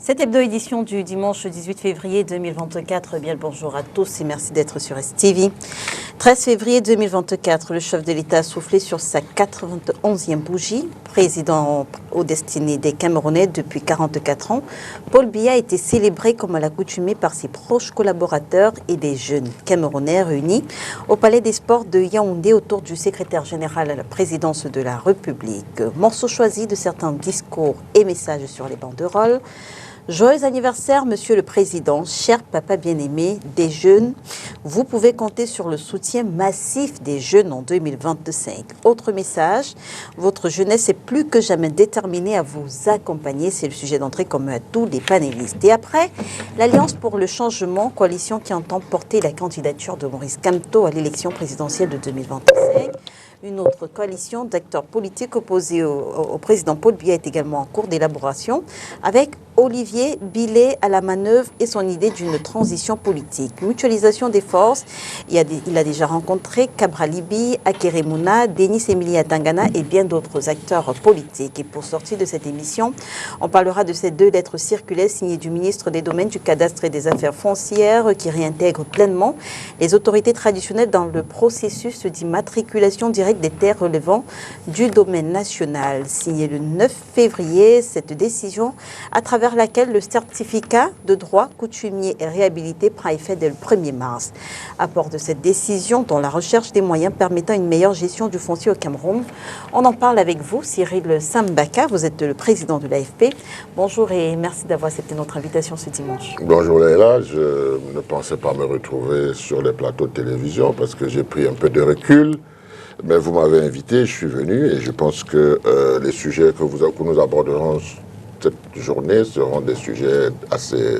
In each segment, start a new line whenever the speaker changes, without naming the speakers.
Cette hebdo-édition du dimanche 18 février 2024, bien le bonjour à tous et merci d'être sur STV. 13 février 2024, le chef de l'État a soufflé sur sa 91e bougie. Président aux destinées des Camerounais depuis 44 ans, Paul Biya a été célébré comme à l'accoutumée par ses proches collaborateurs et des jeunes Camerounais réunis au Palais des Sports de Yaoundé autour du secrétaire général à la présidence de la République. Morceaux choisis de certains discours et messages sur les banderoles. Joyeux anniversaire, Monsieur le Président, cher papa bien-aimé des jeunes. Vous pouvez compter sur le soutien massif des jeunes en 2025. Autre message, votre jeunesse est plus que jamais déterminée à vous accompagner. C'est le sujet d'entrée comme à tous les panélistes. Et après, l'Alliance pour le changement, coalition qui entend porter la candidature de Maurice Kamto à l'élection présidentielle de 2025. Une autre coalition d'acteurs politiques opposés au président Paul Biya est également en cours d'élaboration avec Olivier Billet à la manœuvre et son idée d'une transition politique. Mutualisation des forces, il a déjà rencontré Kabra Libi, Akere Mouna, Denis Emilia Tangana et bien d'autres acteurs politiques. Et pour sortir de cette émission, on parlera de ces deux lettres circulaires signées du ministre des Domaines, du Cadastre et des Affaires foncières qui réintègrent pleinement les autorités traditionnelles dans le processus d'immatriculation directe des terres relevant du domaine national. Signé le 9 février, cette décision à travers laquelle le certificat de droit coutumier et réhabilité prend effet dès le 1er mars. Apport de cette décision dans la recherche des moyens permettant une meilleure gestion du foncier au Cameroun. On en parle avec vous, Cyril Sambaka, vous êtes le président de l'AFP. Bonjour et merci d'avoir accepté notre invitation ce dimanche.
Bonjour Léla, je ne pensais pas me retrouver sur les plateaux de télévision parce que j'ai pris un peu de recul. Mais vous m'avez invité, je suis venu et je pense que les sujets que nous aborderons cette journée seront des sujets assez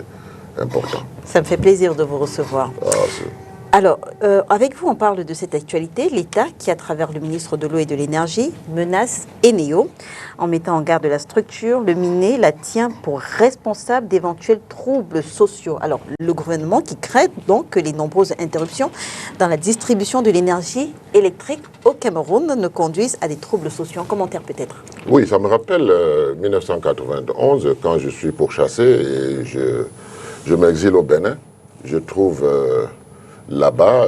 importants.
Ça me fait plaisir de vous recevoir. Alors, avec vous, on parle de cette actualité. L'État, qui à travers le ministre de l'Eau et de l'Énergie, menace Eneo en mettant en garde la structure. Le MINE la tient pour responsable d'éventuels troubles sociaux. Alors, le gouvernement qui craint donc que les nombreuses interruptions dans la distribution de l'énergie électrique au Cameroun ne conduisent à des troubles sociaux. Un commentaire peut-être?
Oui, ça me rappelle 1991, quand je suis pourchassé et je m'exile au Bénin. Je trouve là-bas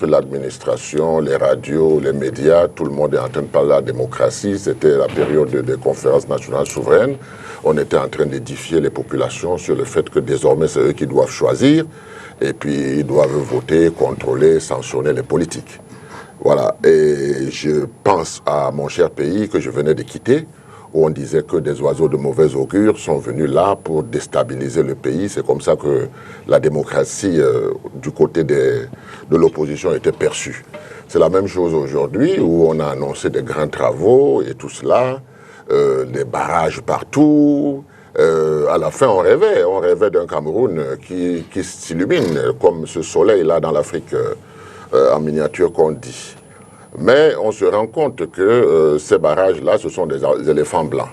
que l'administration, les radios, les médias, tout le monde est en train de parler de la démocratie. C'était la période des conférences nationales souveraines. On était en train d'édifier les populations sur le fait que désormais c'est eux qui doivent choisir et puis ils doivent voter, contrôler, sanctionner les politiques. Voilà, et je pense à mon cher pays que je venais de quitter, où on disait que des oiseaux de mauvais augure sont venus là pour déstabiliser le pays. C'est comme ça que la démocratie du côté de l'opposition était perçue. C'est la même chose aujourd'hui où on a annoncé des grands travaux et tout cela, des barrages partout. À la fin, on rêvait d'un Cameroun qui s'illumine comme ce soleil-là dans l'Afrique en miniature qu'on dit. Mais on se rend compte que ces barrages-là, ce sont des éléphants blancs.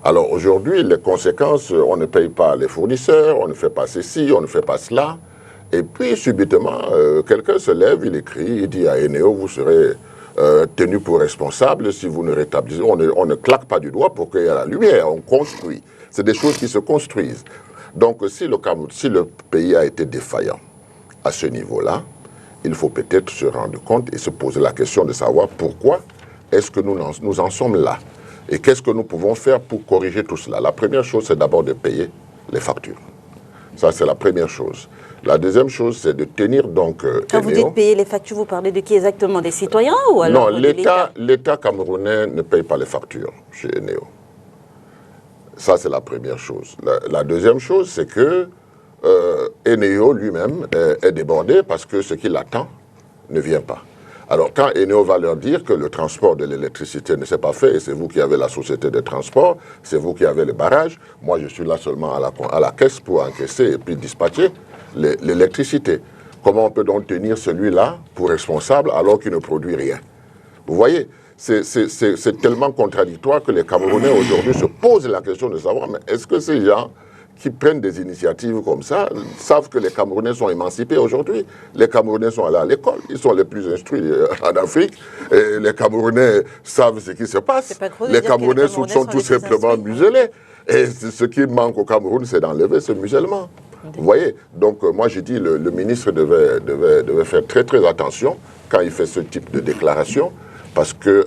Alors aujourd'hui, les conséquences, on ne paye pas les fournisseurs, on ne fait pas ceci, on ne fait pas cela. Et puis subitement, quelqu'un se lève, il écrit, il dit à Eneo, vous serez tenu pour responsable si vous ne rétablissez. On ne claque pas du doigt pour qu'il y ait la lumière, on construit. C'est des choses qui se construisent. Donc si le pays a été défaillant à ce niveau-là, il faut peut-être se rendre compte et se poser la question de savoir pourquoi est-ce que nous en sommes là et qu'est-ce que nous pouvons faire pour corriger tout cela. La première chose, c'est d'abord de payer les factures. Ça, c'est la première chose. La deuxième chose, c'est de tenir donc
Quand vous dites payer les factures, vous parlez de qui exactement? Des citoyens ou alors
non, l'État camerounais ne paye pas les factures chez Eneo. Ça, c'est la première chose. La deuxième chose, c'est que Eneo lui-même est débordé parce que ce qu'il attend ne vient pas. Alors quand Eneo va leur dire que le transport de l'électricité ne s'est pas fait, et c'est vous qui avez la société de transport, c'est vous qui avez les barrages, moi je suis là seulement à la caisse pour encaisser et puis dispatcher l'électricité. Comment on peut donc tenir celui-là pour responsable alors qu'il ne produit rien? Vous voyez, c'est tellement contradictoire que les Camerounais aujourd'hui se posent la question de savoir, mais est-ce que ces gens qui prennent des initiatives comme ça savent que les Camerounais sont émancipés aujourd'hui. Les Camerounais sont allés à l'école, ils sont les plus instruits en Afrique, et les Camerounais savent ce qui se passe. Les Camerounais sont tout simplement muselés. Et ce qui manque au Cameroun, c'est d'enlever ce musulman. Vous voyez? Donc, moi, je dis, le ministre devait faire très, très attention quand il fait ce type de déclaration, parce que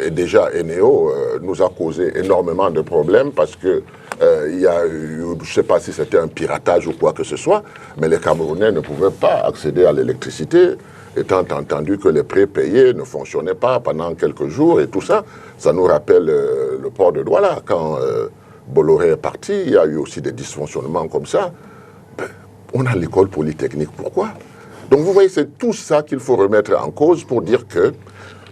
et déjà, Eneo nous a causé énormément de problèmes, parce que il y a eu, je ne sais pas si c'était un piratage ou quoi que ce soit, mais les Camerounais ne pouvaient pas accéder à l'électricité, étant entendu que les prépayés ne fonctionnaient pas pendant quelques jours et tout ça. Ça nous rappelle le port de Douala, quand Bolloré est parti, il y a eu aussi des dysfonctionnements comme ça. Ben, on a l'école polytechnique, pourquoi? Donc vous voyez, c'est tout ça qu'il faut remettre en cause pour dire que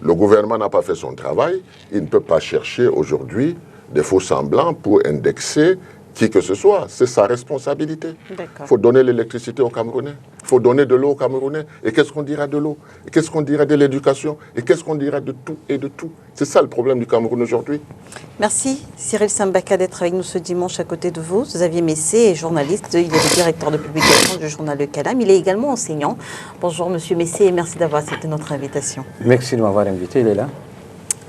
le gouvernement n'a pas fait son travail. Il ne peut pas chercher aujourd'hui des faux semblants pour indexer qui que ce soit. C'est sa responsabilité. Il faut donner l'électricité aux Camerounais. Il faut donner de l'eau aux Camerounais. Et qu'est-ce qu'on dira de l'eau? Et qu'est-ce qu'on dira de l'éducation? Et qu'est-ce qu'on dira de tout et de tout? C'est ça le problème du Cameroun aujourd'hui.
Merci Cyril Sambaka d'être avec nous ce dimanche à côté de vous. Xavier Messé est journaliste, il est le directeur de publication du journal Le Calam. Il est également enseignant. Bonjour Monsieur Messé et merci d'avoir accepté notre invitation.
Merci de m'avoir invité, il est là.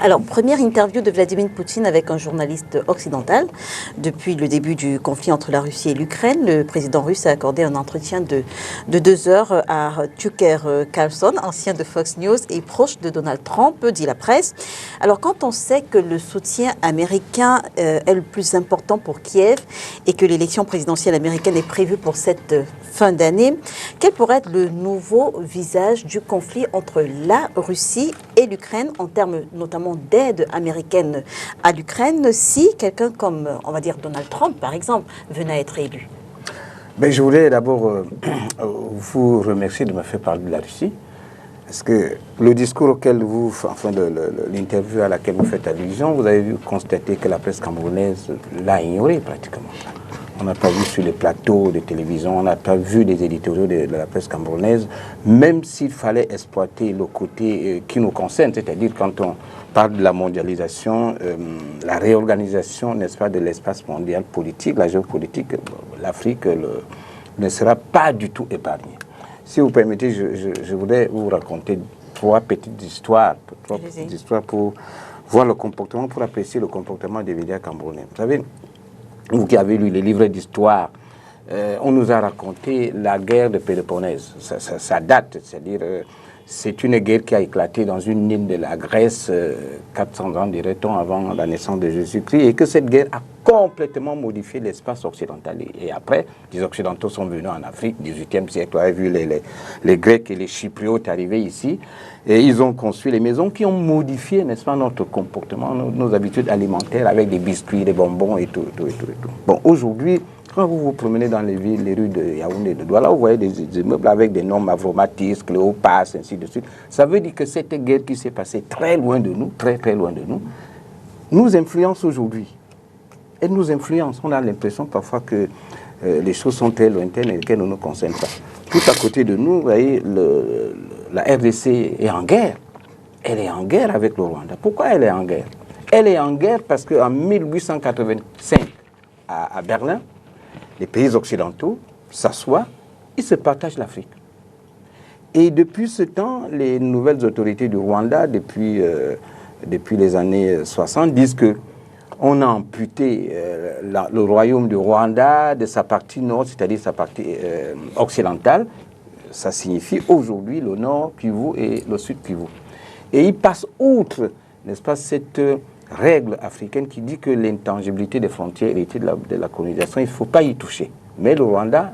Alors, première interview de Vladimir Poutine avec un journaliste occidental. Depuis le début du conflit entre la Russie et l'Ukraine, le président russe a accordé un entretien de 2 heures à Tucker Carlson, ancien de Fox News et proche de Donald Trump, dit la presse. Alors, quand on sait que le soutien américain est le plus important pour Kiev et que l'élection présidentielle américaine est prévue pour cette fin d'année, quel pourrait être le nouveau visage du conflit entre la Russie et l'Ukraine en termes notamment d'aide américaine à l'Ukraine si quelqu'un comme, on va dire, Donald Trump, par exemple, venait à être élu?
Ben, je voulais d'abord vous remercier de me faire parler de la Russie. Parce que le discours auquel l'interview à laquelle vous faites allusion, vous avez vu constater que la presse camerounaise l'a ignoré pratiquement. On n'a pas vu sur les plateaux de télévision, on n'a pas vu des éditoriaux de la presse camerounaise, même s'il fallait exploiter le côté qui nous concerne, c'est-à-dire quand on parle de la mondialisation, la réorganisation, n'est-ce pas, de l'espace mondial politique, la géopolitique, l'Afrique ne sera pas du tout épargnée. Si vous permettez, je voudrais vous raconter trois petites histoires pour voir le comportement, pour apprécier le comportement des médias camerounais. Vous savez, vous qui avez lu les livres d'histoire, on nous a raconté la guerre de Péloponnèse. Ça date, c'est-à-dire c'est une guerre qui a éclaté dans une île de la Grèce 400 ans, dirait-on, avant la naissance de Jésus-Christ, et que cette guerre a complètement modifié l'espace occidental. Et après, les Occidentaux sont venus en Afrique, 18e siècle, vous avez vu les Grecs et les Chypriotes arriver ici, et ils ont construit les maisons qui ont modifié, n'est-ce pas, notre comportement, nos habitudes alimentaires avec des biscuits, des bonbons et tout. Bon, aujourd'hui, quand vous vous promenez dans les villes, les rues de Yaoundé et de Douala, vous voyez des immeubles avec des noms Mavromatis, Cléopas, ainsi de suite. Ça veut dire que cette guerre qui s'est passée très loin de nous, très loin de nous, nous influence aujourd'hui. Elle nous influence. On a l'impression parfois que les choses sont très lointaines et qu'elles ne nous concernent pas. Tout à côté de nous, vous voyez, la RDC est en guerre. Elle est en guerre avec le Rwanda. Pourquoi elle est en guerre? Elle est en guerre parce qu'en 1885, à Berlin, les pays occidentaux s'assoient, ils se partagent l'Afrique. Et depuis ce temps, les nouvelles autorités du Rwanda, depuis les années 60, disent qu'on a amputé le royaume du Rwanda de sa partie nord, c'est-à-dire sa partie occidentale. Ça signifie aujourd'hui le nord Kivu et le sud Kivu. Et ils passent outre, n'est-ce pas, cette règle africaine qui dit que l'intangibilité des frontières héritées de la colonisation, il ne faut pas y toucher. Mais le Rwanda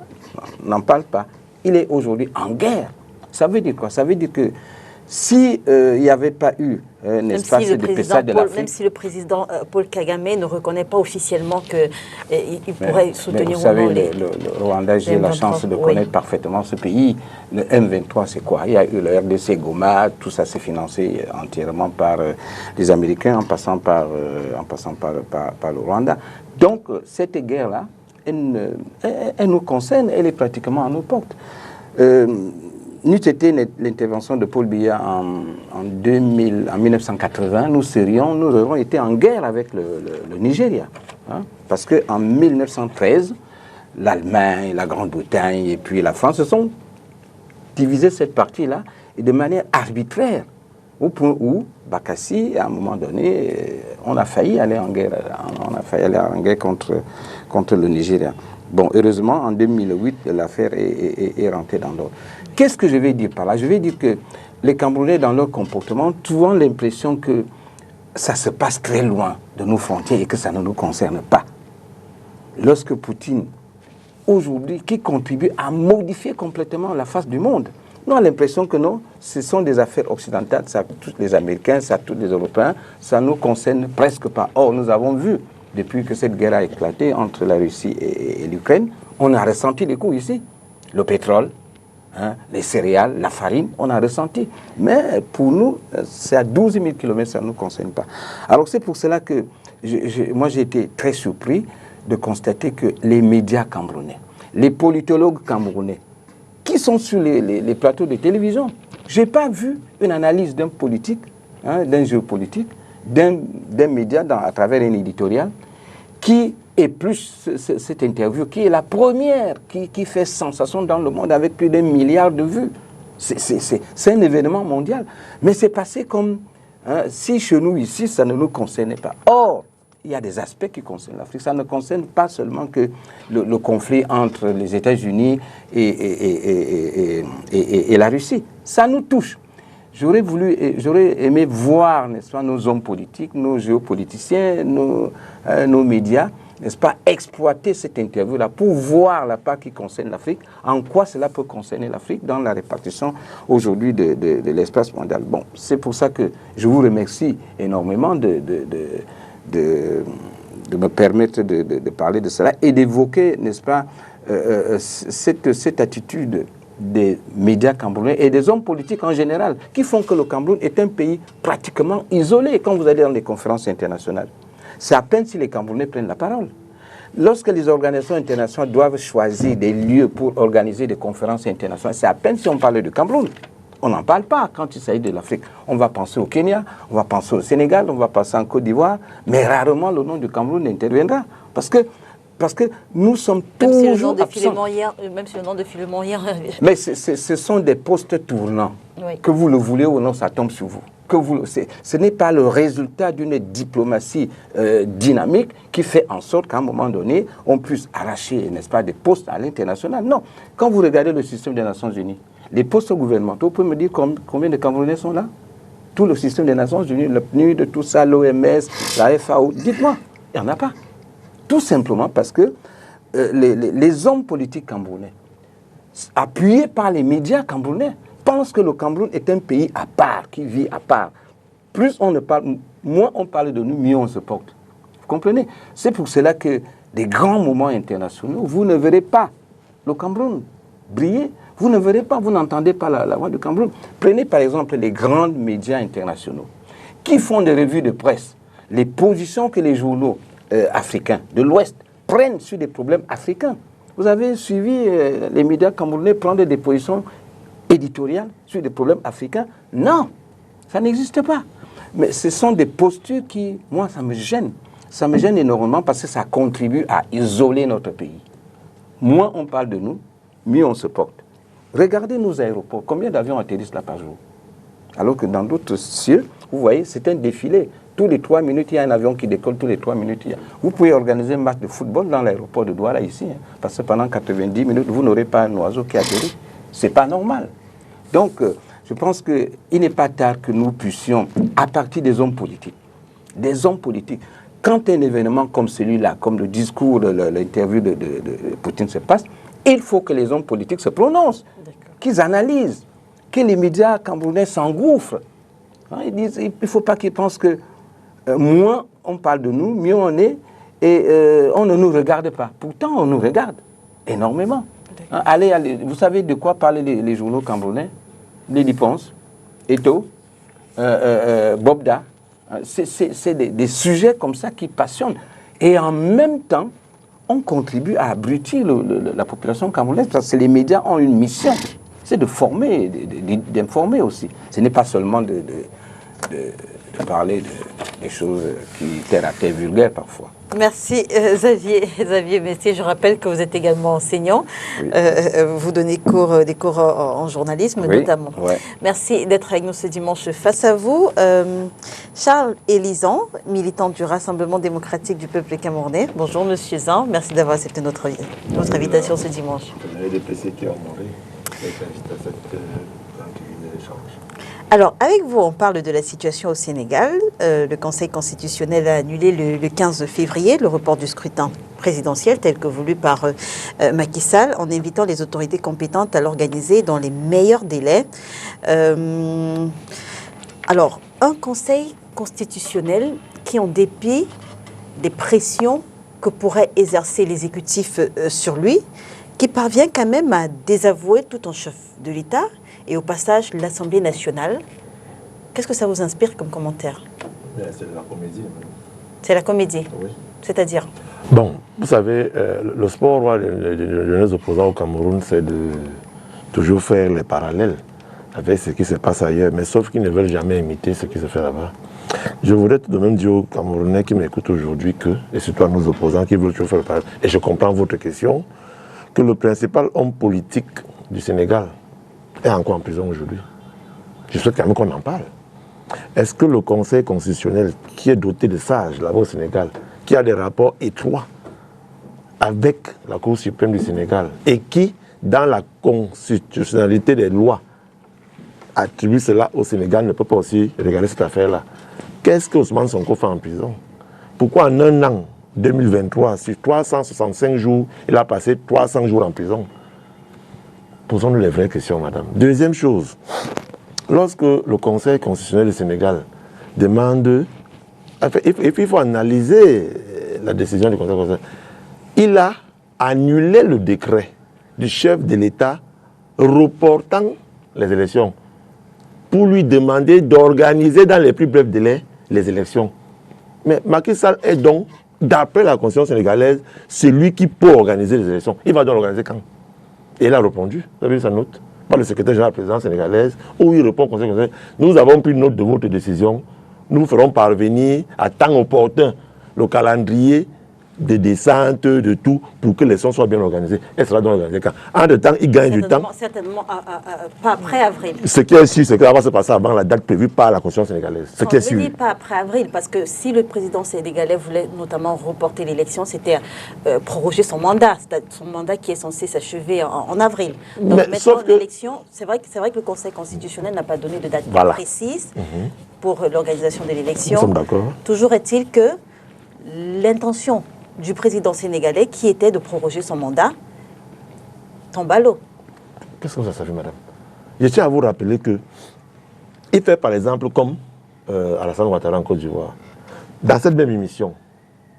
n'en parle pas. Il est aujourd'hui en guerre. Ça veut dire quoi? Ça veut dire que si il n'y avait pas eu un espace de paysage de l'Afrique...
Même si le président Paul Kagame ne reconnaît pas officiellement qu'il pourrait soutenir...
Vous savez, le Rwanda, j'ai la chance de connaître parfaitement ce pays. Le M23, c'est quoi? Il y a eu le RDC Goma, tout ça s'est financé entièrement par les Américains en passant par le Rwanda. Donc, cette guerre-là, elle nous concerne, elle est pratiquement à nos portes. N'eût été l'intervention de Paul Biya en 1980, nous aurions été en guerre avec le Nigeria. Hein, parce qu'en 1913, l'Allemagne, la Grande-Bretagne et puis la France se sont divisés cette partie-là et de manière arbitraire, au point où Bakassi, à un moment donné, on a failli aller en guerre Fayal est en guerre contre le Nigeria. Bon, heureusement, en 2008, l'affaire est rentrée dans l'ordre. Qu'est-ce que je vais dire par là? Je vais dire que les Camerounais, dans leur comportement, ont souvent l'impression que ça se passe très loin de nos frontières et que ça ne nous concerne pas. Lorsque Poutine, aujourd'hui, qui contribue à modifier complètement la face du monde, nous avons l'impression que non, ce sont des affaires occidentales, ça touche les Américains, ça touche les Européens, ça ne nous concerne presque pas. Or, nous avons vu, depuis que cette guerre a éclaté entre la Russie et l'Ukraine, on a ressenti les coups ici. Le pétrole, les céréales, la farine, on a ressenti. Mais pour nous, c'est à 12 000 km, ça ne nous concerne pas. Alors c'est pour cela que moi j'ai été très surpris de constater que les médias camerounais, les politologues camerounais, qui sont sur les plateaux de télévision, je n'ai pas vu une analyse d'un politique, d'un géopolitique, d'un média à travers un éditorial qui est plus cette interview, qui est la première qui fait sensation dans le monde avec plus d'1 milliard de vues. C'est un événement mondial. Mais c'est passé comme si chez nous, ici, ça ne nous concernait pas. Or, il y a des aspects qui concernent l'Afrique. Ça ne concerne pas seulement que le conflit entre les États-Unis et la Russie. Ça nous touche. J'aurais aimé voir, n'est-ce pas, nos hommes politiques, nos géopoliticiens, nos médias, n'est-ce pas, exploiter cette interview-là pour voir la part qui concerne l'Afrique, en quoi cela peut concerner l'Afrique dans la répartition aujourd'hui de l'espace mondial. Bon, c'est pour ça que je vous remercie énormément de me permettre de parler de cela et d'évoquer, n'est-ce pas, cette attitude des médias camerounais et des hommes politiques en général, qui font que le Cameroun est un pays pratiquement isolé quand vous allez dans les conférences internationales. C'est à peine si les Camerounais prennent la parole. Lorsque les organisations internationales doivent choisir des lieux pour organiser des conférences internationales, c'est à peine si on parle du Cameroun. On n'en parle pas quand il s'agit de l'Afrique. On va penser au Kenya, on va penser au Sénégal, on va penser en Côte d'Ivoire, mais rarement le nom du Cameroun n'interviendra. Parce que nous sommes toujours absents.
Même si le nom de Philemon hier...
Mais ce sont des postes tournants. Oui. Que vous le voulez ou non, ça tombe sur vous. Ce n'est pas le résultat d'une diplomatie dynamique qui fait en sorte qu'à un moment donné, on puisse arracher, n'est-ce pas, des postes à l'international. Non. Quand vous regardez le système des Nations Unies, les postes gouvernementaux, vous pouvez me dire combien de Camerounais sont là? Tout le système des Nations Unies, le PNUD, tout ça, l'OMS, la FAO, dites-moi, il n'y en a pas. Tout simplement parce que les hommes politiques camerounais, appuyés par les médias camerounais, pensent que le Cameroun est un pays à part, qui vit à part. Plus on ne parle, moins on parle de nous, mieux on se porte. Vous comprenez? C'est pour cela que des grands moments internationaux, vous ne verrez pas le Cameroun briller. Vous ne verrez pas, vous n'entendez pas la voix du Cameroun. Prenez par exemple les grands médias internationaux qui font des revues de presse, les positions que les journaux africains de l'Ouest prennent sur des problèmes africains. Vous avez suivi les médias camerounais prendre des positions éditoriales sur des problèmes africains? Non, ça n'existe pas. Mais ce sont des postures qui, moi, ça me gêne. Ça me gêne énormément parce que ça contribue à isoler notre pays. Moins on parle de nous, mieux on se porte. Regardez nos aéroports. Combien d'avions atterrissent là par jour? Alors que dans d'autres cieux, vous voyez, c'est un défilé. Tous les 3 minutes, il y a un avion qui décolle. Tous les 3 minutes, il y a... Vous pouvez organiser un match de football dans l'aéroport de Douala ici. Parce que pendant 90 minutes, vous n'aurez pas un oiseau qui atterrit. Ce n'est pas normal. Donc, je pense qu'il n'est pas tard que nous puissions, à partir des hommes politiques, quand un événement comme celui-là, comme le discours, l'interview de Poutine se passe, il faut que les hommes politiques se prononcent, qu'ils analysent, que les médias camerounais s'engouffrent. Ils disent, il ne faut pas qu'ils pensent que moins on parle de nous, mieux on est, et on ne nous regarde pas. Pourtant, on nous regarde énormément. Allez, vous savez de quoi parlent les journaux camerounais? Les Liponce, Eto, Bobda. C'est des sujets comme ça qui passionnent. Et en même temps, on contribue à abrutir la population camerounaise parce que les médias ont une mission. C'est de former, d'informer aussi. Ce n'est pas seulement de parler des choses qui terre à terre vulgaires parfois.
Merci Xavier Messier. Je rappelle que vous êtes également enseignant.
Oui.
Vous donnez des cours en journalisme
Oui,
notamment.
ouais.
Merci d'être avec nous ce dimanche face à vous. Charles Élizan, militant du Rassemblement démocratique du peuple camerounais. Bonjour Monsieur Zan, merci d'avoir accepté notre invitation ce dimanche.
Il y a des PC qui ont mouru. J'invite à cette échange.
Alors, avec vous, on parle de la situation au Sénégal. Le Conseil constitutionnel a annulé le 15 février le report du scrutin présidentiel tel que voulu par Macky Sall en invitant les autorités compétentes à l'organiser dans les meilleurs délais. Alors, un Conseil constitutionnel qui, en dépit des pressions que pourrait exercer l'exécutif sur lui, qui parvient quand même à désavouer tout un chef de l'État et au passage l'Assemblée nationale. Qu'est-ce que ça vous inspire comme commentaire?
C'est de la comédie.
C'est la comédie.
Oui.
C'est-à-dire?
Bon, vous savez, le sport de nos opposants au Cameroun, c'est de toujours faire les parallèles avec ce qui se passe ailleurs, mais sauf qu'ils ne veulent jamais imiter ce qui se fait là-bas. Je voudrais tout de même dire aux Camerounais qui m'écoutent aujourd'hui que, et surtout à nos opposants qui veulent toujours faire le parallèle, et je comprends votre question, que le principal homme politique du Sénégal est encore en prison aujourd'hui. Je souhaite quand même qu'on en parle. Est-ce que le Conseil constitutionnel, qui est doté de sages là-bas au Sénégal, qui a des rapports étroits avec la Cour suprême du Sénégal et qui, dans la constitutionnalité des lois, attribue cela au Sénégal, ne peut pas aussi regarder cette affaire-là? Qu'est-ce que Ousmane Sonko fait en prison? Pourquoi en un an, 2023, sur 365 jours, il a passé 300 jours en prison? Posons-nous les vraies questions, madame. Deuxième chose, lorsque le Conseil constitutionnel du Sénégal demande... Enfin, il faut analyser la décision du Conseil constitutionnel. Il a annulé le décret du chef de l'État reportant les élections pour lui demander d'organiser dans les plus brefs délais les élections. Mais Macky Sall est donc, d'après la Constitution sénégalaise, celui qui peut organiser les élections. Il va donc l'organiser quand? Et il a répondu, vous avez vu sa note, par le secrétaire général de la présidence sénégalaise, où il répond au Conseil constitutionnel: nous avons pris note de votre décision, nous ferons parvenir à temps opportun le calendrier de descente, de tout, pour que les élections soient bien organisées. Elle sera donc organisée quand? En de temps, il gagne du temps.
Certainement pas après avril.
Ce qui est sûr, c'est que ça va se passer avant la date prévue par la Constitution sénégalaise. Ce qui est
Je ne
sûr.
dis pas après avril, parce que si le président sénégalais voulait notamment reporter l'élection, c'était proroger son mandat qui est censé s'achever en avril. Donc
Mais
maintenant,
sauf que-
l'élection, c'est vrai que le Conseil constitutionnel n'a pas donné de date
Voilà.
précise pour l'organisation de l'élection.
Nous sommes d'accord.
Toujours est-il que l'intention du président sénégalais, qui était de proroger son mandat, tombe à l'eau.
Qu'est-ce que ça fait, madame? Je tiens à vous rappeler que il fait par exemple comme Alassane Ouattara en Côte d'Ivoire. Dans cette même émission,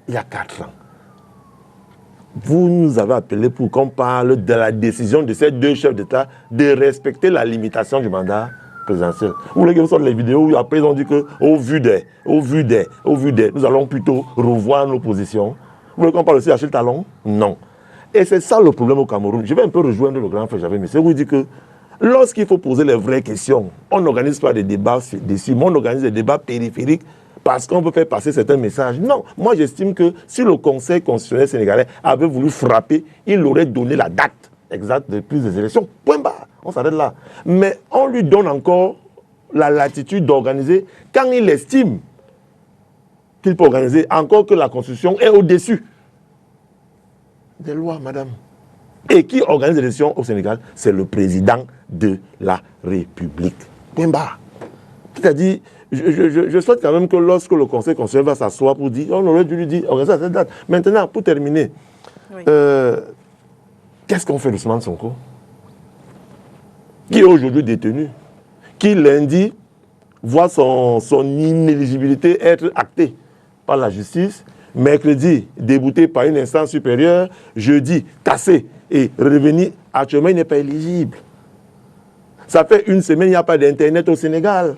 il y a 4 ans, vous nous avez appelé pour qu'on parle de la décision de ces deux chefs d'État de respecter la limitation du mandat présidentiel. Vous voulez que vous sortez les vidéos où après ils ont dit que au vu des, nous allons plutôt revoir nos positions. Vous voulez qu'on parle aussi d'Achille Talon? Non. Et c'est ça le problème au Cameroun. Je vais un peu rejoindre le grand frère Javé Messier, où il dit que lorsqu'il faut poser les vraies questions, on n'organise pas des débats dessus, mais on organise des débats périphériques parce qu'on veut faire passer certains messages. Non, moi j'estime que si le Conseil constitutionnel sénégalais avait voulu frapper, il aurait donné la date exacte de prise des élections. Point barre. On s'arrête là. Mais on lui donne encore la latitude d'organiser quand il estime qu'il peut organiser, encore que la Constitution est au-dessus des lois, madame. Et qui organise les élections au Sénégal? C'est le président de la République. Point barre. C'est-à-dire, je souhaite quand même que lorsque le Conseil constitutionnel va s'asseoir pour dire, on aurait dû lui dire, organisez à cette date. Maintenant, pour terminer,
Oui.
qu'est-ce qu'on fait d'Ousmane Sonko? Qui est aujourd'hui détenu, qui lundi voit son inéligibilité être actée par la justice, mercredi débouté par une instance supérieure, jeudi cassé et revenu, actuellement il n'est pas éligible. Ça fait 1 semaine, il n'y a pas d'internet au Sénégal.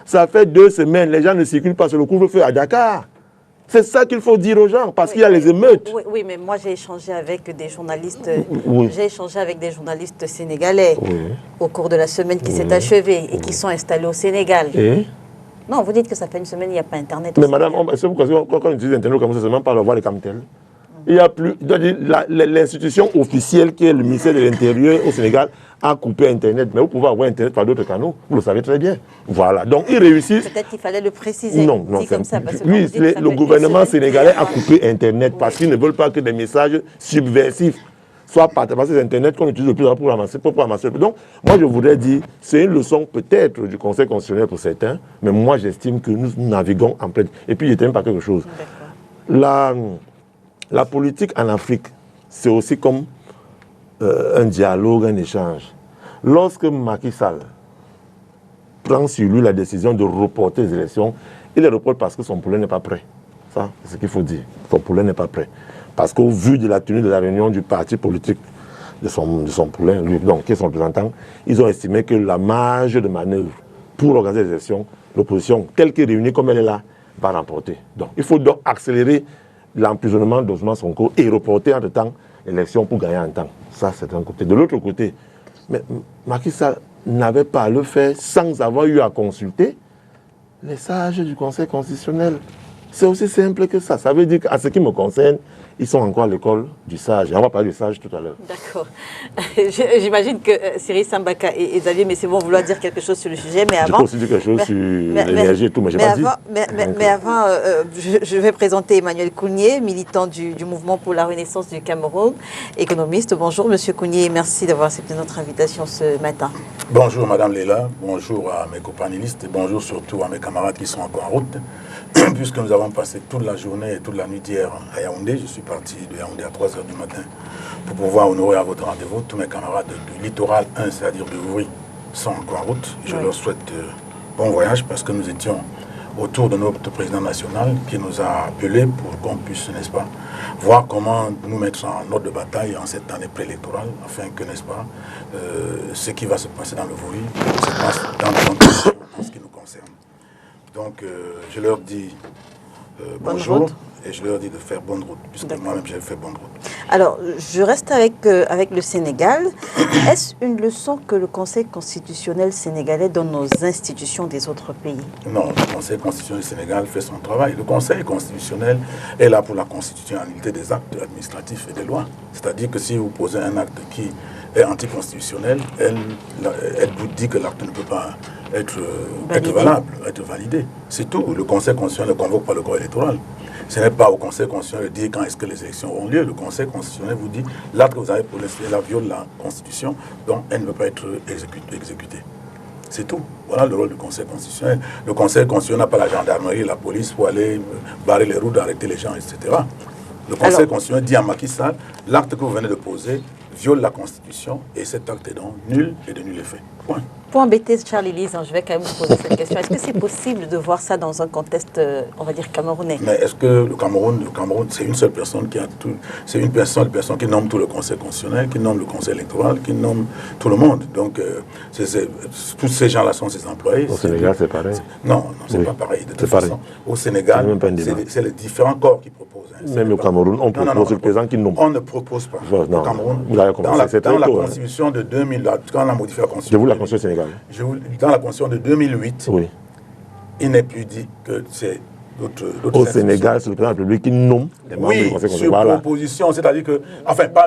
Ça fait 2 semaines, les gens ne circulent pas sur le couvre-feu à Dakar. C'est ça qu'il faut dire aux gens, parce qu'il y a les émeutes.
Oui, mais moi j'ai échangé avec des journalistes.
Oui.
J'ai échangé avec des journalistes sénégalais
Oui.
au cours de la semaine qui s'est achevée et qui sont installés au Sénégal.
Et
Non, vous dites que ça fait une semaine, il n'y a pas Internet.
Mais madame, c'est pourquoi quand on utilise Internet comme ça, c'est même pas avoir les camtels. Il y a plus. L'institution officielle qui est le ministère de l'Intérieur au Sénégal a coupé Internet. Mais vous pouvez avoir Internet par d'autres canaux. Vous le savez très bien. Voilà. Donc ils réussissent.
Peut-être qu'il fallait le préciser.
Non,
comme ça, parce que
oui, le gouvernement sénégalais a coupé Internet parce qu'ils ne veulent pas que des messages subversifs soient partagés. Parce que c'est Internet qu'on utilise le plus pour ramasser. Donc, moi, je voudrais dire, c'est une leçon peut-être du Conseil constitutionnel pour certains, mais moi, j'estime que nous naviguons en pleine. Et puis, je termine par quelque chose. La politique en Afrique, c'est aussi comme un dialogue, un échange. Lorsque Macky Sall prend sur lui la décision de reporter les élections, il les reporte parce que son poulet n'est pas prêt. Ça, c'est ce qu'il faut dire. Son poulet n'est pas prêt. Parce qu'au vu de la tenue de la réunion du parti politique de son poulet, lui, donc, qui est son représentant, ils ont estimé que la marge de manœuvre pour organiser les élections, l'opposition, telle qu'elle est réunie comme elle est là, va remporter. Donc, il faut donc accélérer l'emprisonnement d'Ousmane Sonko et reporter entre-temps l'élection pour gagner en temps. Ça, c'est un côté. De l'autre côté, mais Macky Sall n'avait pas à le faire sans avoir eu à consulter les sages du Conseil constitutionnel. C'est aussi simple que ça. Ça veut dire qu'à ce qui me concerne, ils sont encore à l'école du sage. Et on va parler du sage tout à l'heure.
D'accord. J'imagine que Cyril Sambaka et Xavier, mais c'est bon vouloir dire quelque chose sur le sujet. Mais avant,
je peux aussi dire quelque chose sur l'énergie et tout, mais je n'ai pas dit.
Mais avant, je vais présenter Emmanuel Kounié, militant du mouvement pour la renaissance du Cameroun, économiste. Bonjour, Monsieur Kounié, et merci d'avoir accepté notre invitation ce matin.
Bonjour, Madame Léla. Bonjour à mes copanélistes et bonjour surtout à mes camarades qui sont encore en route. Puisque nous avons passé toute la journée et toute la nuit d'hier à Yaoundé, je suis parti de Yaoundé à 3h du matin pour pouvoir honorer à votre rendez-vous. Tous mes camarades du littoral 1, c'est-à-dire de Ouri, sont encore en route. Je leur souhaite bon voyage parce que nous étions autour de notre président national qui nous a appelés pour qu'on puisse, n'est-ce pas, voir comment nous mettre en ordre de bataille en cette année préélectorale, afin que, n'est-ce pas, ce qui va se passer dans le Vouri se passe dans le contexte en ce qui nous concerne. Donc, je leur dis bonjour et je leur dis de faire bonne route, puisque moi-même j'ai fait bonne route.
Alors, je reste avec le Sénégal. Est-ce une leçon que le Conseil constitutionnel sénégalais donne aux institutions des autres pays?
Non, le Conseil constitutionnel du Sénégal fait son travail. Le Conseil constitutionnel est là pour la constitutionnalité des actes administratifs et des lois. C'est-à-dire que si vous posez un acte qui est anticonstitutionnel, elle vous dit que l'acte ne peut pas être valable, être validé. C'est tout. Le Conseil constitutionnel ne convoque pas le corps électoral. Ce n'est pas au Conseil constitutionnel de dire quand est-ce que les élections auront lieu. Le Conseil constitutionnel vous dit l'acte que vous avez pour la viole la Constitution, donc elle ne peut pas être exécutée. C'est tout. Voilà le rôle du Conseil constitutionnel. Le Conseil constitutionnel n'a pas la gendarmerie, la police pour aller barrer les routes, arrêter les gens, etc. Le Conseil constitutionnel dit à Macky Sall, l'acte que vous venez de poser viole la Constitution et cet acte est donc nul et de nul effet. Point.
Pour embêter Charles Élise, je vais quand même vous poser cette question. Est-ce que c'est possible de voir ça dans un contexte, on va dire, camerounais?
Mais est-ce que le Cameroun, c'est une seule personne qui a tout, c'est une personne qui nomme tout le Conseil constitutionnel, qui nomme le Conseil électoral, qui nomme tout le monde. Donc, tous ces gens-là sont ses employés.
Au Sénégal, c'est pareil.
Non, c'est pas pareil. De toute façon, au Sénégal, c'est les différents corps qui proposent.
Même au Cameroun, on propose le président qui nomme.
On ne propose pas.
Non,
au Cameroun,
vous l'avez commencé,
dans la Constitution de 2000, quand on a modifié la Constitution.
Je vous la Constitution sénégalaise.
Dans la Constitution de 2008,
oui.
Il n'est plus dit que c'est d'autres
au Sénégal, c'est le président de la République qui nomme les membres du Conseil constitutionnel.
Sur proposition, c'est-à-dire que... Enfin, pas...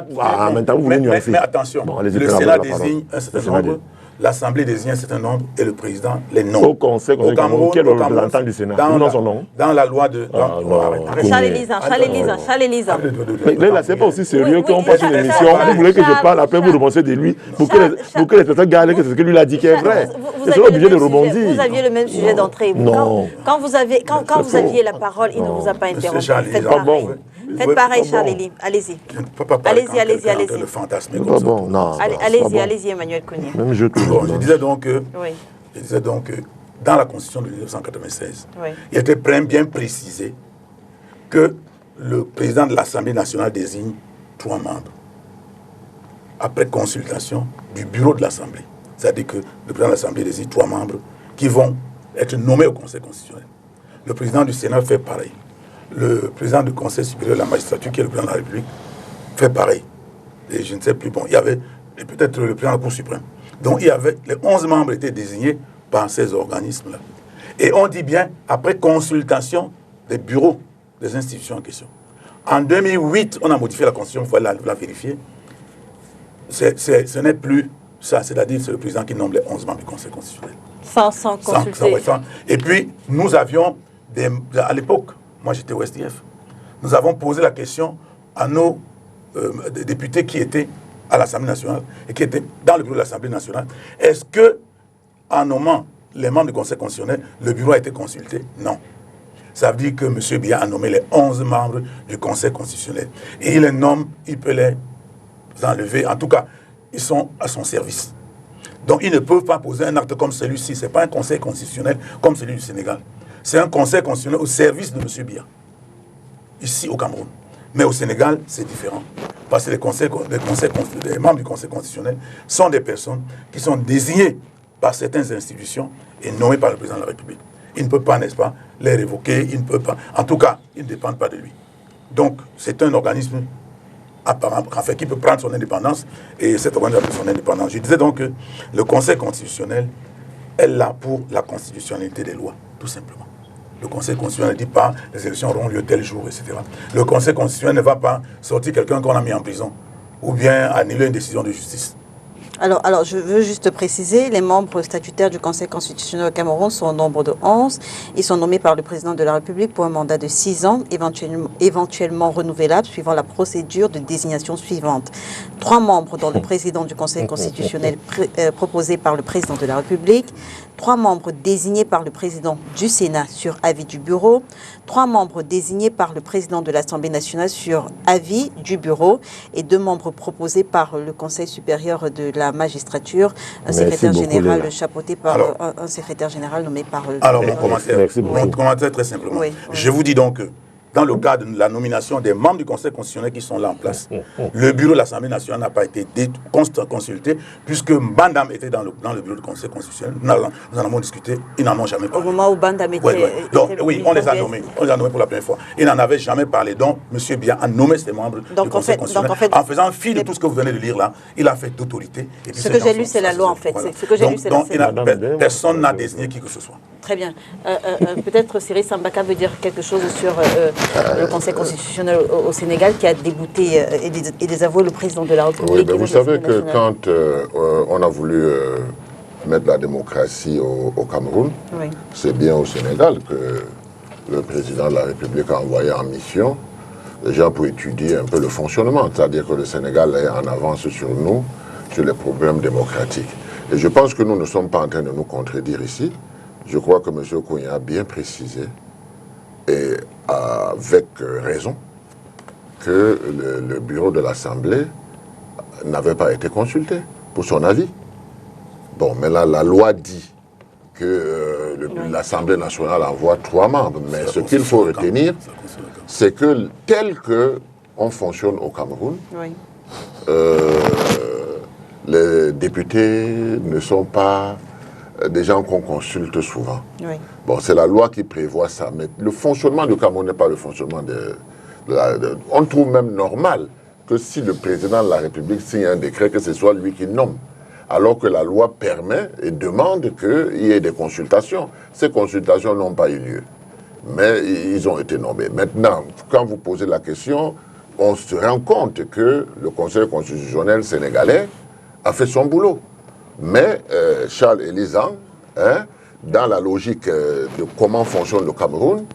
maintenant, vous voulez nuancer.
Mais attention, bon, le Sénat désigne un certain nombre, l'Assemblée désigne un certain nombre et le président les nomme.
Au Conseil constitutionnel, quel est le représentant du Sénat? Son nom.
Dans la loi de...
Charles Élise.
Mais là, c'est pas aussi sérieux qu'on passe une émission. Vous voulez que je parle après, vous rebondissez de lui pour que les personnes gardent que c'est ce que lui a dit qui est vrai. Ils sont obligés de rebondir.
Vous aviez le même sujet d'entrée.
Non.
Quand vous aviez la parole, il ne vous a pas interrompu. Faites pareil, Charles Élise. Allez-y. Allez-y.
Le fantasme est
pas bon. Non.
Allez-y, Emmanuel Kounié.
Même je
je disais donc que dans la Constitution de 1996, il était bien précisé que le président de l'Assemblée nationale désigne 3 membres après consultation du bureau de l'Assemblée. C'est-à-dire que le président de l'Assemblée désigne 3 membres qui vont être nommés au Conseil constitutionnel. Le président du Sénat fait pareil. Le président du Conseil supérieur de la magistrature, qui est le président de la République, fait pareil. Et je ne sais plus, il y avait peut-être le président de la Cour suprême. Donc il y avait, les 11 membres étaient désignés par ces organismes-là. Et on dit bien après consultation des bureaux des institutions en question. En 2008, on a modifié la Constitution, il faut la vérifier. Ce n'est plus ça, c'est-à-dire c'est le président qui nomme les 11 membres du Conseil constitutionnel.
Sans consulter.
Et puis, nous avions, à l'époque, moi j'étais au STF, nous avons posé la question à nos députés qui étaient à l'Assemblée nationale et qui étaient dans le bureau de l'Assemblée nationale. Est-ce que, en nommant les membres du Conseil constitutionnel, le bureau a été consulté? Non. Ça veut dire que M. Biya a nommé les 11 membres du Conseil constitutionnel. Et il les nomme, il peut les enlever. En tout cas, ils sont à son service. Donc, ils ne peuvent pas poser un acte comme celui-ci. Ce n'est pas un Conseil constitutionnel comme celui du Sénégal. C'est un Conseil constitutionnel au service de M. Biya, ici au Cameroun. Mais au Sénégal, c'est différent. Parce que les membres du Conseil constitutionnel sont des personnes qui sont désignées par certaines institutions et nommées par le président de la République. Il ne peut pas, n'est-ce pas, les révoquer, il ne peut pas. En tout cas, ils ne dépendent pas de lui. Donc, c'est un organisme apparent, enfin, qui peut prendre son indépendance, et cet organisme a pris son indépendance. Je disais donc que le Conseil constitutionnel est là pour la constitutionnalité des lois, tout simplement. Le Conseil constitutionnel ne dit pas les élections auront lieu tel jour, etc. Le Conseil constitutionnel ne va pas sortir quelqu'un qu'on a mis en prison, ou bien annuler une décision de justice.
Alors, je veux juste préciser, les membres statutaires du Conseil constitutionnel au Cameroun sont au nombre de 11. Ils sont nommés par le président de la République pour un mandat de 6 ans, éventuellement renouvelable, suivant la procédure de désignation suivante. 3 membres, dont le président du Conseil constitutionnel proposé par le président de la République, 3 membres désignés par le président du Sénat sur avis du bureau, 3 membres désignés par le président de l'Assemblée nationale sur avis du bureau et 2 membres proposés par le Conseil supérieur de la magistrature, un secrétaire général chapeauté par un secrétaire général nommé par...
Alors, mon commentaire très simplement. Oui. Je vous dis donc que dans le cadre de la nomination des membres du Conseil constitutionnel qui sont là en place, le bureau de l'Assemblée nationale n'a pas été consulté, puisque Bandam était dans le bureau du Conseil constitutionnel. Nous en avons discuté, ils n'en ont jamais parlé.
Au moment où Bandam était...
Donc, oui, on les a nommés pour la première fois. Ils n'en avaient jamais parlé, donc M. Biya a nommé ses membres du Conseil constitutionnel. En faisant fi de tout ce que vous venez de lire là, il a fait d'autorité.
Ce que j'ai lu, c'est la loi en fait. Ce que j'ai lu, c'est la loi.
Personne n'a désigné qui que ce soit.
Très bien. Peut-être Cyril Sambaka veut dire quelque chose sur le Conseil constitutionnel au Sénégal qui a débouté et désavoué le président de la République.
Oui, mais vous savez que quand on a voulu mettre la démocratie au Cameroun, oui, c'est bien au Sénégal que le président de la République a envoyé en mission les gens pour étudier un peu le fonctionnement, c'est-à-dire que le Sénégal est en avance sur nous, sur les problèmes démocratiques. Et je pense que nous ne sommes pas en train de nous contredire ici. Je crois que M. Kounia a bien précisé, et avec raison, que le bureau de l'Assemblée n'avait pas été consulté pour son avis. Bon, mais là, la loi dit que l'Assemblée nationale envoie 3 membres, mais ce qu'il faut retenir, c'est que tel qu'on fonctionne au Cameroun, oui, les députés ne sont pas des gens qu'on consulte souvent. Oui. Bon, c'est la loi qui prévoit ça, mais le fonctionnement du Cameroun n'est pas le fonctionnement on trouve même normal que si le président de la République signe un décret, que ce soit lui qui nomme, alors que la loi permet et demande qu'il y ait des consultations. Ces consultations n'ont pas eu lieu, mais ils ont été nommés. Maintenant, quand vous posez la question, on se rend compte que le Conseil constitutionnel sénégalais a fait son boulot. Mais Charles Élizan, dans la logique de comment fonctionne le Cameroun,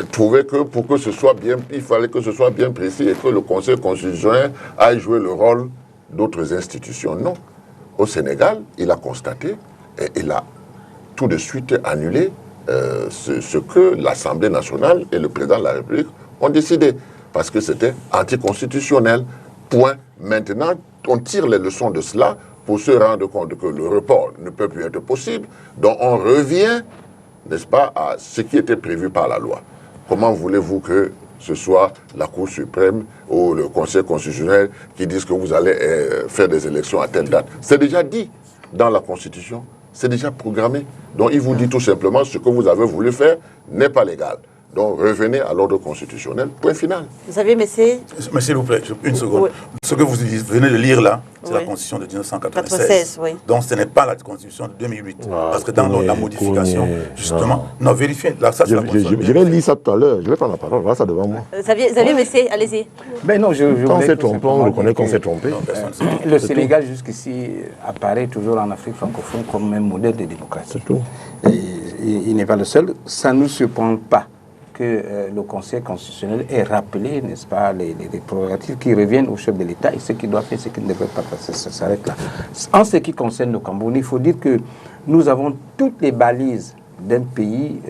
trouvait que pour que ce soit bien, il fallait que ce soit bien précis et que le Conseil constitutionnel aille jouer le rôle d'autres institutions. Non. Au Sénégal, il a constaté et il a tout de suite annulé ce que l'Assemblée nationale et le président de la République ont décidé, parce que c'était anticonstitutionnel. Point. Maintenant, on tire les leçons de cela pour se rendre compte que le report ne peut plus être possible. Donc on revient, n'est-ce pas, à ce qui était prévu par la loi. Comment voulez-vous que ce soit la Cour suprême ou le Conseil constitutionnel qui disent que vous allez faire des élections à telle date? C'est déjà dit dans la Constitution, c'est déjà programmé. Donc il vous dit tout simplement ce que vous avez voulu faire n'est pas légal. Donc revenez à l'ordre constitutionnel, point final.
Xavier Messé.
Mais s'il vous plaît, une seconde.
Oui.
Ce que vous venez de lire là, c'est
Oui.
la Constitution de 1996.
96, oui.
Donc ce n'est pas la Constitution de 2008. Parce que dans la modification, justement, non, vérifiez. Là, ça, c'est la Constitution.
Je vais lire ça tout à l'heure. Je vais prendre la parole. Voilà ça devant moi.
Xavier Messé, allez-y.
Ben non, je
Quand on
voulais
s'est
tout
trompé, on
simplement
reconnaît
dire
qu'on
que
s'est trompé.
Non, personne ne sait.
Le Sénégal jusqu'ici apparaît toujours en Afrique francophone comme un modèle de démocratie.
C'est tout.
Et il n'est pas le seul. Ça ne nous surprend pas que le Conseil constitutionnel ait rappelé, n'est-ce pas, les prérogatives qui reviennent au chef de l'État et ce qu'il doit faire, ce qu'il ne devrait pas faire. Ça s'arrête là. En ce qui concerne le Cameroun, il faut dire que nous avons toutes les balises d'un pays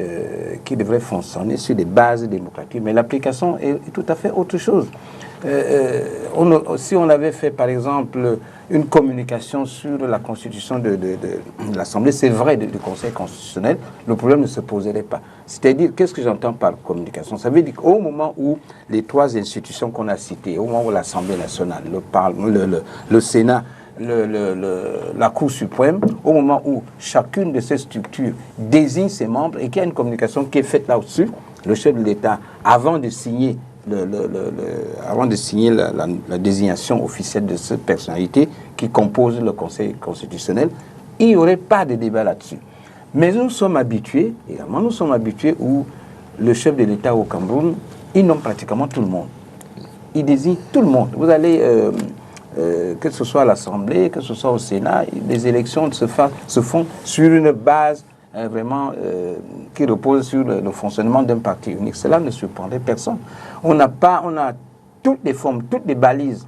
qui devrait fonctionner sur des bases démocratiques, mais l'application est tout à fait autre chose. Si on avait fait, par exemple, une communication sur la constitution de l'Assemblée, c'est vrai, du Conseil constitutionnel, le problème ne se poserait pas. C'est-à-dire, qu'est-ce que j'entends par communication? Ça veut dire qu'au moment où les trois institutions qu'on a citées, au moment où l'Assemblée nationale, le Parlement, le Sénat, la Cour suprême, au moment où chacune de ces structures désigne ses membres et qu'il y a une communication qui est faite là-dessus, le chef de l'État, avant de signer la désignation officielle de cette personnalité qui compose le Conseil constitutionnel, il n'y aurait pas de débat là-dessus. Mais nous sommes habitués, également, où le chef de l'État au Cameroun, il nomme pratiquement tout le monde. Il désigne tout le monde. Vous allez, que ce soit à l'Assemblée, que ce soit au Sénat, les élections se font sur une base vraiment qui repose sur le fonctionnement d'un parti unique. Cela ne surprendrait personne. On a toutes les formes, toutes les balises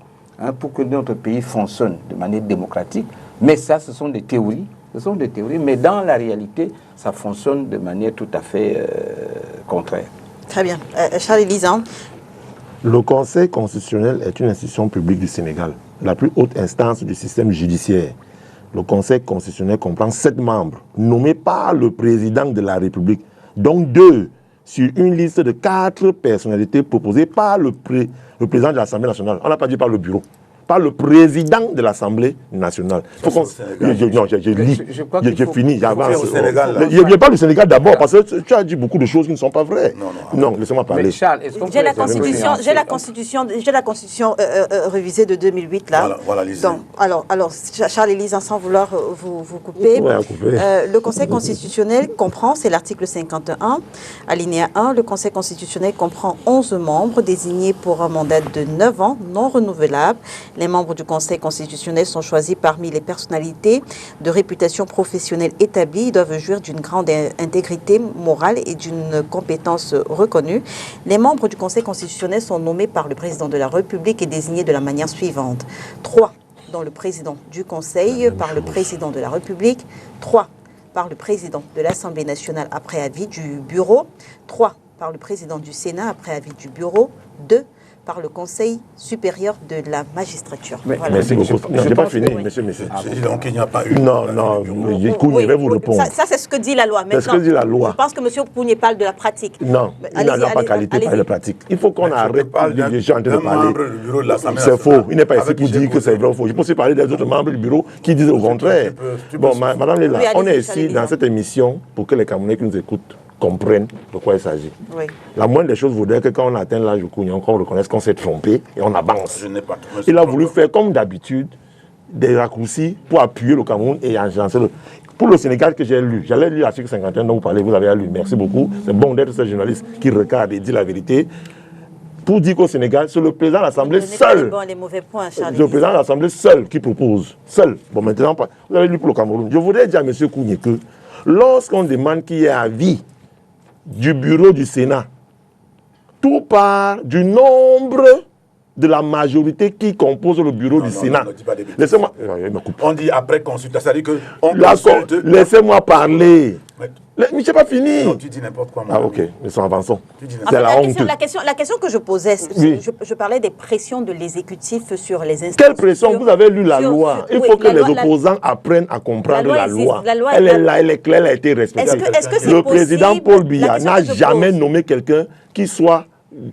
pour que notre pays fonctionne de manière démocratique, mais ça, ce sont des théories, mais dans la réalité, ça fonctionne de manière tout à fait contraire.
Très bien. Charles Lisan.
Le Conseil constitutionnel est une institution publique du Sénégal, la plus haute instance du système judiciaire. Le Conseil constitutionnel comprend 7 membres nommés par le président de la République, dont 2 sur une liste de 4 personnalités proposées par le président de l'Assemblée nationale. On n'a pas dit par le bureau, par le président de l'Assemblée nationale. Faut qu'on... J'ai fini, j'avance. Je ne viens pas du Sénégal d'abord, parce que tu as dit beaucoup de choses qui ne sont pas vraies. Non, laissez-moi parler.
Mais Charles,
j'ai la constitution révisée de 2008 là.
Voilà, lisez.
Donc, alors Charles et Lisa, sans vouloir vous couper, le Conseil constitutionnel comprend, c'est l'article 51, alinéa 1, le Conseil constitutionnel comprend 11 membres désignés pour un mandat de 9 ans, non renouvelable. Les membres du Conseil constitutionnel sont choisis parmi les personnalités de réputation professionnelle établies. Ils doivent jouir d'une grande intégrité morale et d'une compétence reconnue. Les membres du Conseil constitutionnel sont nommés par le président de la République et désignés de la manière suivante. 3, dont le président du Conseil par le président de la République. 3, par le président de l'Assemblée nationale après avis du bureau. 3, par le président du Sénat après avis du bureau. 2, par le Conseil supérieur de la magistrature.
Voilà. Merci beaucoup. Je n'ai pas fini, monsieur.
Donc il n'y a pas eu...
Non, Kounié va vous répondre.
Ça, c'est ce que dit la loi.
C'est ce que dit la loi.
Je pense que monsieur Kounié parle de la pratique.
Non, il n'a pas qualité de la pratique. Il faut qu'on arrête les gens de parler. C'est faux. Il n'est pas ici pour dire que c'est vrai ou faux. Je peux aussi parler des autres membres du bureau qui disent au contraire. Bon, madame Léla, on est ici dans cette émission pour que les Camerounais qui nous écoutent comprennent de quoi il s'agit. Oui. La moindre des choses voudrait que quand on atteint l'âge du Kounion, qu'on reconnaisse qu'on s'est trompé et on avance. Il a voulu faire comme d'habitude des raccourcis pour appuyer le Cameroun et agencer le... Pour le Sénégal que j'ai lu, j'allais lire l'article 51 dont vous parlez, vous avez lu, merci beaucoup. C'est bon d'être ce journaliste qui regarde et dit la vérité. Pour dire qu'au Sénégal, c'est le président de l'Assemblée seul. Le président de l'Assemblée seul qui propose. Seul. Bon, maintenant, vous avez lu pour le Cameroun. Je voudrais dire à M. Kounié que lorsqu'on demande qu'il y ait avis du bureau du Sénat, tout part du nombre de la majorité qui compose le bureau du Sénat. Laissez-moi...
On dit après consultation, c'est-à-dire qu'on consulte...
Laissez-moi parler. Mais je n'ai pas fini.
Non, tu dis n'importe quoi.
Ah ok, nous sommes avançons.
C'est la honte. La question que je posais, oui. je parlais des pressions de l'exécutif sur les institutions.
Quelle pression? Vous avez lu la loi. Il faut que les opposants apprennent à comprendre la loi. Elle est là, elle est claire, elle a été respectée. Le président Paul Biya n'a jamais nommé quelqu'un qui soit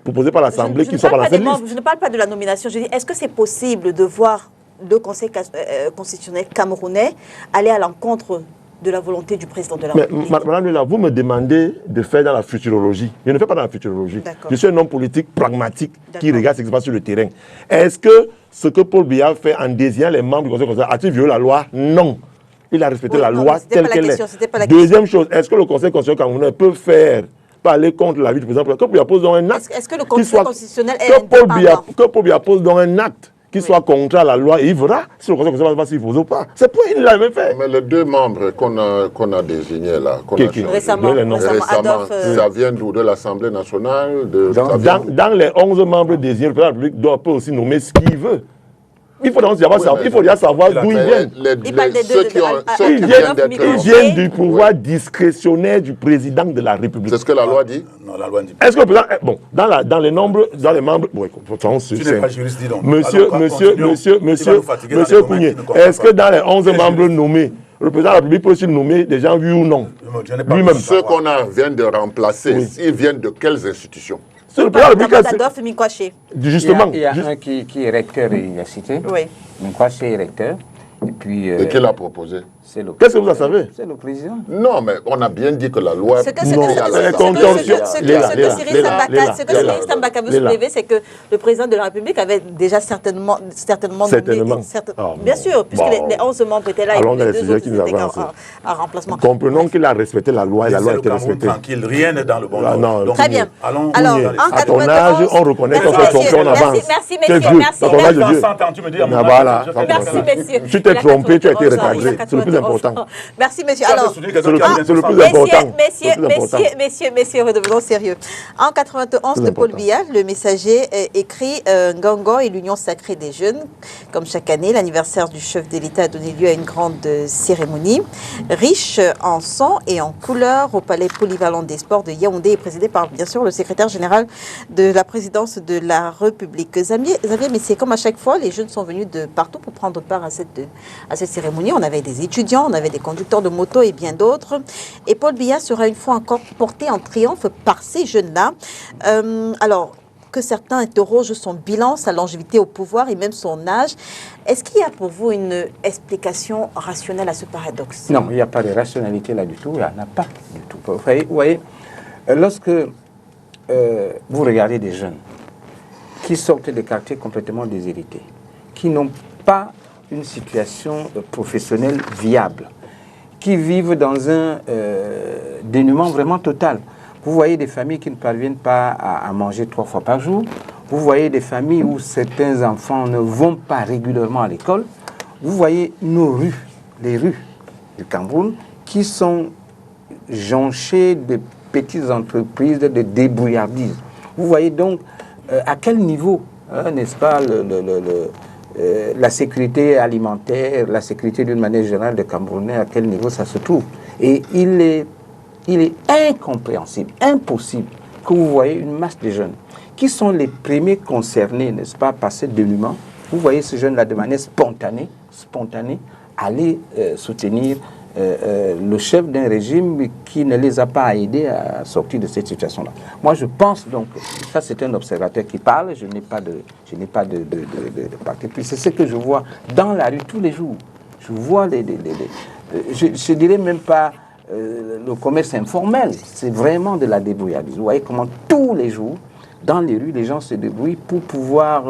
proposé par l'Assemblée, qui soit par la liste.
Je ne parle pas de la nomination. Je dis, est-ce que c'est possible de voir le Conseil constitutionnel camerounais aller à l'encontre de la volonté du président de la
Mais
République.
Madame Lula, vous me demandez de faire dans la futurologie. Je ne fais pas dans la futurologie.
D'accord.
Je suis un homme politique pragmatique qui
D'accord.
regarde ce qui se passe sur le terrain. Est-ce que ce que Paul Biya fait en désignant les membres du Conseil constitutionnel a-t-il violé la loi? Non. Il a respecté
Oui,
la
non,
loi
mais c'était
telle
pas la
qu'elle
question,
est.
c'était pas la
Deuxième chose, est-ce que le Conseil constitutionnel camerounais peut aller contre la vie du président? Que Paul Biya pose donc un acte.
Est-ce que le
qui
Conseil
soit-
constitutionnel est
que Paul Biya-
indépendant?
Que Paul Biya pose donc un acte qui soit contraire à la loi et il verra si le Conseil constitutionnel va s'y poser ou pas. C'est pour il l'a même fait.
Mais les deux membres qu'on a désignés là, qu'on
Qui-
a
qui-
changés,
Récemment,
les noms.
Adolphe,
ça vient d'où? De l'Assemblée nationale
Dans les 11 membres désignés, le président de la République peut aussi nommer ce qu'il veut. Il faut déjà savoir d'où ils viennent.
Il parle des
ceux
deux,
qui ont-
de-
ceux
Ils
qui
viennent-
viennent d'être
ils
Ils viennent du pouvoir discrétionnaire du président de la République.
C'est ce que la loi dit.
Non, la loi ne dit pas.
Est-ce que le président, bon, dans les membres, bon, écoute,
Tu n'es pas juriste, dis donc.
Monsieur
Alors, continuons. Il va nous fatiguer dans
Monsieur
des domaines
Kougné,
qui ne concernent
est-ce que
pas.
dans les 11
Tu es
membres
juriste.
nommés, le président de la République peut aussi nommer des gens oui ou non?
Je n'ai pas
Lui-même.
voulu
Ceux
savoir.
vient de remplacer,
Oui.
ils viennent de quelles institutions?
C'est le président de la République.
Adolphe Mikwaché.
Justement.
Il y a un qui est recteur de l'université.
Oui.
Donc, quoi, c'est recteur. Et puis,
Et qui l'a proposé?
c'est le,
Qu'est-ce que vous en savez?
c'est le président.
Non, mais on a bien dit que la loi...
Ce que
Non, il y a la-
contorsions. Léla,
Cyril Sambaka veut
Léla.
soulever, c'est que le président de la République avait déjà certainement nommé...
Ah,
Bien
bon.
sûr, puisque
Bon.
les 11 membres étaient là
Allons
et
dans les
les deux
sujets
autres
qui nous
étaient
avancent.
en remplacement.
Comprenons qu'il a respecté la loi et la loi a
Laissez le
été
Cameroun
respectée.
tranquille, rien n'est dans le bon
Ah, non,
ordre. Donc,
Très bien.
Allons
Alors,
dans les
en
À ton
91,
âge, on reconnaît qu'on
merci,
s'est trompé, on
merci,
avance.
merci,
Tu es
messieurs,
vieux.
merci.
À ton âge de
Dans
Dieu.
100 ans, tu me dis à mon
Ah,
âge,
voilà.
je fais
Merci,
quelque chose.
messieurs.
Tu t'es
Il a
trompé, tu as été
91 ans,
rétabli.
il a
C'est le plus
91
important.
ans. Merci, messieurs.
Ça, c'est
Alors,
celui qui a quelqu'un qui
c'est le
vient
plus
de
important.
Messieurs, redevenons sérieux. En 91,
Très
de Paul
important.
Biya, le messager écrit Ngango et l'Union sacrée des jeunes. Comme chaque année, l'anniversaire du chef de l'État a donné lieu à une grande cérémonie, riche en sang et en couleurs, au palais polyvalent des sports de Yaoundé, et présidé par, bien sûr, le secrétaire général de la présidence de la République. Xavier, mais c'est comme à chaque fois, les jeunes sont venus de partout pour prendre part à cette cérémonie. On avait des étudiants, on avait des conducteurs de moto et bien d'autres. Et Paul Biya sera une fois encore porté en triomphe par ces jeunes-là. Alors, que certains interrogent son bilan, sa longévité au pouvoir et même son âge. Est-ce qu'il y a pour vous une explication rationnelle à ce paradoxe?
Non, il n'y a pas de rationalité là du tout. Il n'y en a pas du tout. Vous voyez, lorsque vous regardez des jeunes qui sortent des quartiers complètement déshérités, qui n'ont pas une situation professionnelle viable, qui vivent dans un dénuement vraiment total. Vous voyez des familles qui ne parviennent pas à manger 3 fois par jour. Vous voyez des familles où certains enfants ne vont pas régulièrement à l'école. Vous voyez nos rues, les rues du Cameroun, qui sont jonchées de petites entreprises de débrouillardise. Vous voyez donc à quel niveau, n'est-ce pas, la sécurité alimentaire, la sécurité d'une manière générale des Camerounais, à quel niveau ça se trouve. Et il est incompréhensible, impossible que vous voyez une masse de jeunes qui sont les premiers concernés, n'est-ce pas, par ce dénuement. Vous voyez ces jeunes-là de manière spontanée aller soutenir le chef d'un régime qui ne les a pas aidés à sortir de cette situation-là. Moi, je pense donc, ça c'est un observateur qui parle, je n'ai pas de parti pris. C'est ce que je vois dans la rue tous les jours. Je vois je dirais même pas le commerce informel, c'est vraiment de la débrouillardise. Vous voyez comment tous les jours, dans les rues, les gens se débrouillent pour pouvoir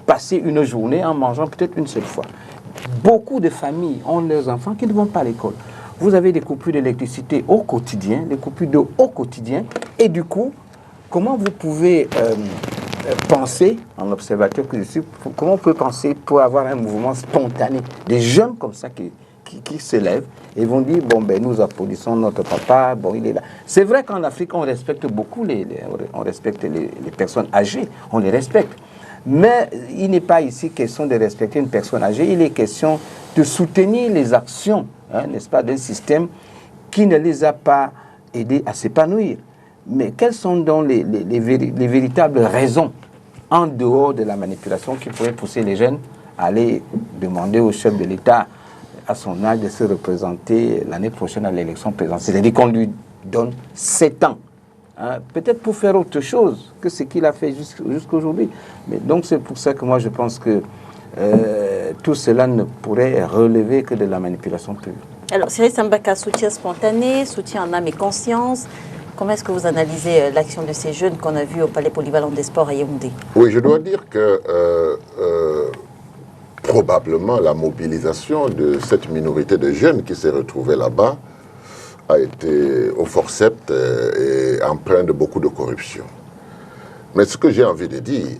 passer une journée en mangeant peut-être une seule fois. Beaucoup de familles ont leurs enfants qui ne vont pas à l'école. Vous avez des coupures d'électricité au quotidien, des coupures d'eau au quotidien, et du coup, comment vous pouvez penser, en observateur que je suis, comment on peut penser pour avoir un mouvement spontané, des jeunes comme ça qui se lèvent et vont dire, bon, ben, nous applaudissons notre papa, bon, il est là. C'est vrai qu'en Afrique, on respecte beaucoup on respecte les personnes âgées, on les respecte. Mais il n'est pas ici question de respecter une personne âgée, il est question de soutenir les actions, n'est-ce pas, d'un système qui ne les a pas aidés à s'épanouir. Mais quelles sont donc les véritables raisons, en dehors de la manipulation, qui pourraient pousser les jeunes à aller demander au chef de l'État, à son âge, de se représenter l'année prochaine à l'élection présidentielle? C'est-à-dire qu'on lui donne 7 ans. Peut-être pour faire autre chose que ce qu'il a fait jusqu'aujourd'hui. Mais donc c'est pour ça que moi je pense que tout cela ne pourrait relever que de la manipulation pure.
Alors, Cyril Sambaka, soutien spontané, soutien en âme et conscience. Comment est-ce que vous analysez l'action de ces jeunes qu'on a vus au Palais Polyvalent des Sports à Yaoundé?
Oui, je dois dire que probablement la mobilisation de cette minorité de jeunes qui s'est retrouvée là-bas a été au forceps et empreinte de beaucoup de corruption. Mais ce que j'ai envie de dire,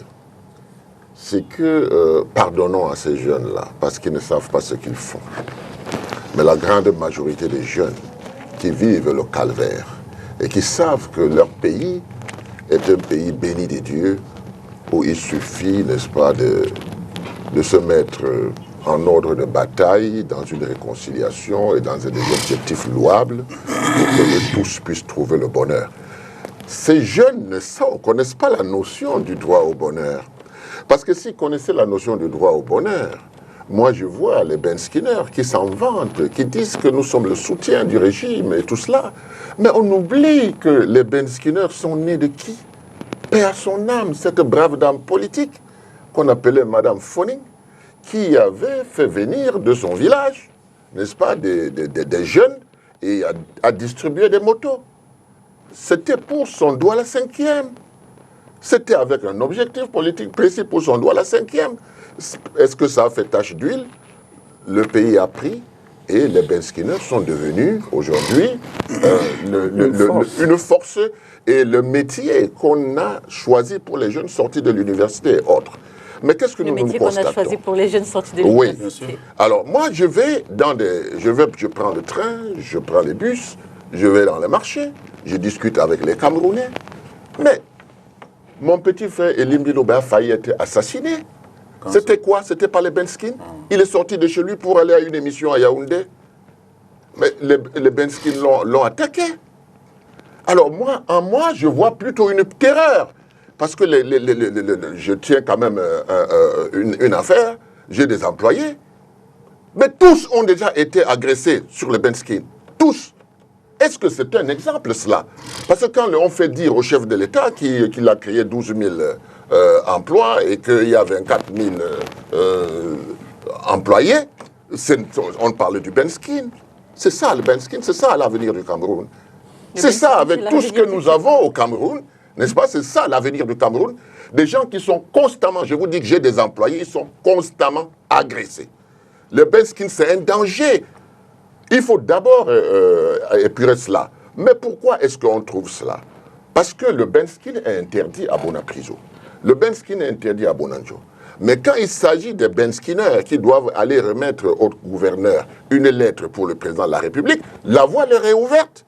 c'est que pardonnons à ces jeunes-là, parce qu'ils ne savent pas ce qu'ils font. Mais la grande majorité des jeunes qui vivent le calvaire et qui savent que leur pays est un pays béni des dieux, où il suffit, n'est-ce pas, de se mettre en ordre de bataille, dans une réconciliation et dans des objectifs louables, pour que tous puissent trouver le bonheur. Ces jeunes ne connaissent pas la notion du droit au bonheur. Parce que s'ils connaissaient la notion du droit au bonheur, moi je vois les Ben Skinner qui s'en vantent, qui disent que nous sommes le soutien du régime et tout cela. Mais on oublie que les Ben Skinner sont nés de qui? Paix à son âme, cette brave dame politique qu'on appelait Madame Fonning, qui avait fait venir de son village, n'est-ce pas, des jeunes et a distribué des motos. C'était pour son doigt la 5e. C'était avec un objectif politique précis pour son doigt la 5e. Est-ce que ça a fait tache d'huile? Le pays a pris et les Ben Skinner sont devenus aujourd'hui une force et le métier qu'on a choisi pour les jeunes sortis de l'université et autres. Mais qu'est-ce que nous constatons? Le métier qu'on a choisi
pour les jeunes sortis de l'université.
Oui. Alors moi, je prends le train, je prends les bus, je vais dans les marchés, je discute avec les Camerounais. Mais mon petit frère Elim Biloba a failli être assassiné. C'était quoi? C'était pas les Ben Skin. Il est sorti de chez lui pour aller à une émission à Yaoundé. Mais les Ben Skin l'ont attaqué. Alors moi, je vois plutôt une terreur. Parce que je tiens quand même une affaire, j'ai des employés. Mais tous ont déjà été agressés sur le Ben Skin. Tous. Est-ce que c'est un exemple, cela? Parce que quand on fait dire au chef de l'État qu'il a créé 12 000 emplois et qu'il y a 24 000 employés, on parle du Ben Skin. C'est ça le Ben Skin, c'est ça l'avenir du Cameroun. C'est ça, avec tout ce que nous avons au Cameroun, n'est-ce pas? C'est ça l'avenir du Cameroun. Des gens qui sont constamment, je vous dis que j'ai des employés, ils sont constamment agressés. Le Ben Skin, c'est un danger. Il faut d'abord épurer cela. Mais pourquoi est-ce qu'on trouve cela? Parce que le Ben Skin est interdit à Bonapriso. Le Ben Skin est interdit à Bonanjo. Mais quand il s'agit des Ben Skinner qui doivent aller remettre au gouverneur une lettre pour le président de la République, la voie leur est ouverte.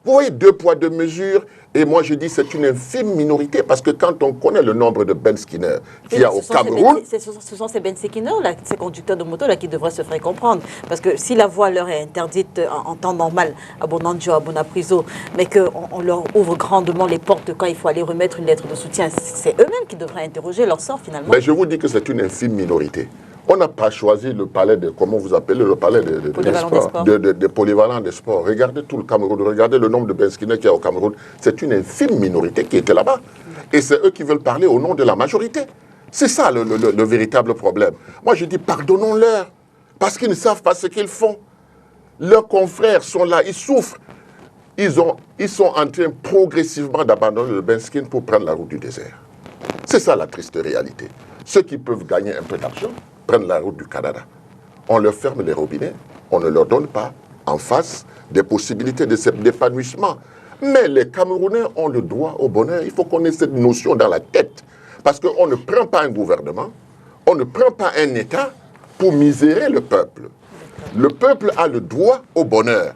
Vous voyez, 2 poids, 2 mesures. Et moi, je dis c'est une infime minorité parce que quand on connaît le nombre de Ben Skinner qu'il y a au Cameroun...
Ce sont ces Ben Skinner, là, ces conducteurs de moto, là, qui devraient se faire comprendre. Parce que si la voie leur est interdite en temps normal à Bonanjo, à Bonapriso, mais qu'on leur ouvre grandement les portes quand il faut aller remettre une lettre de soutien, c'est eux-mêmes qui devraient interroger leur sort, finalement.
Mais je vous dis que c'est une infime minorité. On n'a pas choisi le palais de, comment vous appelez, le palais de polyvalent des sports. Regardez tout le Cameroun, regardez le nombre de Ben Skinner qu'il y a au Cameroun. C'est une infime minorité qui était là-bas. Et c'est eux qui veulent parler au nom de la majorité. C'est ça le véritable problème. Moi je dis pardonnons-leur, parce qu'ils ne savent pas ce qu'ils font. Leurs confrères sont là, ils souffrent. Ils sont en train progressivement d'abandonner le Ben Skin pour prendre la route du désert. C'est ça la triste réalité. Ceux qui peuvent gagner un peu d'argent prennent la route du Canada. On leur ferme les robinets, on ne leur donne pas en face des possibilités d'épanouissement. Mais les Camerounais ont le droit au bonheur. Il faut qu'on ait cette notion dans la tête. Parce qu'on ne prend pas un gouvernement, on ne prend pas un État pour misérer le peuple. Le peuple a le droit au bonheur.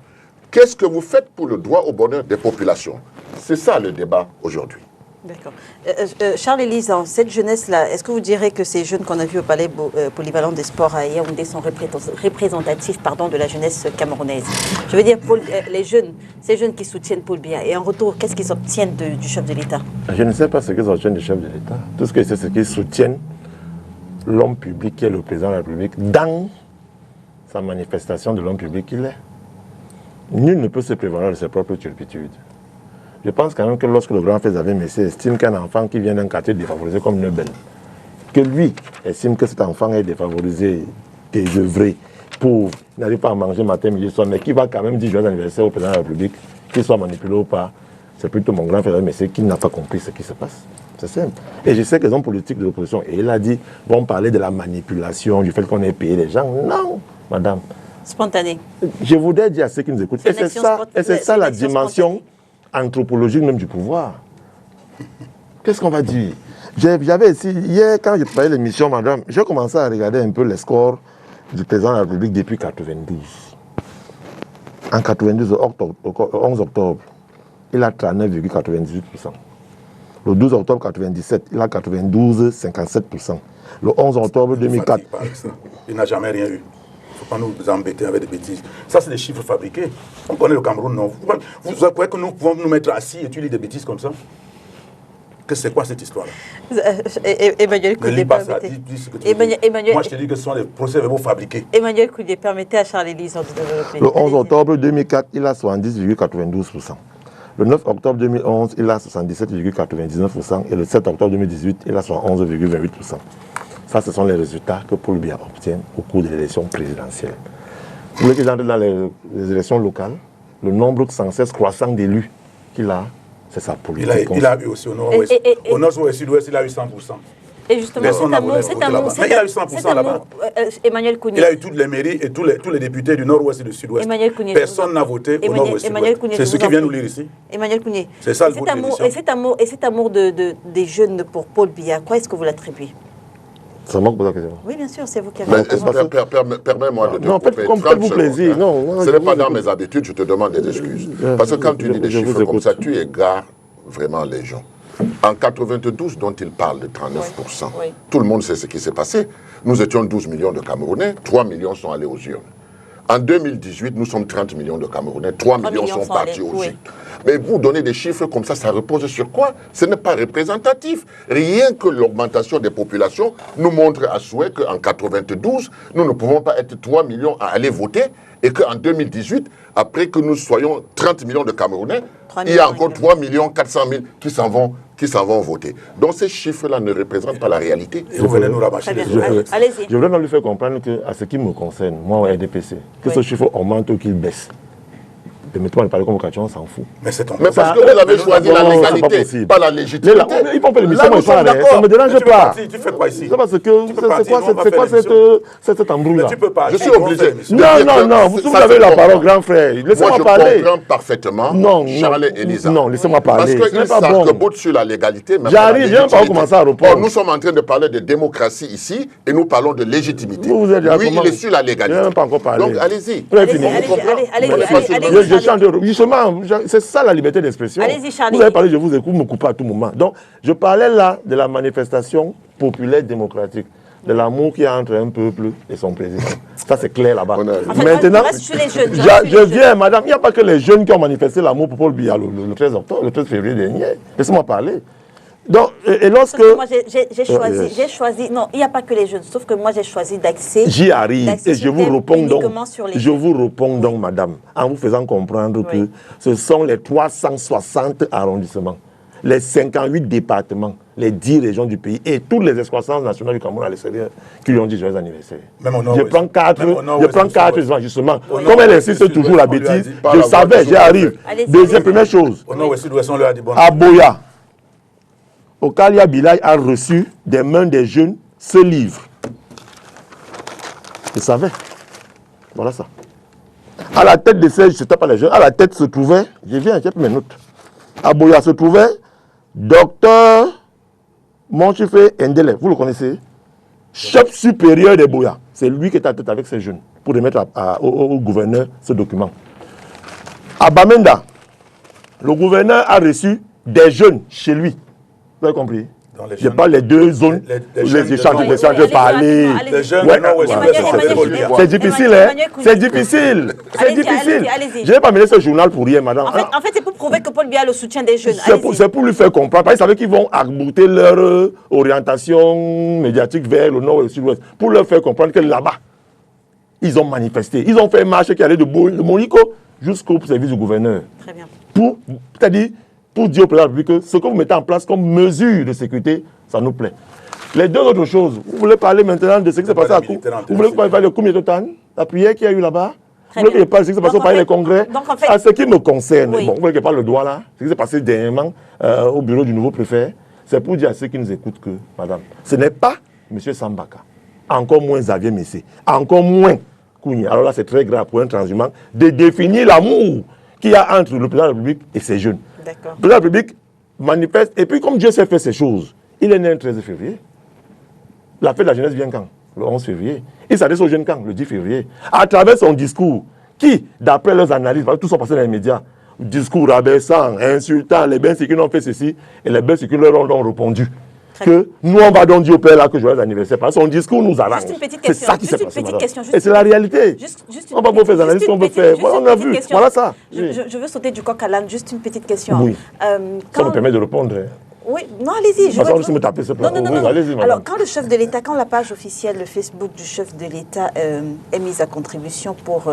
Qu'est-ce que vous faites pour le droit au bonheur des populations? C'est ça le débat aujourd'hui.
D'accord. Charles-Élise, cette jeunesse-là, est-ce que vous direz que ces jeunes qu'on a vus au Palais Polyvalent des Sports à Yaoundé sont représentatifs de la jeunesse camerounaise? Je veux dire, les jeunes, ces jeunes qui soutiennent Paul Biya, et en retour, qu'est-ce qu'ils obtiennent du chef de l'État?
Je ne sais pas ce qu'ils obtiennent du chef de l'État. Tout ce que je sais, c'est qu'ils soutiennent l'homme public qui est le président de la République dans sa manifestation de l'homme public qu'il est. Nul ne peut se prévaloir de ses propres turpitudes. Je pense quand même que lorsque le grand frère Xavier Messier estime qu'un enfant qui vient d'un quartier défavorisé comme Neubel, que lui estime que cet enfant est défavorisé, désœuvré, pauvre, n'arrive pas à manger matin, midi, soir, mais qui va quand même dire joyeux anniversaire au président de la République, qu'il soit manipulé ou pas, c'est plutôt mon grand frère, mais c'est qu'il n'a pas compris ce qui se passe. C'est simple. Et je sais que les hommes politiques de l'opposition, et il a dit, vont parler de la manipulation, du fait qu'on ait payé les gens. Non, madame.
Spontané.
Je voudrais dire à ceux qui nous écoutent, et c'est ça la dimension anthropologique même du pouvoir. Qu'est-ce qu'on va dire? J'avais ici, hier, quand j'ai préparé l'émission, madame, j'ai commencé à regarder un peu les scores du président de la République depuis 92. En 92, 11 octobre, il a 39,98%. Le 12 octobre 97, il a 92,57%. Le 11 octobre 2004.
Il n'a jamais rien eu. Il ne faut pas nous embêter avec des bêtises. Ça, c'est des chiffres fabriqués. On connaît le Cameroun, non? Vous croyez que nous pouvons nous mettre assis et tu lis des bêtises comme ça? Que c'est quoi cette histoire-là?
Emmanuel Koudé,
moi, je te dis que ce sont des procès-verbaux fabriqués.
Emmanuel Koudé, permettez à Charles-Élise de développer.
Le 11 octobre 2004, il a 70,92%. Le 9 octobre 2011, il a 77,99%. Et le 7 octobre 2018, il a 71,28%. Ça, ce sont les résultats que Paul Biya obtient au cours de l'élection présidentielle. Vous voulez qu'ils entrent dans les élections locales, le nombre sans cesse croissant d'élus qu'il a, c'est sa politique.
Il a eu aussi au nord-ouest. Au nord-ouest et sud-ouest, il a eu 100%.
Et justement,
mais il a eu 100% là-bas.
Emmanuel Kouni.
Il a eu toutes les mairies et tous les députés du nord-ouest et du sud-ouest. Personne n'a voté au nord-ouest. C'est ce qui vient nous lire ici.
Emmanuel Kouni.
C'est ça le vote d'élection.
Et cet amour des jeunes pour Paul Biya, quoi est-ce que vous l'attribuez?
Ça manque pas la question.
Oui, bien sûr, c'est vous qui avez
Permets-moi de te
non, faites-vous plaisir. Non,
ce n'est pas dans mes habitudes, je te demande des excuses. Parce que quand tu dis des chiffres comme ça, tu égares vraiment les gens. En 92, dont il parle de 39%, tout le monde sait ce qui s'est passé. Nous étions 12 millions de Camerounais, 3 millions sont allés aux urnes. En 2018, nous sommes 30 millions de Camerounais, 3 millions sont partis aux urnes. Mais vous donnez des chiffres comme ça repose sur quoi? Ce n'est pas représentatif. Rien que l'augmentation des populations nous montre à souhait qu'en 92, nous ne pouvons pas être 3 millions à aller voter et qu'en 2018, après que nous soyons 30 millions de Camerounais, il y a encore 3 400 000 qui s'en vont voter. Donc ces chiffres-là ne représentent pas la réalité.
Et vous venez nous rabâcher les
yeux. Allez-y.
Je voudrais même lui faire comprendre qu'à ce qui me concerne, moi au RDPC, que ce chiffre augmente ou qu'il baisse. Permettez-moi de parler comme on s'en fout.
Mais parce que vous avez choisi la légalité, pas la légitimité.
Ils font pas l'émission, moi je parle, ça ne me dérange pas.
Tu fais quoi ici?
C'est parce que c'est quoi cette embrouille-là?
Tu peux pas.
Je suis obligé.
Non, vous avez la parole, grand frère. Laissez-moi parler.
Moi je comprends parfaitement Charles et Elisa.
Non, laissez-moi parler.
Parce qu'ils s'arc-boutent sur la légalité.
J'arrive, je viens pas commencer à répondre.
Nous sommes en train de parler de démocratie ici et nous parlons de légitimité.
Lui,
il est sur la légalité.
Je n'ai même pas encore parlé.
Donc allez-y.
Allez-y.
Justement, c'est ça la liberté d'expression.
Allez-y, Charlie.
Vous avez parlé, je vous écoute, vous me coupez à tout moment. Donc, je parlais là de la manifestation populaire démocratique, de l'amour qu'il y a entre un peuple et son président. Ça, c'est clair là-bas. Maintenant, je viens, madame, il n'y a pas que les jeunes qui ont manifesté l'amour pour Paul Biya le 13 février dernier. Laissez-moi parler. Donc, et lorsque...
Moi, j'ai choisi... Non, il n'y a pas que les jeunes, sauf que moi, j'ai choisi d'axer...
J'y arrive, et je vous réponds donc, madame, en vous faisant comprendre que ce sont les 360 arrondissements, les 58 départements, les 10 régions du pays et toutes les excroissances nationales du Cameroun à l'extérieur qui lui ont dit joyeux anniversaire. Je prends 4 justement. Comme elle insiste toujours la bêtise, je savais, j'y arrive. Deuxième, première chose, à Boya, Okalia Bilay a reçu des mains des jeunes ce livre. Je savais. Voilà ça. À la tête de ces, je ne sais pas les jeunes, à la tête se trouvait, je viens, j'ai pris mes notes. À Boya se trouvait Docteur Monchifé Ndele, vous le connaissez? Chef supérieur de Boya. C'est lui qui est à tête avec ces jeunes pour remettre au gouverneur ce document. À Bamenda, le gouverneur a reçu des jeunes chez lui. Vous avez compris? Je parle les deux zones, les échanges parler. C'est difficile, hein? C'est difficile. Je n'ai pas mené ce journal pour rien, madame.
En fait, c'est pour prouver que Paul Biya a le soutien des jeunes.
C'est pour lui faire comprendre. Parce qu'ils savaient qu'ils vont augmenter leur orientation médiatique vers le nord et le sud-ouest. Pour leur faire comprendre que là-bas, ils ont manifesté. Ils ont fait une marche qui allait de Moliko jusqu'au service du gouverneur.
Très bien.
C'est-à-dire, pour dire au président de la République que ce que vous mettez en place comme mesure de sécurité, ça nous plaît. Les deux autres choses, vous voulez parler maintenant de ce qui s'est passé à Koum? Vous voulez parler de Koum Totan? la prière qu'il y a eu là-bas.
Très
Vous voulez
bien.
que je parle de ce qui s'est passé
Donc,
par
en
les
fait-
congrès.
donc, en fait-
À ce qui me concerne,
Oui.
bon, vous voulez que je parle le doigt là, ce qui s'est passé dernièrement au bureau du nouveau préfet, c'est pour dire à ceux qui nous écoutent que, madame, ce n'est pas M. Sambaka, encore moins Xavier Messé, encore moins Kounia. Alors là, c'est très grave pour un transhumant de définir l'amour qu'il y a entre le président de la République et ses jeunes.
D'accord.
Le président de la République manifeste, et puis comme Dieu sait faire ces choses, il est né le 13 février. La fête de la jeunesse vient quand? Le 11 février. Il s'adresse aux jeunes quand? Le 10 février. À travers son discours, qui, d'après leurs analyses, parce que tout sont passés dans les médias, discours rabaissant, insultant, les bains qui ont fait ceci, et les bains qui leur ont répondu.
Très
Que nous, on va donc dire au père là que joyeux anniversaire. Parce que son discours nous arrange.
Juste une petite
C'est
question.
ça qui
Juste
s'est
une
passé,
petite
madame.
question, juste
Et c'est
une
la
petite-
réalité.
Juste
On va pas faire des analyses qu'on veut faire. Voilà, on a vu. Voilà ça. Oui.
Je veux sauter du coq à l'âne, juste une petite question.
Oui. Ça
Quand-
me permet de répondre. Hein.
Oui, non, allez-y.
Parce qu'on me taper ce plat.
Non, non,
Oui,
non.
allez-y, madame.
Alors, quand le chef de l'État, quand la page officielle, le Facebook du chef de l'État est mise à contribution pour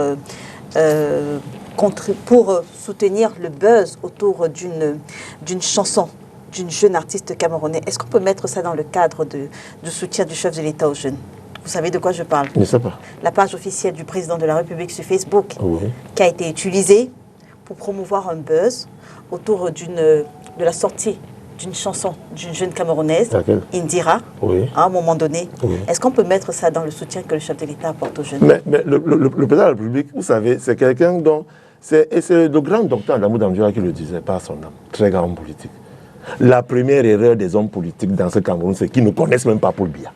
soutenir le buzz autour d'une chanson d'une jeune artiste camerounaise, est-ce qu'on peut mettre ça dans le cadre du soutien du chef de l'État aux jeunes? Vous savez de quoi je parle?
Je ne sais pas.
La page officielle du président de la République sur Facebook,
Oui.
qui a été utilisée pour promouvoir un buzz autour de la sortie d'une chanson d'une jeune camerounaise,
Laquelle?
Indira,
Oui.
à un moment donné.
Oui.
Est-ce qu'on peut mettre ça dans le soutien que le chef de l'État apporte aux jeunes?
Mais le président de la République, vous savez, c'est quelqu'un dont... Et c'est le grand docteur Adamou Damdjoura qui le disait par son âme, très grand homme politique. La première erreur des hommes politiques dans ce Cameroun, c'est qu'ils ne connaissent même pas Paul Biya.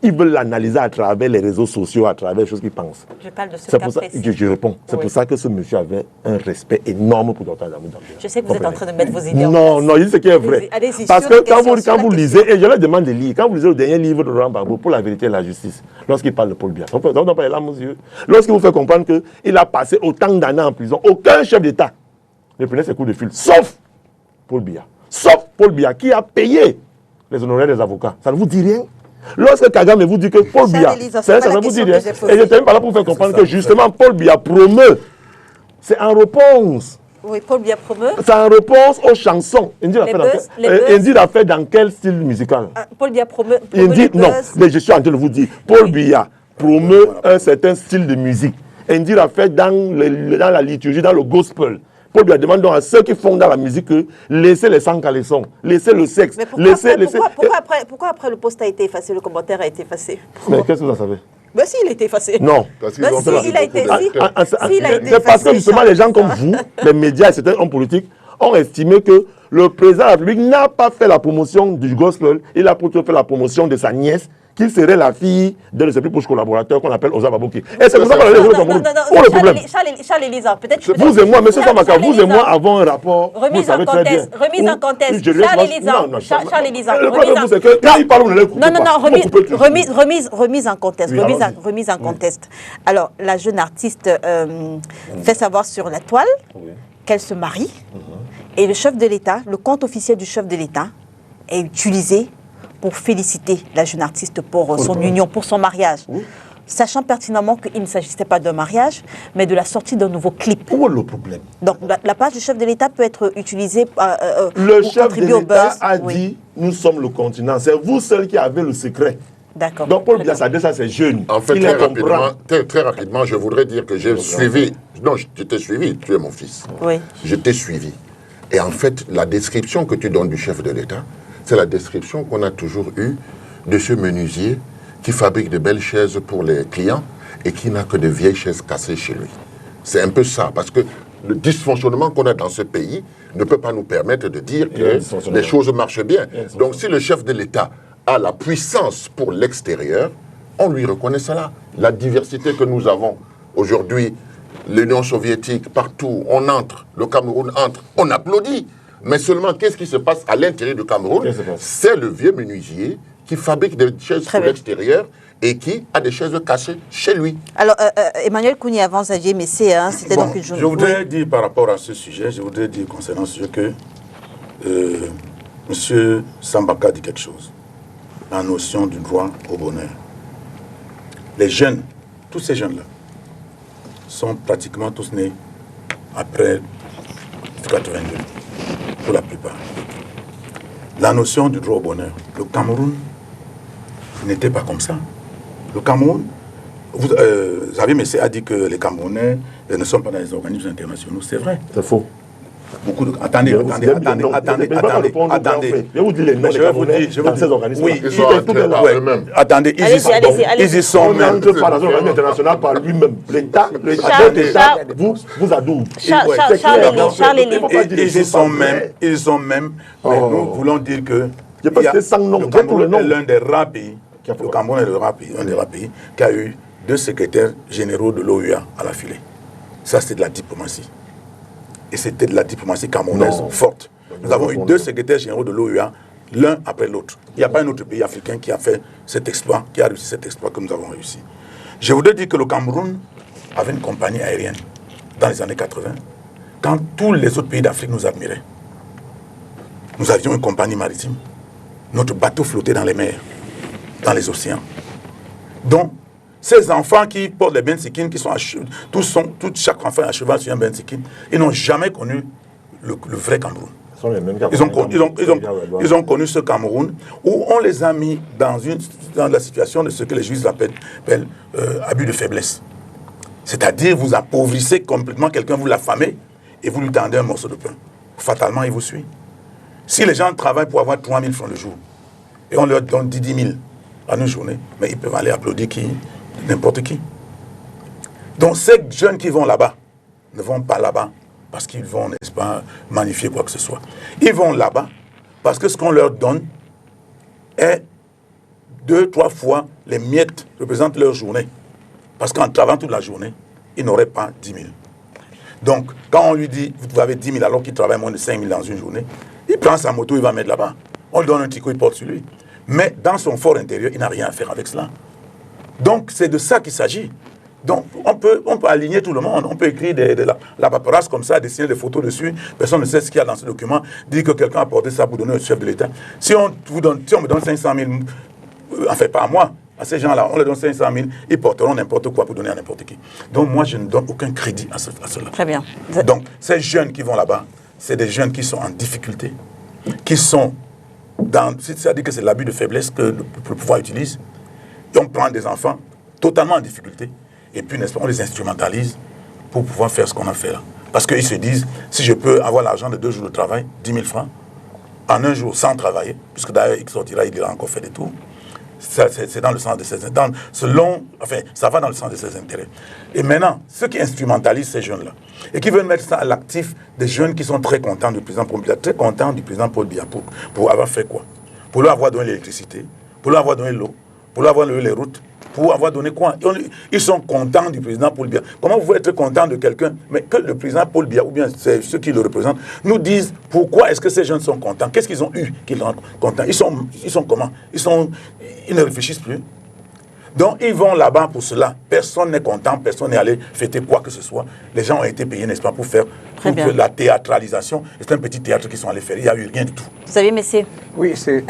Ils veulent l'analyser à travers les réseaux sociaux, à travers les choses qu'ils pensent.
Je parle de ce
C'est
cas
pour ça
précis.
que je réponds. C'est
Oui.
pour ça que ce monsieur avait un respect énorme pour Dr Adamou Damdjoura.
Je sais que vous êtes en train de mettre vos idées en
Non,
place.
non, il dit ce qui est vrai.
Allez-y,
Parce
sur la
que quand
question,
vous,
sur
quand
la
vous
question.
lisez, et je leur demande de lire, quand vous lisez le dernier livre de Laurent Gbagbo, Pour la vérité et la justice, lorsqu'il parle de Paul Biya, on n'a pas les larmes aux yeux. Lorsqu'il vous fait comprendre qu'il a passé autant d'années en prison, aucun chef d'État ne prenait ses coups de fil, sauf Paul Biya. Sauf Paul Biya, qui a payé les honoraires des avocats. Ça ne vous dit rien? Lorsque Kagame vous dit que Paul Biya,
Elisa,
ça
c'est pas
ne
la
vous dit
question
rien.
que j'ai posée.
Et je n'étais même pas là pour faire comprendre que justement Paul Biya promeut. C'est en réponse.
Oui, Paul Biya promeut.
C'est en réponse aux chansons. Indira
Les
fait,
buzz, les
dans,
buzz.
Indira fait dans quel style musical?
Paul Biya promeut.
Il dit,
le
non,
buzz.
mais je suis en train de vous dire, Paul Biya promeut un certain style de musique. Indira fait dans la liturgie, dans le gospel. Paul Biya demande donc à ceux qui font dans la musique que laissez les sangs caleçons, laissez le sexe,
Mais pourquoi après le post a été effacé, le commentaire a été effacé?
Mais qu'est-ce que vous en savez?
Ben si, il a été effacé.
Non.
Parce qu'ils
Ben
ont
si,
fait la
il a été,
beaucoup
si,
d'acteurs.
il a été
C'est parce que
effacé,
justement
Charles.
les gens comme vous, les médias et certains hommes politiques, ont estimé que le président de la République n'a pas fait la promotion du gospel, il a plutôt fait la promotion de sa nièce, qui serait la fille d'un de ses plus proches collaborateurs qu'on appelle Oza Babouki. Et c'est pour ça qu'on a les
Non,
au
non,
Cameroun.
non, non,
Où est le problème?
Charles Elisa, peut-être.
Vous et moi, monsieur
Charles
Samaka, vous et
Elisa.
moi avons un rapport. vous
Remise
savez
en
très bien.
contexte, remise en
Où-
contexte.
je laisse
Charles
moi-
Elisa,
non, non,
Charles Elisa,
Le
remise
problème,
en-
c'est que quand il parle, vous ne l'écoutez
Non, non,
pas.
non,
Vous me coupez tout de suite.
remise en contexte.
Oui, allons-y.
Remise en contexte. Alors, la jeune artiste fait savoir sur la toile qu'elle se marie. Et le chef de l'État, le compte officiel du chef de l'État est utilisé pour féliciter la jeune artiste pour son union, pour son mariage. Sachant pertinemment qu'il ne s'agissait pas d'un mariage, mais de la sortie d'un nouveau clip.
Où est le problème?
Donc, la page du chef de l'État peut être utilisée
Le
pour
chef de
contribuer au
l'État
buzz.
a
Oui.
dit, nous sommes le continent. C'est vous seul qui avez le secret.
D'accord.
Donc Paul
Très
Biya
bien.
s'adresse à ces jeunes.
En fait,
Il
très
les comprend.
rapidement, très rapidement, je voudrais dire que j'ai suivi. Non, je t'ai suivi, tu es mon fils.
Oui.
Je t'ai suivi. Et en fait, la description que tu donnes du chef de l'État, c'est la description qu'on a toujours eue de ce menuisier qui fabrique de belles chaises pour les clients et qui n'a que de vieilles chaises cassées chez lui. C'est un peu ça, parce que le dysfonctionnement qu'on a dans ce pays ne peut pas nous permettre de dire
Il y a un
que
dysfonctionnement.
les choses marchent bien.
Il y a un dysfonctionnement.
Donc si le chef de l'État a la puissance pour l'extérieur, on lui reconnaît cela. La diversité que nous avons aujourd'hui, l'Union soviétique, partout, on entre, le Cameroun entre, on applaudit. Mais seulement, qu'est-ce qui se passe à l'intérieur du Cameroun?
Qu'est-ce qui se passe?
C'est le vieux menuisier qui fabrique des chaises
Très
pour
bien.
l'extérieur et qui a des chaises cachées chez lui.
Alors, Emmanuel Kouni avant Xavier Messé, hein, c'était
Bon,
donc une journée.
je voudrais dire par rapport à ce sujet, je voudrais dire concernant ce sujet que M. Sambaka dit quelque chose. La notion du droit au bonheur. Les jeunes, tous ces jeunes-là, sont pratiquement tous nés après 82, pour la plupart. La notion du droit au bonheur, le Cameroun n'était pas comme ça. Le Cameroun, Xavier Messé a dit que les Camerounais ne sont pas dans les organismes internationaux. C'est vrai.
C'est faux.
Beaucoup de... Attendez.
Je vais vous dire les noms des Camerounais dans ces organismes.
Oui,
Ils sont entrés par eux-mêmes.
Attendez, ils y sont
On
même.
n'entre pas dans un organisme international par lui-même. L'État, vous adoube.
Charles Elie.
Ils y sont même. Mais nous voulons dire que
Je peux citer 5 noms.
le Cameroun est l'un des rares pays, le Cameroun est un des rares pays qui a eu 2 secrétaires généraux de l'OUA à la filée. Ça, c'était de la diplomatie. Et c'était de la diplomatie camerounaise forte. Nous avons eu 2 secrétaires généraux de l'OUA, l'un après l'autre. Il n'y a pas un autre pays africain qui a fait cet exploit, qui a réussi cet exploit que nous avons réussi. Je voudrais dire que le Cameroun avait une compagnie aérienne dans les années 80, quand tous les autres pays d'Afrique nous admiraient. Nous avions une compagnie maritime. Notre bateau flottait dans les mers, dans les océans. Donc, ces enfants qui portent les bensikines, qui sont chaque enfant est à cheval sur un bensikin, ils n'ont jamais connu le vrai Cameroun. Ils ont connu ce Cameroun où on les a mis dans la situation de ce que les juifs appellent abus de faiblesse. C'est-à-dire, vous appauvrissez complètement quelqu'un, vous l'affamez et vous lui tendez un morceau de pain. Fatalement, il vous suit. Si les gens travaillent pour avoir 3 000 francs le jour et on leur donne 10 000 en une journée, mais ils peuvent aller applaudir n'importe qui. Donc ces jeunes qui vont là-bas ne vont pas là-bas parce qu'ils vont, n'est-ce pas, magnifier quoi que ce soit. Ils vont là-bas parce que ce qu'on leur donne est 2-3 fois les miettes représentent leur journée. Parce qu'en travaillant toute la journée, ils n'auraient pas 10 000. Donc, quand on lui dit, vous avez 10 000 alors qu'il travaille moins de 5 000 dans une journée, il prend sa moto, il va mettre là-bas. On lui donne un tricot, il porte sur lui. Mais dans son fort intérieur, il n'a rien à faire avec cela. Donc, c'est de ça qu'il s'agit. Donc, on peut aligner tout le monde. On peut écrire la paperasse comme ça, dessiner des photos dessus. Personne ne sait ce qu'il y a dans ce document. Dire que quelqu'un a porté ça pour donner au chef de l'État. Si on me donne 500 000, enfin, pas à moi, à ces gens-là, on leur donne 500 000, ils porteront n'importe quoi pour donner à n'importe qui. Donc, moi, je ne donne aucun crédit à cela.
Très bien.
Donc, ces jeunes qui vont là-bas, c'est des jeunes qui sont en difficulté, qui sont c'est-à-dire que c'est l'abus de faiblesse que le pouvoir utilise. Et on prend des enfants totalement en difficulté, et puis, n'est-ce pas, on les instrumentalise pour pouvoir faire ce qu'on a fait là. Parce qu'ils se disent, si je peux avoir l'argent de 2 jours de travail, 10 000 francs, en un jour sans travailler, puisque d'ailleurs il sortira, il a encore fait des tours, c'est dans le sens de ses intérêts. Ça va dans le sens de ses intérêts. Et maintenant, ceux qui instrumentalisent ces jeunes-là, et qui veulent mettre ça à l'actif des jeunes qui sont très contents du président Paul Biya, très contents du président Paul Biya pour avoir fait quoi? Pour leur avoir donné l'électricité, pour leur avoir donné l'eau, pour leur avoir donné les routes, pour avoir donné quoi? Ils sont contents du président Paul Biya. Comment vous pouvez être content de quelqu'un, mais que le président Paul Biya, ou bien ceux qui le représentent, nous disent pourquoi est-ce que ces jeunes sont contents? Qu'est-ce qu'ils ont eu qu'ils sont contents? Ils sont comment? Ils ne réfléchissent plus. Donc ils vont là-bas pour cela. Personne n'est content, personne n'est allé fêter quoi que ce soit. Les gens ont été payés, n'est-ce pas, pour faire la théâtralisation. C'est un petit théâtre qu'ils sont allés faire. Il n'y a eu rien du tout.
Vous savez, messieurs?
Oui, c'est...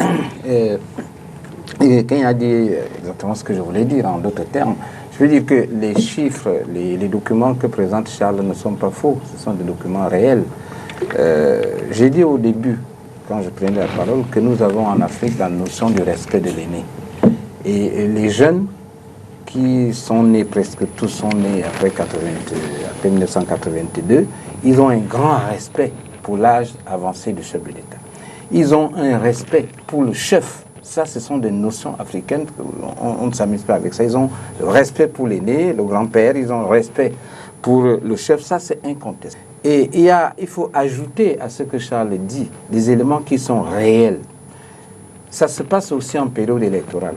Quand il a dit exactement ce que je voulais dire, en d'autres termes, je veux dire que les chiffres, les documents que présente Charles ne sont pas faux, ce sont des documents réels. J'ai dit au début, quand je prenais la parole, que nous avons en Afrique la notion du respect de l'aîné. Et les jeunes qui sont nés, presque tous sont nés après 1982, ils ont un grand respect pour l'âge avancé du chef de l'État. Ils ont un respect pour le chef. Ça, ce sont des notions africaines, on ne s'amuse pas avec ça. Ils ont le respect pour l'aîné, le grand-père, ils ont le respect pour le chef, ça c'est incontestable. Et il faut ajouter à ce que Charles dit, des éléments qui sont réels. Ça se passe aussi en période électorale.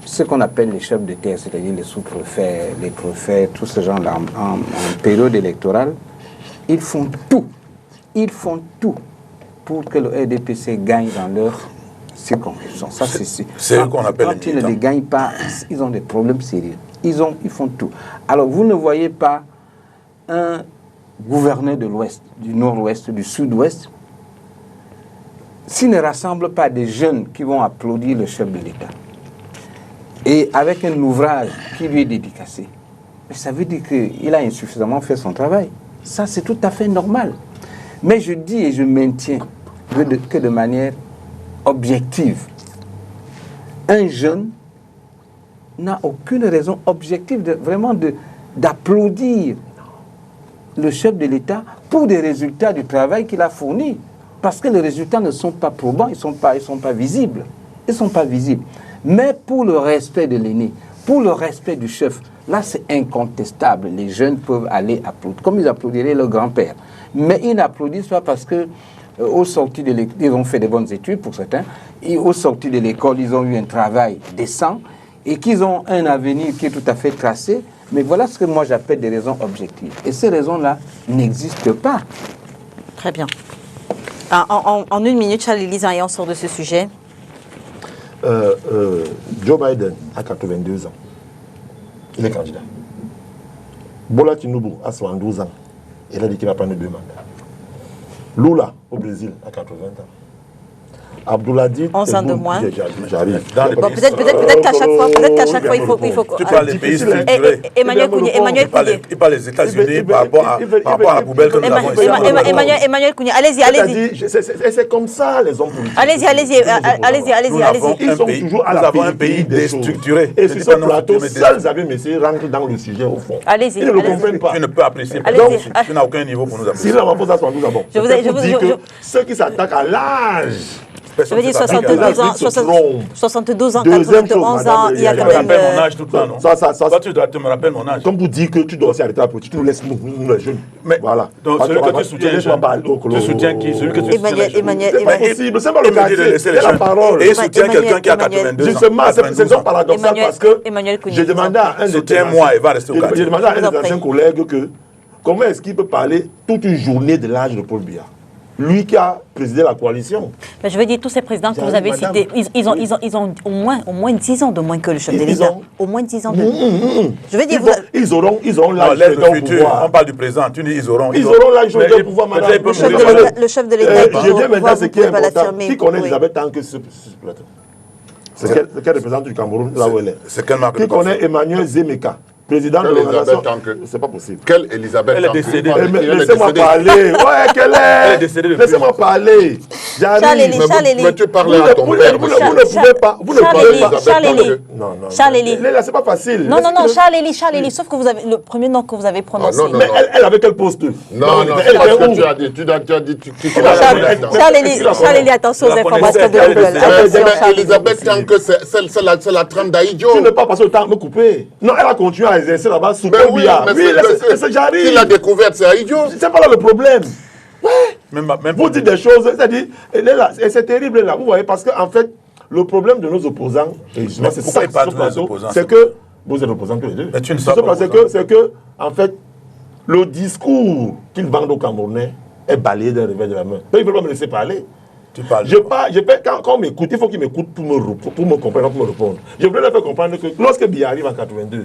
Ce qu'on appelle les chefs de terre, c'est-à-dire les sous-préfets, les préfets, tous ces gens-là, en période électorale, ils font tout pour que le RDPC gagne dans leur circonscription. Ça, c'est
ce qu'on appelle
quand ils ne les gagnent pas, ils ont des problèmes sérieux. Ils font tout. Alors, vous ne voyez pas un gouverneur de l'Ouest, du Nord-Ouest, du Sud-Ouest, s'il ne rassemble pas des jeunes qui vont applaudir le chef de l'État, et avec un ouvrage qui lui est dédicacé, ça veut dire qu'il a insuffisamment fait son travail. Ça, c'est tout à fait normal. Mais je dis et je maintiens que de manière objective, un jeune n'a aucune raison objective d'applaudir le chef de l'État pour des résultats du travail qu'il a fourni. Parce que les résultats ne sont pas probants, ils ne sont pas visibles. Ils ne sont pas visibles. Mais pour le respect de l'aîné, pour le respect du chef, là c'est incontestable. Les jeunes peuvent aller applaudir, comme ils applaudiraient leur grand-père. Mais ils n'applaudissent pas parce que au sorti de l'école, ils ont fait de bonnes études pour certains, et au sorti de l'école, ils ont eu un travail décent et qu'ils ont un avenir qui est tout à fait tracé. Mais voilà ce que moi j'appelle des raisons objectives. Et ces raisons-là n'existent pas.
Très bien. En une minute, Charles-Élise, et on sort de ce sujet.
Joe Biden a 82 ans. Il est candidat. Bola Tinubu a 72 ans. Il a dit qu'il va prendre 2 mandats. Lula, au Brésil, a 80 ans. Abdoulaye
11 ans de moins.
J'arrive.
Bon, peut-être qu'à chaque fois, il faut.
Tu parles des pays structurés.
Emmanuel Kounié.
Il parle des États-Unis par rapport à la poubelle que nous avons ici.
Emmanuel Kounié, allez-y.
C'est comme ça, les hommes politiques.
Allez-y.
Ils sont toujours à la
Nous avons un pays déstructuré.
Et sur ce plateau, seuls Xavier Messier rentrent dans le sujet au fond.
Allez-y.
Ils ne le comprennent pas.
Tu ne peux apprécier. Tu n'as aucun niveau pour nous apprécier.
Si la Ramaphosa 72 ans, bon.
Je vous
dis que ceux qui s'attaquent à l'âge,
je veux dire 72 ans,
Deuxième
91
chose,
ans, il y a
Tu
quand
me
même...
rappelles mon âge tout le temps, non? Toi, tu dois te me rappeler mon âge.
comme vous dites que tu dois aussi arrêter la politique, tu nous laisses nous les jeunes.
Mais
voilà.
donc, celui que tu soutiens, tu soutiens qui? Celui que tu soutiens.
C'est pas possible, c'est pas le quartier, c'est la parole.
Et il soutient quelqu'un qui a 82 ans.
Justement, c'est ça paradoxal parce que
Kounié,
je demandais à un
Soutiens-moi et va rester au quartier.
J'ai demandé à un de mes anciens collègues que comment est-ce qu'il peut parler toute une journée de l'âge de Paul Biya, lui qui a présidé la coalition.
Mais je veux dire, tous ces présidents que vous avez cités, ils ont au moins 10 ans de moins que le chef de l'État. Au moins 10 ans de moins. Je veux dire,
ils auront l'âge
de
de pouvoir.
On parle du président, tu dis ils auront
l'âge de pouvoir, madame.
le chef de l'État,
Je viens maintenant ce qui est important. Qui connaît Elisabeth Tanque sur ce plateau? C'est quel représentant du Cameroun, là où elle est?
C'est quelle marque?
Qui connaît Emmanuel Zemeka, président de l'organisation? C'est pas possible.
Quelle Elisabeth
Elle est décédée.
Laissez-moi parler. Ouais, qu'elle est.
Elle est décédée depuis.
Laissez-moi parler. J'arrive.
Mais tu parlais à ton père.
Vous ne pouvez pas. Vous ne pouvez pas.
Charles-Élie.
Non.
Charles-Élie.
C'est pas facile.
Non, Charles-Élie. Sauf que vous avez le premier nom que vous avez prononcé.
Mais elle avait quel poste?
Non,
elle était où?
tu as dit. Tu as dit.
Charles-Élie, attention aux informations de Google.
Mais Elisabeth Tanque, c'est la trame d'Aïdjo.
Tu ne peux pas passer le temps à me couper. Non, elle a continué à exercer là-bas sous Paul Biya. Oui, j'arrive.
Il a découvert, c'est Aïdjo.
C'est pas là le problème.
Même
Vous dites des choses, c'est-à-dire, et c'est terrible là, vous voyez, parce qu'en fait, le problème de nos opposants, et c'est ça, c'est que, vous êtes opposants tous les deux, c'est que, en fait, le discours qu'ils vendent aux Camerounais est balayé d'un revers de la main. Donc, ils ne veulent pas me laisser parler. Quand on m'écoute, il faut qu'ils m'écoutent pour me comprendre, pour me répondre. Je voulais leur faire comprendre que lorsque Biya arrive en 82,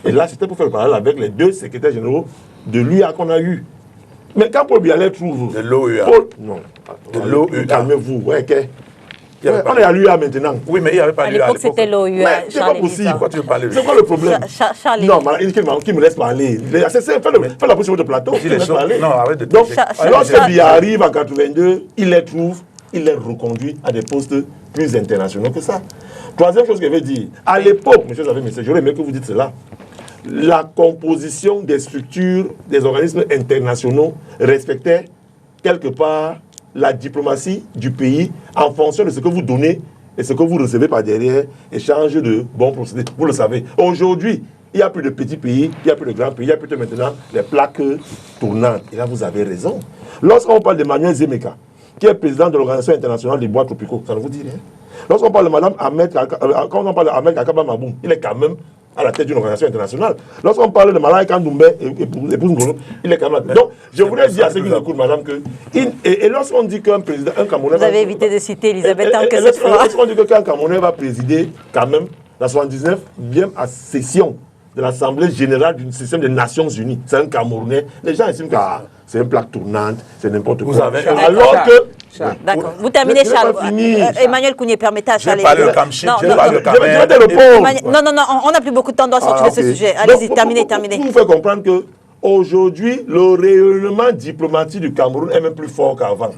et là, c'était pour faire le parallèle avec les 2 secrétaires généraux de l'UA qu'on a eu. Mais quand Paul Biya les trouve...
De l'OUA.
Non.
De l'OUA.
Calmez-vous. Ouais, on est à l'UA maintenant.
Oui, mais il n'y avait pas
À
l'UA.
l'époque, c'était l'OUA.
C'est pas possible.
Pourquoi tu veux parler?
C'est quoi le problème?
Charles-Élie.
Non, qui me laisse parler. Fais la position de plateau. Qui me laisse parler.
Non, arrête de
Donc,
te
lorsque Biya arrive en 82, il les trouve, il les reconduit à des postes plus internationaux que ça. Troisième chose que je vais dire, à l'époque, monsieur Xavier Messier, j'aurais aimé que vous dites cela. La composition des structures des organismes internationaux respectait quelque part la diplomatie du pays en fonction de ce que vous donnez et ce que vous recevez par derrière, échange de bons procédés. Vous le savez. Aujourd'hui, il n'y a plus de petits pays, il n'y a plus de grands pays, il n'y a plus de maintenant les plaques tournantes. Et là, vous avez raison. Lorsqu'on parle d'Emmanuel Zemeka, qui est président de l'Organisation internationale des bois tropicaux, ça ne vous dit rien. Lorsqu'on parle de Mme Ahmed Kakaba Maboum, il est quand même à la tête d'une organisation internationale. Lorsqu'on parle de Malaika Kandoumbe, épouse Ngolo, il est quand même là. Donc, je voudrais dire à ceux qui nous écoutent, madame, que... Et lorsqu'on dit qu'un président, un Camerounais...
Vous avez évité de citer Elisabeth Tanque cette fois.
Lorsqu'on dit qu'un Camerounais va présider, quand même, la 79, bien à session de l'Assemblée générale du système des Nations Unies, c'est un Camerounais, les gens estiment que c'est une plaque tournante, c'est n'importe quoi. Alors que...
D'accord. Vous terminez, Charles. Emmanuel Kounié, permettez à Charles.
J'ai parlé au Kamchi, j'ai parlé au Cameroun.
Non, on n'a plus beaucoup de temps, on doit sortir de ce sujet. Allez-y, terminez.
Pour vous faire comprendre que aujourd'hui, le rayonnement diplomatique du Cameroun est même plus fort qu'avant.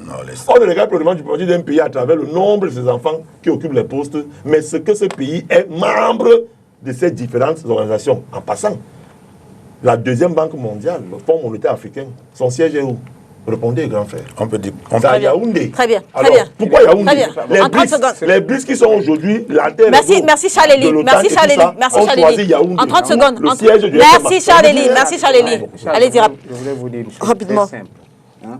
On ne regarde plus le rayonnement diplomatique d'un pays à travers le nombre de ses enfants qui occupent les postes, mais ce que ce pays est membre de ces différentes organisations. En passant, La deuxième banque mondiale, le Fonds monétaire africain, son siège est où? Répondez, grand frère.
On peut dire.
C'est à Yaoundé.
Très bien, très
Alors,
bien.
pourquoi Yaoundé?
Très bien. En 30 secondes.
Les BRICS qui sont aujourd'hui l'antenne.
Merci Charles-Élie. Merci Charles-Élie. Merci Charles-Élie. En 30 secondes. Merci Charles-Élie. Merci Charles-Élie. Allez-y,
Je voulais vous dire une chose
rapidement.
très simple. Hein.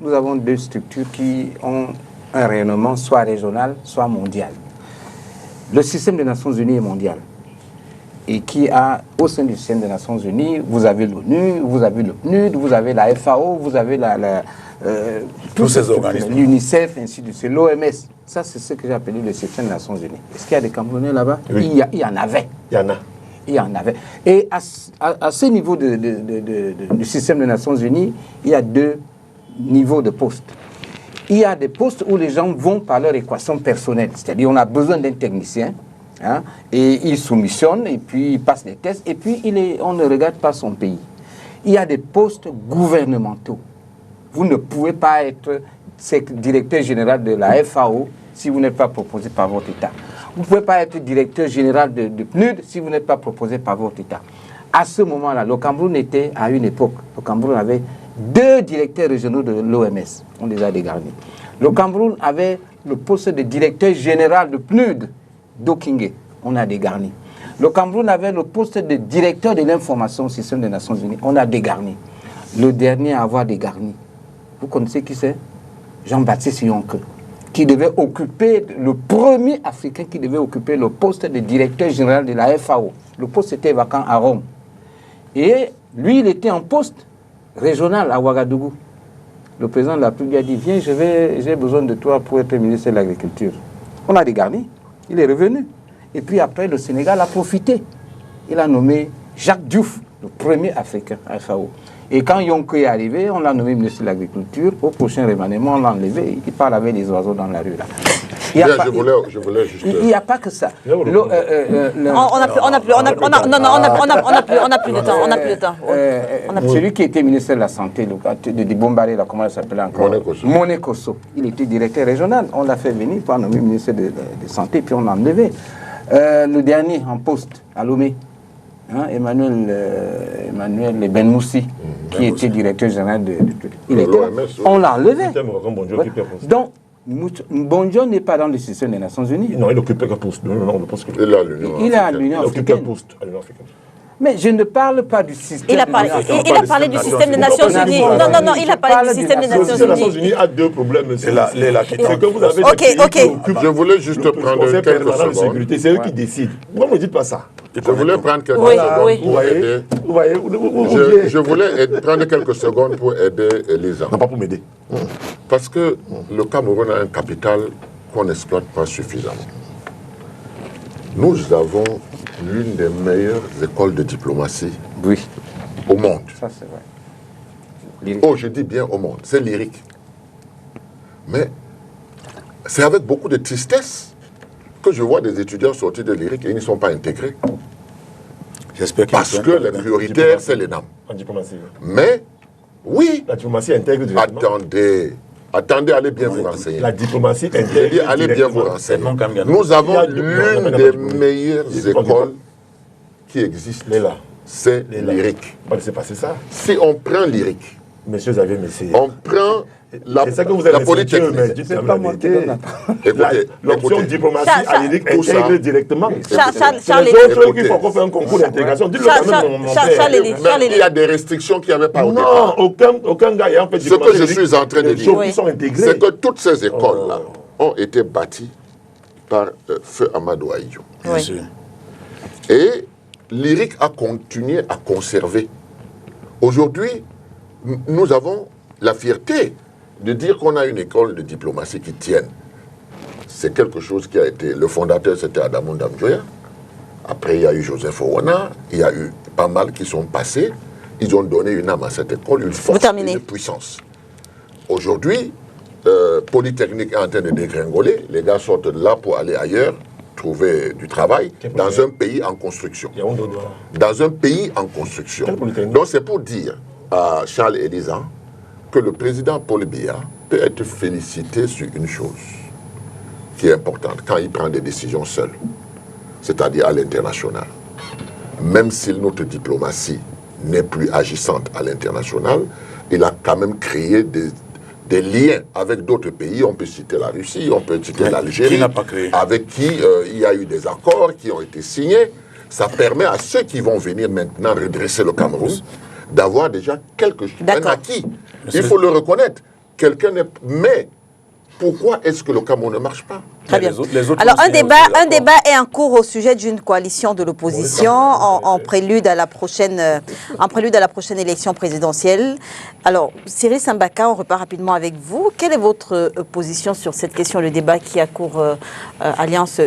Nous avons deux structures qui ont un rayonnement soit régional, soit mondial. Le système des Nations Unies est mondial. Et qui a, au sein du système des Nations Unies, vous avez l'ONU, vous avez le PNUD, vous avez la FAO, vous avez
tous ces organismes.
L'UNICEF, ainsi de suite, l'OMS. Ça, c'est ce que j'ai appelé le système des Nations Unies. Est-ce qu'il y a des Camerounais là-bas?
Oui.
Il y en avait.
Il y en a.
Il y en avait. Et à ce niveau du système des Nations Unies, il y a deux niveaux de postes. Il y a des postes où les gens vont par leur équation personnelle. C'est-à-dire, on a besoin d'un technicien, hein, et il soumissionne, et puis il passe les tests, et puis on ne regarde pas son pays. Il y a des postes gouvernementaux. Vous ne pouvez pas être directeur général de la FAO si vous n'êtes pas proposé par votre État. Vous ne pouvez pas être directeur général de PNUD si vous n'êtes pas proposé par votre État. À ce moment-là, le Cameroun était, à une époque, le Cameroun avait 2 directeurs régionaux de l'OMS. On les a dégarnis. Le Cameroun avait le poste de directeur général de PNUD, d'Okingé. On a dégarni. Le Cameroun avait le poste de directeur de l'information au système des Nations Unies. On a dégarni. Le dernier à avoir dégarni, vous connaissez qui c'est? Jean-Baptiste Yonke, qui devait occuper, le premier Africain qui devait occuper le poste de directeur général de la FAO. Le poste était vacant à Rome. Et lui, il était en poste régional à Ouagadougou. Le président de la République a dit, viens, j'ai besoin de toi pour être ministre de l'Agriculture. On a dégarni. Il est revenu. Et puis après, le Sénégal a profité. Il a nommé Jacques Diouf, le premier Africain à FAO. Et quand Yonke est arrivé, on l'a nommé ministre de l'Agriculture. Au prochain remaniement, on l'a enlevé. Il parle avec les oiseaux dans la rue, là.
Je voulais juste...
Il n'y a pas que ça.
On n'a plus de temps.
Celui qui était ministre de la Santé, de Dibombaré, comment il s'appelait encore? Moné Kosso. Il était directeur régional. On l'a fait venir pour nommer ministre de Santé, puis on l'a enlevé. Le dernier en poste, à Lomé, hein, Emmanuel Ben Moussi, qui était directeur général de il était là. On l'a enlevé. Donc, Mbonjo n'est pas dans le système des Nations Unies.
Non, il occupait quel poste? Non, le poste.
Il est à l'Union africaine. Mais je ne parle pas du système.
Il a parlé du système des Nations Unies. Non, il a parlé du système des Nations Unies.
Le système des Nations Unies a 2 problèmes. C'est que vous avez
Je voulais juste prendre quelques secondes.
C'est eux qui décident. Pourquoi ne me dites pas ça?
Je voulais prendre quelques secondes pour aider. Je voulais prendre quelques secondes pour aider Elisa.
Non, pas pour m'aider.
Parce que le Cameroun a un capital qu'on n'exploite pas suffisamment. Nous avons l'une des meilleures écoles de diplomatie au monde.
Ça, c'est vrai.
Oh, je dis bien au monde. C'est lyrique. Mais c'est avec beaucoup de tristesse que je vois des étudiants sortir de lyrique et ils ne sont pas intégrés.
J'espère
parce que les prioritaires, c'est les NAM.
En diplomatie.
Mais, oui.
La diplomatie intègre directement.
Attendez, allez bien vous renseigner.
La diplomatie intègre.
Allez bien vous renseigner. Nous avons l'une des meilleures écoles qui existent. C'est lyrique.
C'est passé ça.
Si on prend lyrique,
Messieurs Xavier Messier,
on prend la polytechnique.
C'est pas moi qui donne
l'option diplomatie à lyrique intègre directement.
Charles,
les autres qui font qu'on fait un concours d'intégration, dites-le quand même.
Il y a des restrictions qu'il n'y avait pas au
départ. Non, aucun gars en fait
ce que je suis en train de dire,
c'est
que toutes ces écoles-là ont été bâties par Feu Amadou Ahidjo.
Bien sûr.
Et l'IRIC a continué à conserver. Aujourd'hui, nous avons la fierté de dire qu'on a une école de diplomatie qui tienne. C'est quelque chose qui a été... Le fondateur, c'était Adamou Ndamjoya. Après, il y a eu Joseph Owana. Il y a eu pas mal qui sont passés. Ils ont donné une âme à cette école, une force, une puissance. Aujourd'hui, Polytechnique est en train de dégringoler. Les gars sortent de là pour aller ailleurs, trouver du travail, dans un pays en construction. Dans un pays en construction. Donc, c'est pour dire à Charles Elisa que le président Paul Biya peut être félicité sur une chose qui est importante quand il prend des décisions seul, c'est-à-dire à l'international. Même si notre diplomatie n'est plus agissante à l'international, il a quand même créé des liens avec d'autres pays. On peut citer la Russie, on peut citer l'Algérie,
qui n'a pas créé,
avec qui il y a eu des accords qui ont été signés. Ça permet à ceux qui vont venir maintenant redresser le Cameroun d'avoir déjà un acquis. Il faut le reconnaître. Mais pourquoi est-ce que le Cameroun ne marche pas?
Très bien.
Les autres
Alors,
ont
un
signé
débat
aussi
est en cours au sujet d'une coalition de l'opposition en prélude à la prochaine élection présidentielle. Alors, Cyril Sambaka, on repart rapidement avec vous. Quelle est votre position sur cette question, le débat qui a cours Alliance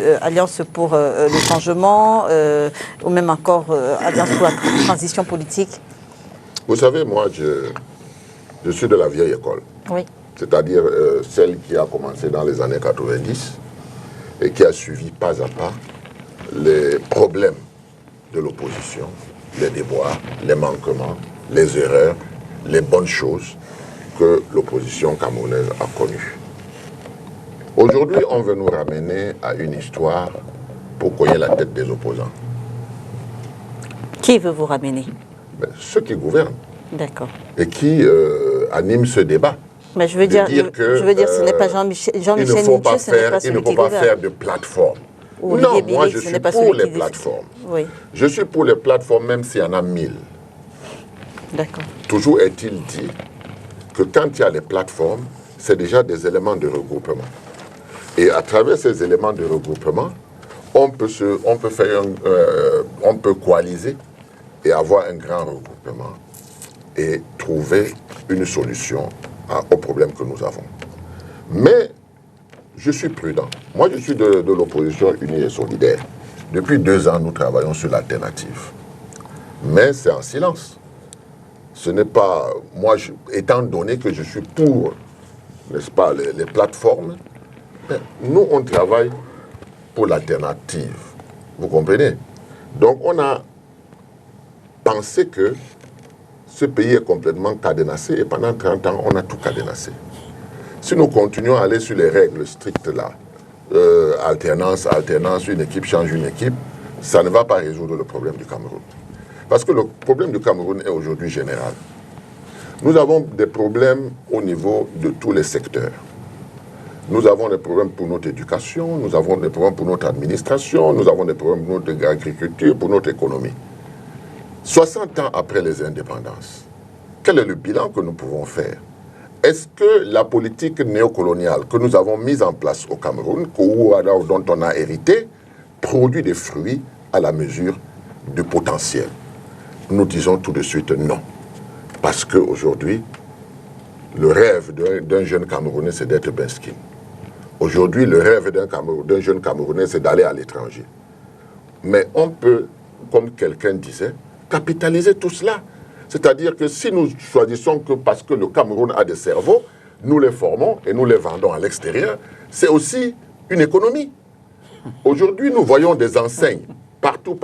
pour le changement ou même encore Alliance pour la transition politique?
Vous savez, moi, je suis de la vieille école.
Oui.
C'est-à-dire celle qui a commencé dans les années 90 et qui a suivi pas à pas les problèmes de l'opposition, les déboires, les manquements, les erreurs, les bonnes choses que l'opposition camerounaise a connues. Aujourd'hui, on veut nous ramener à une histoire pour cogner la tête des opposants.
Qui veut vous ramener?
Ceux qui gouvernent.
D'accord.
Et qui animent ce débat.
Mais je veux dire ce n'est pas Jean-Michel Nichet, ce n'est pas celui
il ne faut
qui
pas
gouverne.
faire de plateforme.
Ou
Non,
Olivier
moi
Billy,
je
ce
suis
n'est pas
pour
celui
les
qui dit-
plateformes.
Oui,
Je suis pour les plateformes même s'il y en a 1000.
d'accord.
Toujours est-il dit que quand il y a les plateformes, c'est déjà des éléments de regroupement. Et à travers ces éléments de regroupement, on peut coaliser et avoir un grand regroupement et trouver une solution aux problèmes que nous avons. Mais je suis prudent. Moi, je suis de l'opposition unie et solidaire. Depuis 2 ans, nous travaillons sur l'alternative. Mais c'est en silence. Ce n'est pas... Moi, étant donné que je suis pour, n'est-ce pas, les plateformes, nous, on travaille pour l'alternative. Vous comprenez? Donc, on a pensé que ce pays est complètement cadenassé et pendant 30 ans, on a tout cadenassé. Si nous continuons à aller sur les règles strictes là, alternance, une équipe change une équipe, ça ne va pas résoudre le problème du Cameroun. Parce que le problème du Cameroun est aujourd'hui général. Nous avons des problèmes au niveau de tous les secteurs. Nous avons des problèmes pour notre éducation, nous avons des problèmes pour notre administration, nous avons des problèmes pour notre agriculture, pour notre économie. 60 ans après les indépendances, quel est le bilan que nous pouvons faire? Est-ce que la politique néocoloniale que nous avons mise en place au Cameroun, dont on a hérité, produit des fruits à la mesure du potentiel? Nous disons tout de suite non. Parce qu'aujourd'hui, le rêve d'un jeune Camerounais, c'est d'être Benskin. Aujourd'hui, le rêve d'un jeune Camerounais, c'est d'aller à l'étranger. Mais on peut, comme quelqu'un disait, capitaliser tout cela. C'est-à-dire que si nous choisissons que parce que le Cameroun a des cerveaux, nous les formons et nous les vendons à l'extérieur, c'est aussi une économie. Aujourd'hui, nous voyons des enseignes partout.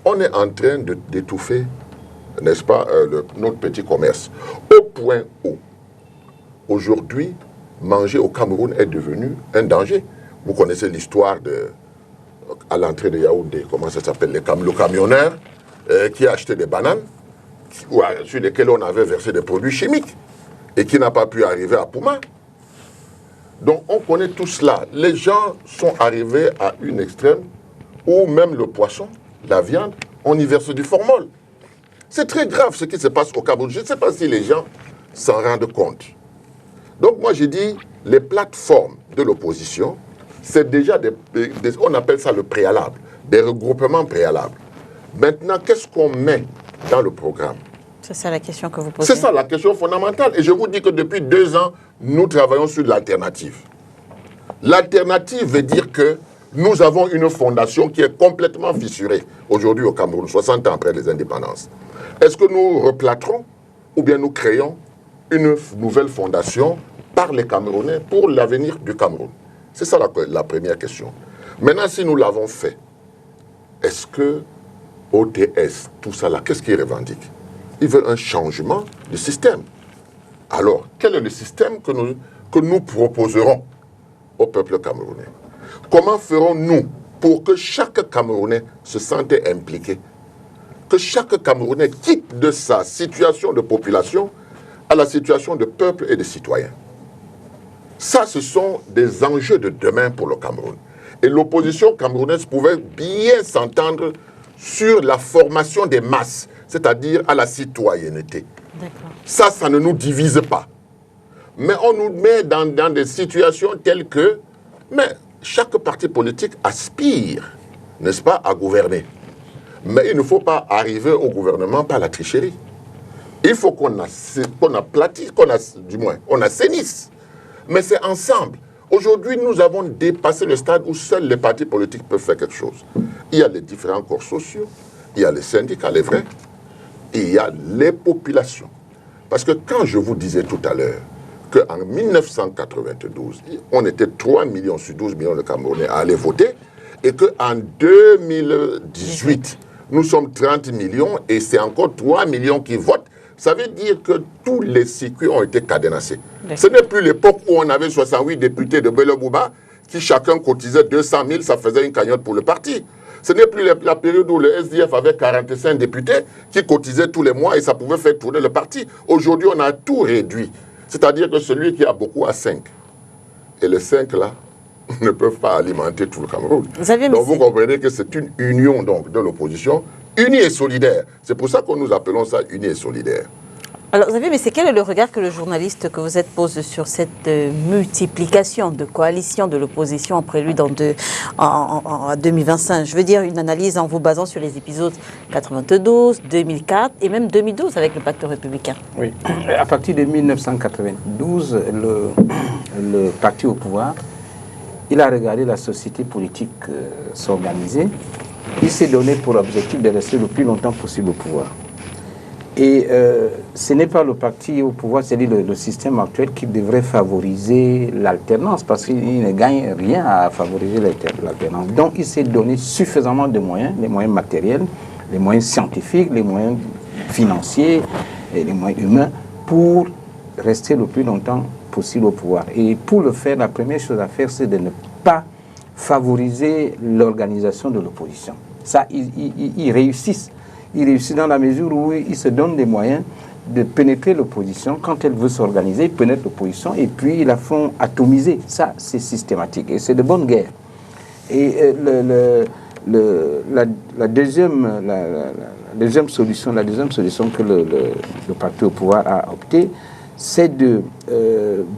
On est en train d'étouffer, n'est-ce pas, notre petit commerce. Au point où, aujourd'hui, manger au Cameroun est devenu un danger. Vous connaissez l'histoire à l'entrée de Yaoundé, comment ça s'appelle, le camionneur qui a acheté des bananes, sur lesquelles on avait versé des produits chimiques et qui n'a pas pu arriver à Pouma. Donc on connaît tout cela. Les gens sont arrivés à une extrême où même le poisson, la viande, on y verse du formol. C'est très grave ce qui se passe au Cameroun. Je ne sais pas si les gens s'en rendent compte. Donc moi j'ai dit, les plateformes de l'opposition, c'est déjà on appelle ça le préalable, des regroupements préalables. Maintenant, qu'est-ce qu'on met dans le programme?
C'est ça la question que vous posez.
C'est ça la question fondamentale. Et je vous dis que depuis 2 ans, nous travaillons sur l'alternative. L'alternative veut dire que nous avons une fondation qui est complètement fissurée aujourd'hui au Cameroun, 60 ans après les indépendances. Est-ce que nous replâtrons ou bien nous créons une nouvelle fondation par les Camerounais pour l'avenir du Cameroun? C'est ça la première question. Maintenant, si nous l'avons fait, est-ce que OTS, tout ça là, qu'est-ce qu'ils revendiquent? Ils veulent un changement du système. Alors, quel est le système que nous proposerons au peuple camerounais? Comment ferons-nous pour que chaque Camerounais se sente impliqué que chaque Camerounais quitte de sa situation de population à la situation de peuple et de citoyen. Ça, ce sont des enjeux de demain pour le Cameroun. Et l'opposition camerounaise pouvait bien s'entendre sur la formation des masses, c'est-à-dire à la citoyenneté. Ça ne nous divise pas. Mais on nous met dans des situations telles que... Mais chaque parti politique aspire, n'est-ce pas, à gouverner. Mais il ne faut pas arriver au gouvernement par la tricherie. Il faut qu'on aplatisse, on assainisse. Mais c'est ensemble. Aujourd'hui, nous avons dépassé le stade où seuls les partis politiques peuvent faire quelque chose. Il y a les différents corps sociaux, il y a les syndicats, les vrais, et il y a les populations. Parce que quand je vous disais tout à l'heure qu'en 1992, on était 3 millions sur 12 millions de Camerounais à aller voter, et qu'en 2018, nous sommes 30 millions et c'est encore 3 millions qui votent, ça veut dire que tous les circuits ont été cadenassés. Ce n'est plus l'époque où on avait 68 députés de Belobouba qui chacun cotisait 200 000, ça faisait une cagnotte pour le parti. Ce n'est plus la période où le SDF avait 45 députés qui cotisaient tous les mois et ça pouvait faire tourner le parti. Aujourd'hui, on a tout réduit. C'est-à-dire que celui qui a beaucoup a 5. Et les 5 là ne peuvent pas alimenter tout le Cameroun. Donc vous comprenez que c'est une union donc, de l'opposition, unie et solidaire. C'est pour ça que nous appelons ça unie et solidaire.
Alors, Xavier, mais c'est quel est le regard que le journaliste que vous êtes pose sur cette multiplication de coalitions de l'opposition en prélude en 2025? Je veux dire, une analyse en vous basant sur les épisodes 92, 2004 et même 2012 avec le pacte républicain.
Oui, à partir de 1992, le parti au pouvoir, il a regardé la société politique s'organiser. Il s'est donné pour objectif de rester le plus longtemps possible au pouvoir. Et ce n'est pas le parti au pouvoir, c'est-à-dire le système actuel qui devrait favoriser l'alternance, parce qu'il ne gagne rien à favoriser l'alternance. Donc il s'est donné suffisamment de moyens, les moyens matériels, les moyens scientifiques, les moyens financiers et les moyens humains pour rester le plus longtemps possible au pouvoir. Et pour le faire, la première chose à faire, c'est de ne pas favoriser l'organisation de l'opposition. Ça, ils réussissent. Ils réussissent dans la mesure où ils se donnent les moyens de pénétrer l'opposition. Quand elle veut s'organiser, ils pénètrent l'opposition et puis ils la font atomiser. Ça, c'est systématique et c'est de bonne guerre. Et la deuxième solution que le parti au pouvoir a opté, c'est de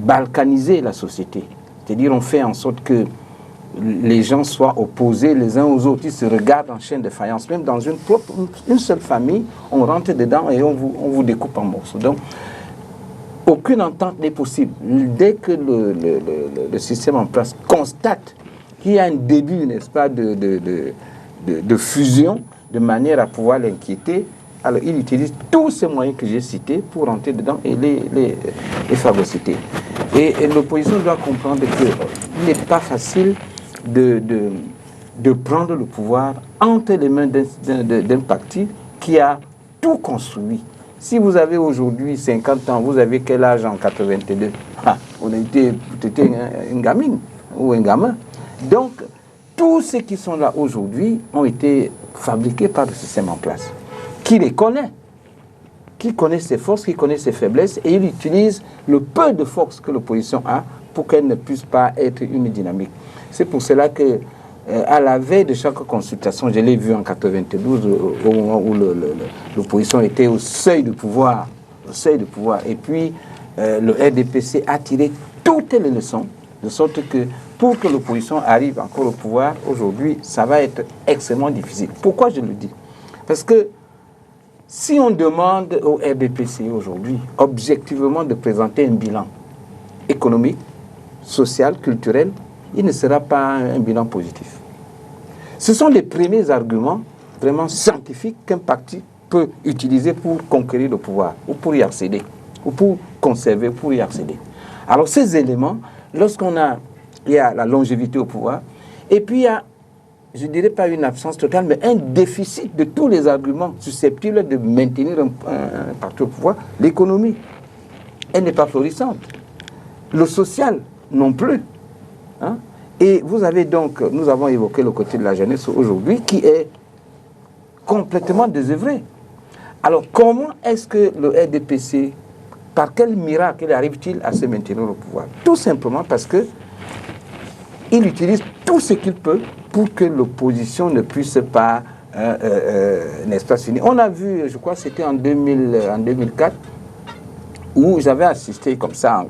balkaniser la société. C'est-à-dire, on fait en sorte que les gens soient opposés les uns aux autres. Ils se regardent en chaîne de faïence. Même dans une seule famille, on rentre dedans et on vous découpe en morceaux. Donc, aucune entente n'est possible. Dès que le système en place constate qu'il y a un début, n'est-ce pas, de fusion, de manière à pouvoir l'inquiéter, alors il utilise tous ces moyens que j'ai cités pour rentrer dedans et les phagocyter. Et l'opposition doit comprendre qu'il n'est pas facile de prendre le pouvoir entre les mains d'un parti qui a tout construit. Si vous avez aujourd'hui 50 ans, vous avez quel âge en 82? On était une gamine ou un gamin. Donc, tous ceux qui sont là aujourd'hui ont été fabriqués par le système en place. Qui les connaît? Qui connaît ses forces, qui connaît ses faiblesses, et il utilise le peu de force que l'opposition a pour qu'elle ne puisse pas être une dynamique. C'est pour cela que, à la veille de chaque consultation, je l'ai vu en 92, au moment où l'opposition était au seuil de pouvoir, et puis le RDPC a tiré toutes les leçons, de sorte que pour que l'opposition arrive encore au pouvoir, aujourd'hui, ça va être extrêmement difficile. Pourquoi je le dis? Parce que si on demande au RDPC aujourd'hui, objectivement, de présenter un bilan économique, social, culturel, il ne sera pas un bilan positif. Ce sont les premiers arguments vraiment scientifiques qu'un parti peut utiliser pour conquérir le pouvoir, ou pour y accéder, ou pour conserver, pour y accéder. Alors ces éléments, il y a la longévité au pouvoir, et puis il y a, je ne dirais pas une absence totale, mais un déficit de tous les arguments susceptibles de maintenir un parti au pouvoir. L'économie, elle n'est pas florissante. Le social, non plus. Hein? Et vous avez donc, nous avons évoqué le côté de la jeunesse aujourd'hui, qui est complètement désœuvré. Alors, comment est-ce que le RDPC, par quel miracle arrive-t-il à se maintenir au pouvoir? Tout simplement parce que il utilise tout ce qu'il peut pour que l'opposition ne puisse pas, n'est-ce pas, s'unir. On a vu, je crois que c'était en 2004, où j'avais assisté comme ça, en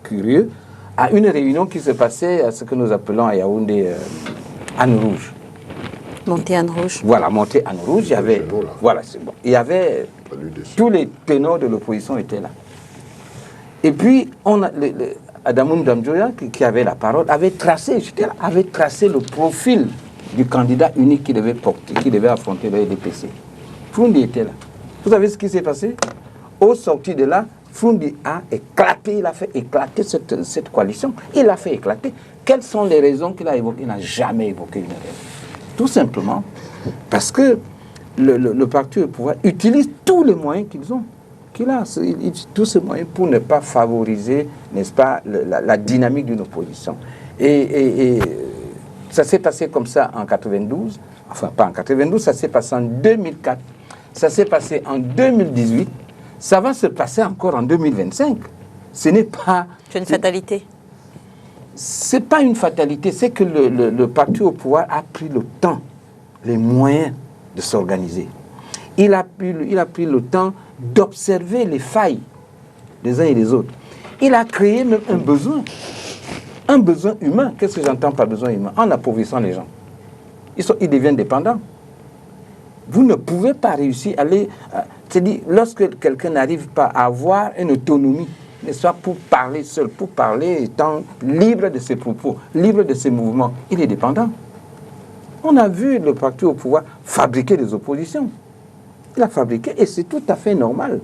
curieux, à une réunion qui se passait à ce que nous appelons à Yaoundé Anne Rouge.
Montée Anne Rouge.
Voilà, montée Anne Rouge, il y avait, voilà, c'est bon. Il y avait, tous les ténors de l'opposition étaient là. Et puis, on a, Adamoun Damdjoya, qui avait la parole, avait tracé le profil du candidat unique qui devait porter, qui devait affronter le RDPC. Froundi était là. Vous savez ce qui s'est passé? Au sorti de là, Froundi a éclaté, il a fait éclater cette coalition. Il l'a fait éclater. Quelles sont les raisons qu'il a évoquées? Il n'a jamais évoqué une raison. Tout simplement parce que le parti au pouvoir utilise tous les moyens qu'il a. Tous ces moyens pour ne pas favoriser, n'est-ce pas, la dynamique d'une opposition. Et ça s'est passé comme ça en 92, enfin pas en 92, ça s'est passé en 2004, ça s'est passé en 2018, ça va se passer encore en 2025. Ce n'est pas...
C'est une fatalité.
C'est pas une fatalité, c'est que le parti au pouvoir a pris le temps, les moyens de s'organiser. Il a pris le temps d'observer les failles des uns et des autres. Il a créé même un besoin humain. Qu'est-ce que j'entends par besoin humain? En appauvrissant les gens. Ils deviennent dépendants. Vous ne pouvez pas réussir à aller... C'est-à-dire, lorsque quelqu'un n'arrive pas à avoir une autonomie, n'est-ce pas, pour parler seul, pour parler étant libre de ses propos, libre de ses mouvements, il est dépendant. On a vu le parti au pouvoir fabriquer des oppositions. Il a fabriqué, et c'est tout à fait normal.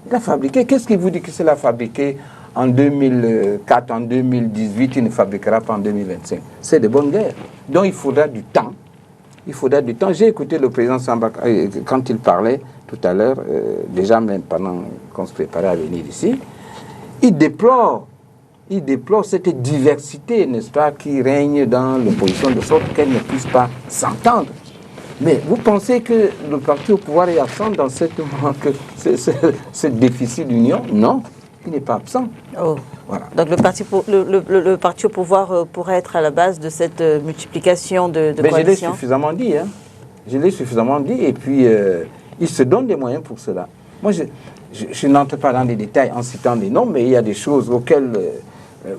Il a fabriqué. Qu'est-ce qui vous dit que c'est l'a fabriqué en 2004, en 2018, il ne fabriquera pas en 2025? C'est de bonnes guerres. Donc il faudra du temps. Il faudra du temps. J'ai écouté le président Sambaka quand il parlait tout à l'heure, déjà même pendant qu'on se préparait à venir ici. Il déplore cette diversité, n'est-ce pas, qui règne dans l'opposition, de sorte qu'elle ne puisse pas s'entendre. Mais vous pensez que le parti au pouvoir est absent dans ce déficit d'union? Non, il n'est pas absent.
Oh.
Voilà.
Donc le parti au pouvoir pourrait être à la base de cette multiplication de
Mais
coalitions.
je l'ai suffisamment dit. Hein. Je l'ai suffisamment dit. Et puis, il se donne des moyens pour cela. Moi, je n'entre pas dans les détails en citant des noms, mais il y a des choses auxquelles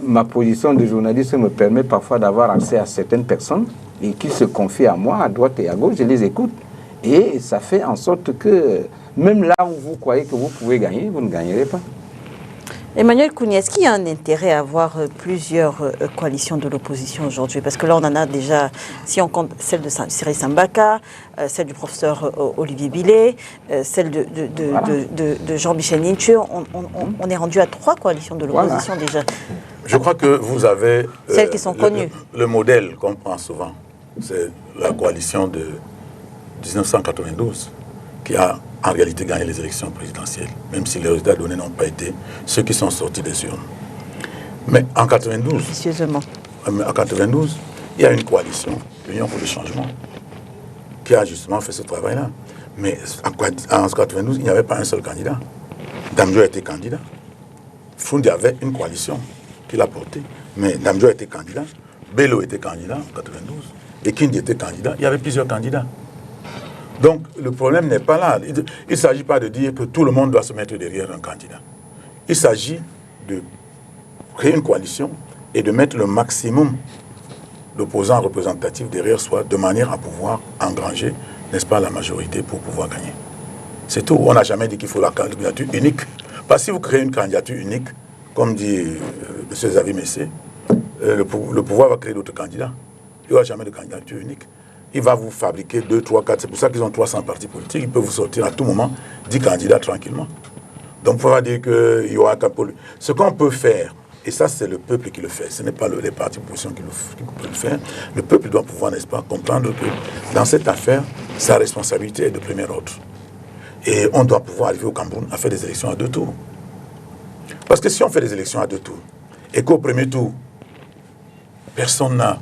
ma position de journaliste me permet parfois d'avoir accès à certaines personnes et qui se confient à moi, à droite et à gauche. Je les écoute. Et ça fait en sorte que même là où vous croyez que vous pouvez gagner, vous ne gagnerez pas.
Emmanuel Kouni, est-ce qu'il y a un intérêt à avoir plusieurs coalitions de l'opposition aujourd'hui? Parce que là, on en a déjà, si on compte celle de Cyril Sambaka, celle du professeur Olivier Billet, celle de Jean-Michel Ninchu, on est rendu à 3 coalitions de l'opposition déjà.
Je crois que vous avez...
Celles qui sont connues.
Le modèle qu'on prend souvent, c'est la coalition de 1992, qui a en réalité gagné les élections présidentielles, même si les résultats donnés n'ont pas été ceux qui sont sortis des urnes. Mais en 92, il y a une coalition, l'Union pour le changement, qui a justement fait ce travail-là. Mais en 92, il n'y avait pas un seul candidat. Damdjoya était candidat. Froundi avait une coalition qu'il a portée. Mais Damdjoya était candidat, Bello était candidat en 92, et Kindi était candidat. Il y avait plusieurs candidats. Donc, le problème n'est pas là. Il ne s'agit pas de dire que tout le monde doit se mettre derrière un candidat. Il s'agit de créer une coalition et de mettre le maximum d'opposants représentatifs derrière soi de manière à pouvoir engranger, n'est-ce pas, la majorité pour pouvoir gagner. C'est tout. On n'a jamais dit qu'il faut la candidature unique. Parce que si vous créez une candidature unique, comme dit M. Xavier Messé, le pouvoir va créer d'autres candidats. Il n'y aura jamais de candidature unique. Il va vous fabriquer 2, 3, 4. C'est pour ça qu'ils ont 300 partis politiques. Ils peuvent vous sortir à tout moment 10 candidats tranquillement. Donc, il ne faut pas dire qu'il y aura qu'un pôle. Ce qu'on peut faire, et ça, c'est le peuple qui le fait. Ce n'est pas les partis d'opposition qui peuvent le faire. Le peuple doit pouvoir, n'est-ce pas, comprendre que dans cette affaire, sa responsabilité est de premier ordre. Et on doit pouvoir arriver au Cameroun à faire des élections à 2 tours. Parce que si on fait des élections à 2 tours, et qu'au premier tour, personne n'a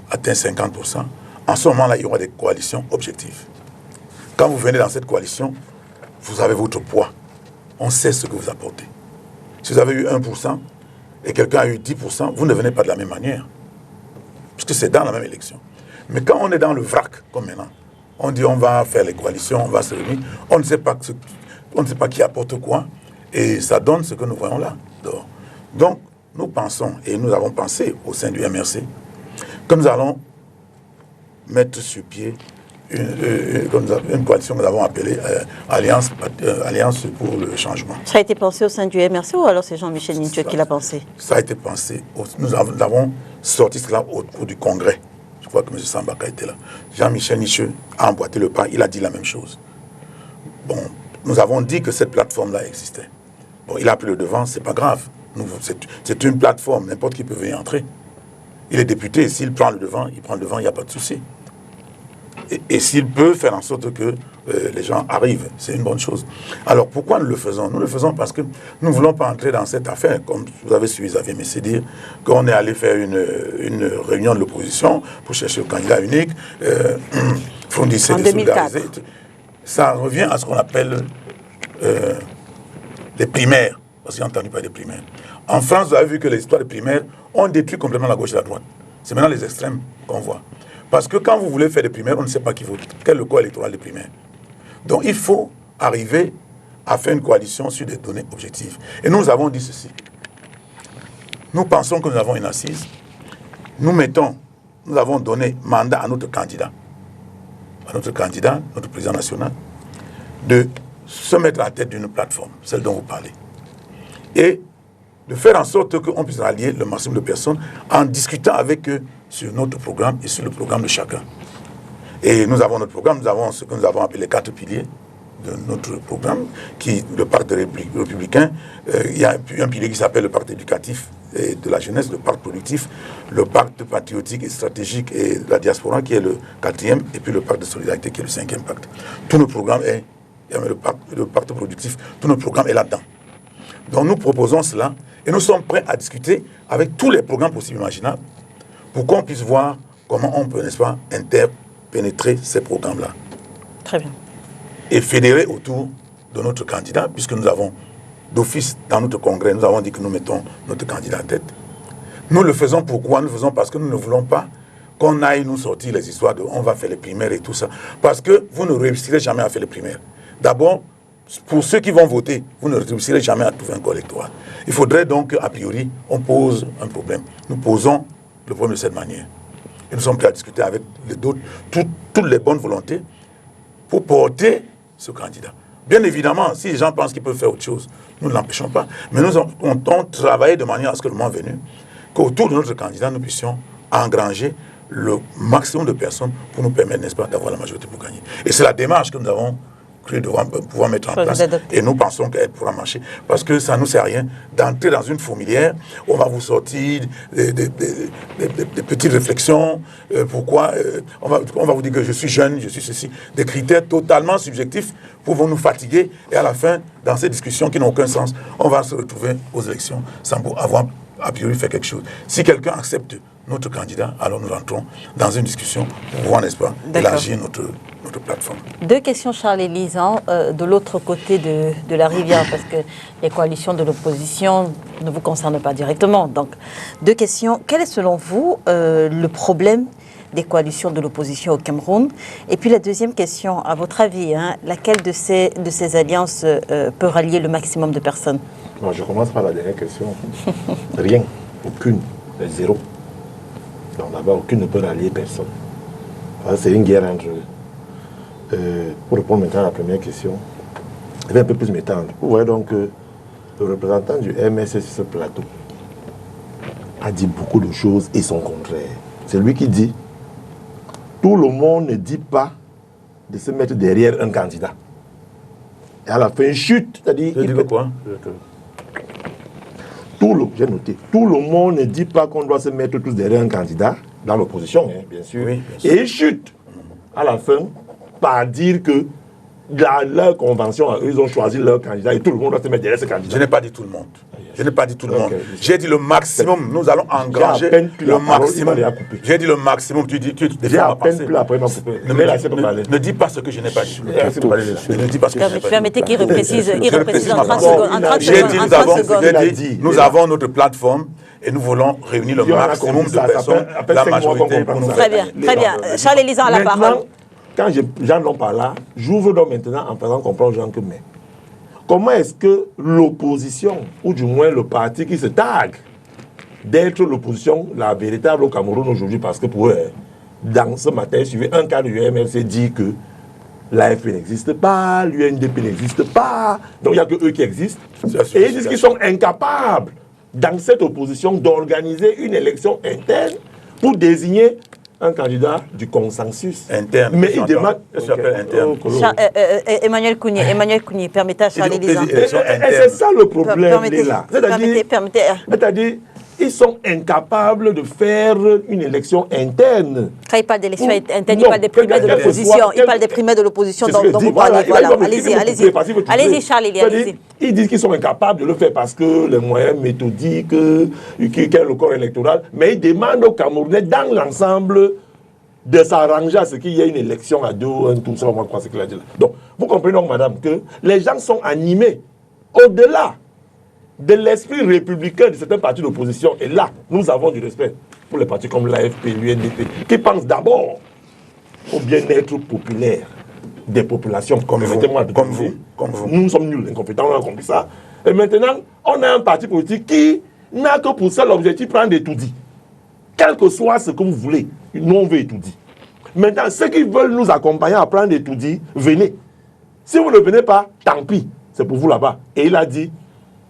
atteint 50%, en ce moment-là, il y aura des coalitions objectives. quand vous venez dans cette coalition, vous avez votre poids. On sait ce que vous apportez. Si vous avez eu 1% et quelqu'un a eu 10%, vous ne venez pas de la même manière. Puisque c'est dans la même élection. Mais quand on est dans le vrac, comme maintenant, on dit on va faire les coalitions, on va se réunir, on ne sait pas qui apporte quoi, et ça donne ce que nous voyons là. Donc, nous pensons, et nous avons pensé au sein du MRC, que nous allons mettre sur pied une coalition que nous avons appelée Alliance pour le changement.
Ça a été pensé au sein du MRC ou alors c'est Jean-Michel Niche qui l'a pensé?
Ça a été pensé. Nous avons sorti cela au cours du congrès. Je crois que M. Sambaka était là. Jean-Michel Niche a emboîté le pas, il a dit la même chose. Bon, nous avons dit que cette plateforme-là existait. Bon, il a pris le devant, c'est pas grave. C'est une plateforme, n'importe qui peut venir entrer. Il est député, s'il prend le devant, il prend le devant, il n'y a pas de souci. Et s'il peut faire en sorte que les gens arrivent, c'est une bonne chose. Alors pourquoi nous le faisons? Nous le faisons parce que nous ne voulons pas entrer dans cette affaire, comme vous avez suivi Xavier Messé dire, qu'on est allé faire une réunion de l'opposition pour chercher le candidat unique, Frondisser
en
des
2004.
solidarités. Ça revient à ce qu'on appelle les primaires, parce que j'ai entendu parler des primaires. En France, vous avez vu que les histoires des primaires ont détruit complètement la gauche et la droite. C'est maintenant les extrêmes qu'on voit. Parce que quand vous voulez faire des primaires, on ne sait pas qui vote. Quel est le corps électoral des primaires? Donc il faut arriver à faire une coalition sur des données objectives. Et nous avons dit ceci. Nous pensons que nous avons une assise. Nous avons donné mandat à notre candidat, notre président national, de se mettre à la tête d'une plateforme, celle dont vous parlez. Et de faire en sorte qu'on puisse rallier le maximum de personnes en discutant avec eux sur notre programme et sur le programme de chacun. Et nous avons notre programme, nous avons ce que nous avons appelé les 4 piliers de notre programme, le pacte républicain. Il y a un pilier qui s'appelle le pacte éducatif et de la jeunesse, le pacte productif, le pacte patriotique et stratégique et de la diaspora qui est le 4e, et puis le pacte de solidarité qui est le 5e pacte. Tout notre programme est, le pacte productif, tout notre programme est là-dedans. Donc nous proposons cela et nous sommes prêts à discuter avec tous les programmes possibles et imaginables pour qu'on puisse voir comment on peut, n'est-ce pas, interpénétrer ces programmes-là.
Très bien.
Et fédérer autour de notre candidat, puisque nous avons d'office dans notre congrès, nous avons dit que nous mettons notre candidat en tête. Nous le faisons pourquoi? Nous le faisons parce que nous ne voulons pas qu'on aille nous sortir les histoires de on va faire les primaires et tout ça. Parce que vous ne réussirez jamais à faire les primaires. D'abord, pour ceux qui vont voter, vous ne réussirez jamais à trouver un corps électoral. Il faudrait donc qu'a priori, on pose un problème. Nous posons le problème de cette manière. Et nous sommes prêts à discuter avec d'autres, toutes les bonnes volontés pour porter ce candidat. Bien évidemment, si les gens pensent qu'ils peuvent faire autre chose, nous ne l'empêchons pas. Mais nous comptons travailler de manière à ce que le moment venu, qu'autour de notre candidat, nous puissions engranger le maximum de personnes pour nous permettre, n'est-ce pas, d'avoir la majorité pour gagner. Et c'est la démarche que nous avons cru devoir pouvoir mettre en place. Et nous pensons qu'elle pourra marcher. Parce que ça ne nous sert à rien d'entrer dans une fourmilière où on va vous sortir des petites réflexions. Pourquoi on va vous dire que je suis jeune, je suis ceci. Des critères totalement subjectifs pour nous fatiguer. Et à la fin, dans ces discussions qui n'ont aucun sens, on va se retrouver aux élections sans avoir a priori fait quelque chose. Si quelqu'un accepte notre candidat, alors nous rentrons dans une discussion pour pouvoir, n'est-ce pas, élargir notre plateforme.
2 questions, Charles Élisant, de l'autre côté de la rivière, parce que les coalitions de l'opposition ne vous concernent pas directement. Donc, 2 questions. Quel est selon vous le problème des coalitions de l'opposition au Cameroun? Et puis la deuxième question, à votre avis, laquelle de ces alliances peut rallier le maximum de personnes?
Bon, je commence par la dernière question. Rien, aucune, zéro. Donc là-bas, aucune ne peut rallier personne. C'est une guerre entre eux. Pour répondre maintenant à la première question, je vais un peu plus m'étendre. Vous voyez donc que le représentant du MSS sur ce plateau a dit beaucoup de choses et son contraire. C'est lui qui dit tout le monde ne dit pas de se mettre derrière un candidat. Et à la fin, chute, c'est-à-dire...
Il dit quoi?
J'ai noté, tout le monde ne dit pas qu'on doit se mettre tous derrière un candidat, dans l'opposition, bien sûr. Oui, bien sûr. Et il chute, à la fin, par dire que dans leur convention, ils ont choisi leur candidat et tout le monde doit se mettre derrière ce candidat.
Je n'ai pas dit tout le monde. Je n'ai pas dit tout le monde.
Ok.
J'ai dit le maximum. Nous allons engranger
à peine plus
le
la parole,
maximum.
il m'a déjà coupé.
J'ai dit le maximum. Tu
J'ai à peine plus après ma coupé.
Ne dis pas ce que je n'ai pas dit. Ne dis pas ce que je n'ai pas dit.
Permettez qu'il reprécise en 30
Bon,
secondes. En 30
j'ai dit,
secondes.
nous
En 30
avons,
secondes.
j'ai dit, nous avons notre plateforme et nous voulons réunir le
Il y en a
maximum
compris
de
ça, ça
personnes,
fait
la
5 mois qu'on
majorité,
comprend
pour nous
ça.
Très
faire
bien,
gagner.
très bien. Charles Élisa a la parole.
Maintenant, quand j'en ai par là, j'ouvre donc maintenant en faisant comprendre aux gens que mais comment est-ce que l'opposition, ou du moins le parti qui se targue d'être l'opposition, la véritable au Cameroun aujourd'hui, parce que pour eux, dans ce matin, il suivait un cas de UMLC dit que l'AFP n'existe pas, l'UNDP n'existe pas, donc il n'y a que eux qui existent. Et ils disent qu'ils sont incapables, dans cette opposition, d'organiser une élection interne pour désigner un candidat du consensus.
Interne.
Mais ils demandent...
Qu'est-ce que tu appelles interne?
Emmanuel Kounié, permettez à Charles Élisa.
Et c'est ça le problème,
Permettez,
là.
permettez.
C'est-à-dire, ils sont incapables de faire une élection interne.
Quand il parle d'élection interne, il
Non,
parle des primaires de
quel que
l'opposition.
soit-
Il parle des primaires de l'opposition
C'est ce que
dont
je
vous
dis,
parlez. Voilà,
il va
allez-y,
me
allez-y.
couper, parce qu'il veut
Allez-y,
tuer.
Charles Élisa,
C'est-à-dire,
allez-y.
ils disent qu'ils sont incapables de le faire parce que les moyens méthodiques, qu'il y a le corps électoral, mais ils demandent aux Camerounais, dans l'ensemble, de s'arranger à ce qu'il y ait une élection à deux, un tour, ça, on va croire ce qu'il a dit là. Donc, vous comprenez donc, madame, que les gens sont animés au-delà de l'esprit républicain de certains partis d'opposition. Et là, nous avons du respect pour les partis comme l'AFP, l'UNDP, qui pensent d'abord au bien-être populaire des populations. Permettez-moi de
comme
dire.
vous, comme vous.
Nous sommes nuls, incompétents, on a compris ça. Et maintenant, on a un parti politique qui n'a que pour seul objectif de prendre des tout-dits. Quel que soit ce que vous voulez, nous on veut tout dire. Maintenant, ceux qui veulent nous accompagner à prendre des tout-dits, venez. Si vous ne venez pas, tant pis, c'est pour vous là-bas. Et il a dit,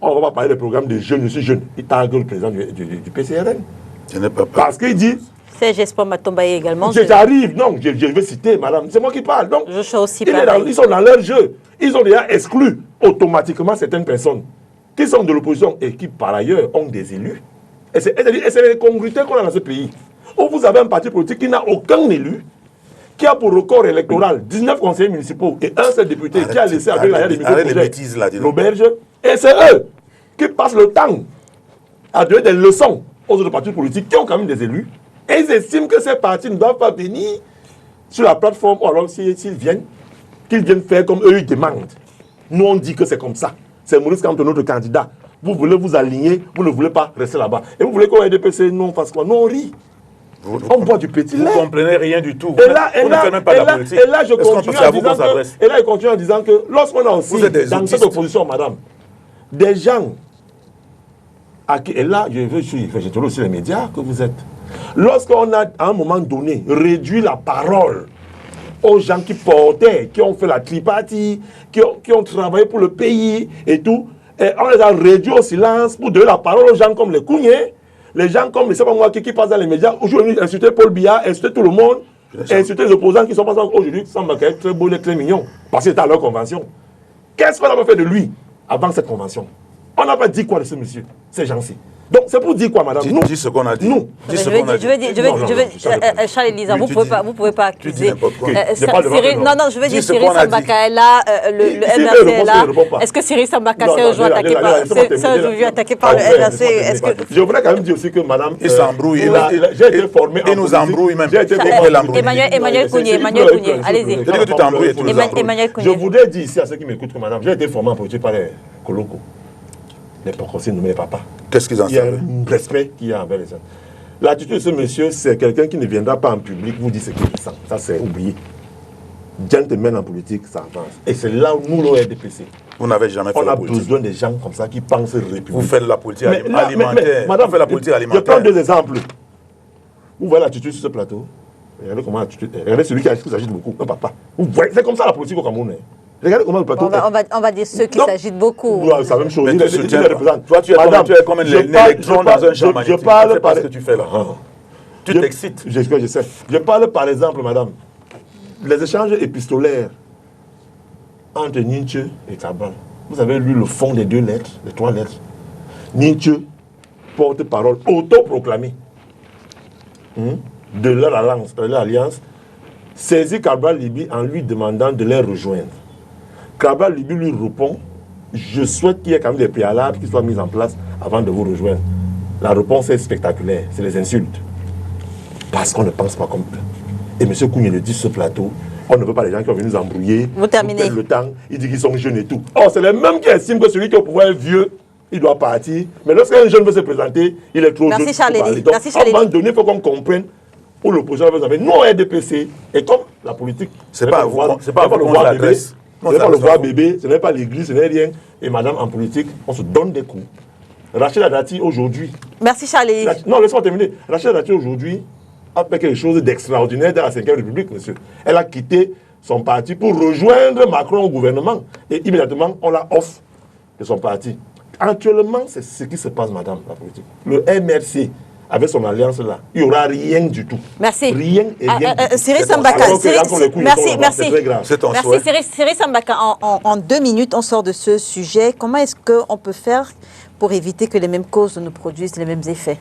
on ne va pas parler des programmes des jeunes, je suis jeune. Il targue le président du PCRN.
Je n'ai pas peur.
Parce qu'il dit,
Serge Espoir Matombaye également.
j'arrive, non, je vais citer, madame, c'est moi qui parle. Donc,
Je suis aussi
ils sont dans leur jeu. Ils ont déjà exclu automatiquement certaines personnes qui sont de l'opposition et qui, par ailleurs, ont des élus. Et c'est les congruités qu'on a dans ce pays. Où vous avez un parti politique qui n'a aucun élu, qui a pour record électoral 19 conseillers municipaux et un seul député qui a laissé avec la
arrête les bêtises là, dis donc.
l'auberge. Et c'est eux qui passent le temps à donner des leçons aux autres partis politiques qui ont quand même des élus. Et ils estiment que ces partis ne doivent pas venir sur la plateforme, ou alors s'ils viennent, qu'ils viennent faire comme eux ils demandent. Nous on dit que c'est comme ça. C'est Maurice Kamto, notre candidat. Vous voulez vous aligner, vous ne voulez pas rester là-bas. Et vous voulez qu'on ait des PC, non, parce quoi? Non, on rit. On boit du petit lait.
Vous ne comprenez rien du tout.
Et là,
Vous ne faites même pas de la politique.
et là, je
Est-ce qu'on
continue
peut
en
à vous qu'on
disant
s'adresse?
que, et là, il continue en disant que lorsqu'on a aussi,
Vous êtes des
dans
autistes.
cette opposition, madame, des gens, à qui, et là, je trouve aussi les médias que vous êtes. Lorsqu'on a, à un moment donné, réduit la parole aux gens qui portaient, qui ont fait la tripartie, qui ont travaillé pour le pays et tout, et on les a réduits au silence pour donner la parole aux gens comme les Kounié, les gens comme, je ne sais pas moi, qui passent dans les médias, aujourd'hui, insulter Paul Biya, insulter tout le monde, insulter les opposants qui sont passés aujourd'hui, ça m'a être très beau, très mignon, parce qu'il était à leur convention. Qu'est-ce qu'on a fait de lui avant cette convention? On n'a pas dit quoi de ce monsieur, ces gens-ci. Donc c'est pour dire quoi, madame?
Dis ce qu'on a dit.
Nous.
Dis ce qu'on a dit.
Charles Élisa, vous ne pouvez pas
Tu dis
accuser.
n'importe quoi.
Cyril, non, je veux
Dis
dire,
ce
Cyril
qu'on a dit.
Sambaka est là, le MRC est là. Est-ce que Cyril Sambaka s'est aujourd'hui attaqué par le MRC? Est-ce que
Je voudrais quand même dire aussi que madame...
Il s'embrouille.
J'ai été formé en
Il nous
politique.
embrouille même.
J'ai été
Pourquoi
formé
il embrouille?
Emmanuel Kounié, allez-y.
C'est-à-dire que tu t'embrouilles et tu nous embrouilles.
Emmanuel
Je
Kounié.
voudrais dire ici à ceux qui m'écoutent que madame, j'ai été formé en politique par les colocos. Les pocosés nommés les papas.
Qu'est-ce qu'ils en
Il y a
savent?
un respect qu'il y a envers les gens. L'attitude de ce monsieur, c'est quelqu'un qui ne viendra pas en public vous dire ce qu'il sent. Ça, c'est oublié. Gentleman en politique, ça avance. Et c'est là où nous, l'ORDPC,
Vous n'avez jamais fait
on
la
a
politique.
besoin des gens comme ça qui pensent république.
Vous faites la politique
Mais là,
alimentaire.
madame,
Vous faites la politique
je
alimentaire.
prends deux exemples. Vous voyez l'attitude sur ce plateau. Regardez comment l'attitude. Regardez celui qui s'agite beaucoup, un papa. Vous voyez, c'est comme ça la politique au Cameroun. Regardez comment le plateau.
On va dire ceux qui
Non.
s'agitent beaucoup.
Ouais, c'est la même chose.
Mais
Il
tu
les
soutiens pas.
représente.
Toi, tu es comme un électron dans un champ
Je
magnétique.
parle
C'est pas ce que tu fais là. Tu
Je-
t'excites.
Je sais. Je parle par exemple, madame, les échanges épistolaires entre Nietzsche et Cabral. Vous avez lu le fond des deux lettres, les trois lettres. Nietzsche, porte-parole autoproclamé de leur alliance, saisit Cabral Libye en lui demandant de les rejoindre. Cabral Libye lui répond: je souhaite qu'il y ait quand même des préalables qui soient mis en place
avant de vous rejoindre. La réponse est spectaculaire, c'est les insultes. Parce qu'on ne pense pas comme eux. Et M. Kougné le dit sur ce plateau, on ne veut pas les gens qui vont venir nous embrouiller,
Vous terminez.
nous perdre le temps, il dit qu'ils sont jeunes et tout. Or, c'est les mêmes qui estiment que celui qui est au pouvoir est vieux, il doit partir. Mais lorsqu'un jeune veut se présenter, il est trop
Merci,
jeune.
Charles
pour parler.
Elie.
Donc,
Merci,
à un
Charles
moment
Elie.
donné, il faut qu'on comprenne où l'opposition va faire. Nous, RDPC, et comme la politique,
C'est pas à vous, c'est pas à vous
le
qu'on
voir bébé,
s'adresse.
ce n'est pas le voir bébé, ce n'est pas l'église, ce n'est rien. Et madame, en politique, on se donne des coups. Rachida Dati, aujourd'hui,
Merci, Charles Elie.
non, laisse-moi terminer. Rachida Dati, aujourd'hui, a fait quelque chose d'extraordinaire dans la 5e République, monsieur. Elle a quitté son parti pour rejoindre Macron au gouvernement. Et immédiatement, on la offre de son parti. Actuellement, c'est ce qui se passe, madame, la politique. Le MRC, avec son alliance là, il n'y aura rien du tout.
Merci.
Rien et rien. du tout.
Cyril
C'est ton
Sambaka,
souhait.
Cyril-
Alors que les coups, ils
merci,
sont là-bas,
merci.
C'est très grave.
C'est ton
Merci
souhait.
Cyril Sambaka. En 2 minutes, on sort de ce sujet. Comment est-ce qu'on peut faire pour éviter que les mêmes causes ne produisent les mêmes effets?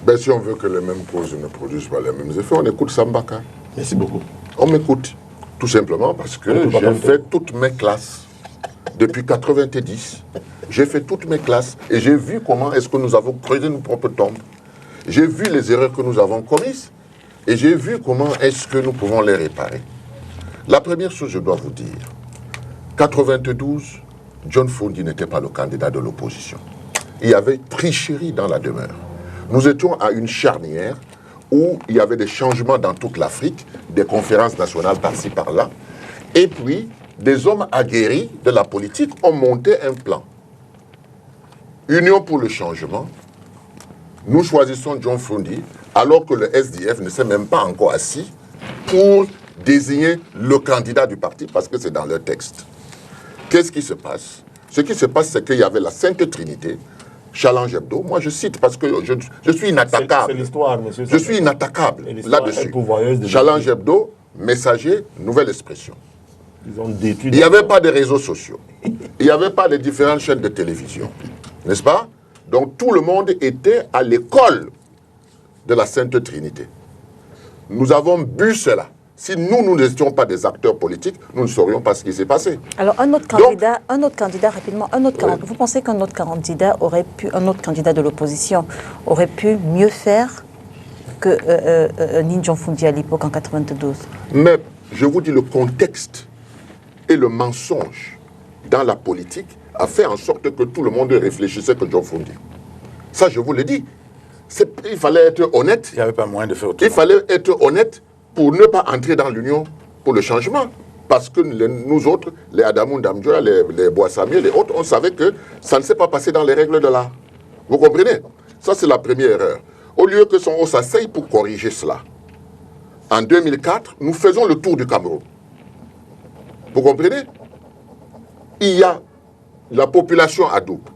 Ben, si on veut que les mêmes causes ne produisent pas les mêmes effets, on écoute Sambaka.
Merci beaucoup.
On m'écoute. Tout simplement parce que
On peut pas
j'ai
comme
fait toutes mes classes. Depuis 90, j'ai fait toutes mes classes et j'ai vu comment est-ce que nous avons creusé nos propres tombes. J'ai vu les erreurs que nous avons commises et j'ai vu comment est-ce que nous pouvons les réparer. La première chose, je dois vous dire, 92, John Fundi n'était pas le candidat de l'opposition. Il y avait tricherie dans la demeure. Nous étions à une charnière où il y avait des changements dans toute l'Afrique, des conférences nationales par-ci, par-là. Et puis, des hommes aguerris de la politique ont monté un plan. Union pour le changement. Nous choisissons John Fundi, alors que le SDF ne s'est même pas encore assis pour désigner le candidat du parti, parce que c'est dans leur texte. Qu'est-ce qui se passe? Ce qui se passe, c'est qu'il y avait la Sainte Trinité, Challenge Hebdo. Moi, je cite parce que je suis inattaquable.
C'est l'histoire, monsieur.
Je suis inattaquable
Et l'histoire
là-dessus.
est pourvoyeuse de
Challenge
vérité.
Hebdo, Messager, Nouvelle Expression.
Ils ont détruit.
Il n'y avait pas de réseaux sociaux. Il n'y avait pas de différentes chaînes de télévision. N'est-ce pas? Donc tout le monde était à l'école de la Sainte Trinité. Nous avons bu cela. Si nous n'étions pas des acteurs politiques, nous ne saurions pas ce qui s'est passé.
Alors un autre candidat rapidement, vous pensez qu'un autre candidat de l'opposition aurait pu mieux faire que Nin John Fundi à l'époque en 92?
Mais je vous dis, le contexte et le mensonge dans la politique a fait en sorte que tout le monde réfléchissait que John Fundi. Ça, je vous le dis. Il fallait être honnête.
Il n'y avait pas moyen de faire autrement.
Il fallait être honnête pour ne pas entrer dans l'union pour le changement. Parce que nous autres, les Adamou Damdjoa, les Boissamier, les autres, on savait que ça ne s'est pas passé dans les règles de l'art. Vous comprenez? Ça, c'est la première erreur. Au lieu que on s'asseye pour corriger cela, en 2004, nous faisons le tour du Cameroun. Vous comprenez? Il y a la population adoube.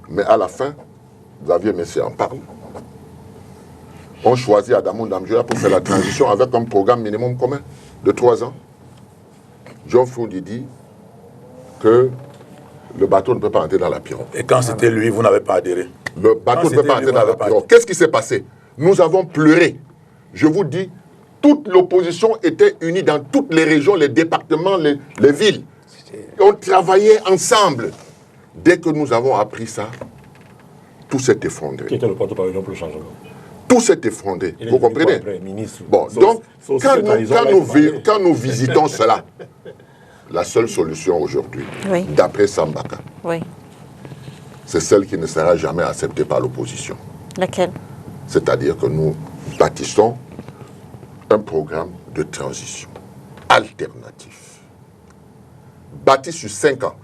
Mais à la fin, Xavier Messier en parle. On choisit Adamou Damdjoa pour faire la transition avec un programme minimum commun de 3 ans. John Fundi dit que le bateau ne peut pas entrer dans la pirogue.
Et quand c'était lui, vous n'avez pas adhéré.
Le bateau ne peut pas entrer dans la pirogue. Qu'est-ce qui s'est passé? Nous avons pleuré. Je vous dis, toute l'opposition était unie dans toutes les régions, les départements, les villes. On travaillait ensemble. Dès que nous avons appris ça, tout s'est effondré.
Qui était le porte-parole pour le changement?
Tout s'est effondré.
Il est
Vous
devenu
comprenez?
après ministre.
Bon,
Sauf-
donc,
sauf
quand
cette trahison-là, il faut parler.
quand nous visitons cela, la seule solution aujourd'hui,
Oui.
d'après Sambaka,
Oui.
c'est celle qui ne sera jamais acceptée par l'opposition.
Laquelle?
C'est-à-dire que nous bâtissons un programme de transition alternatif, bâti sur 5 ans.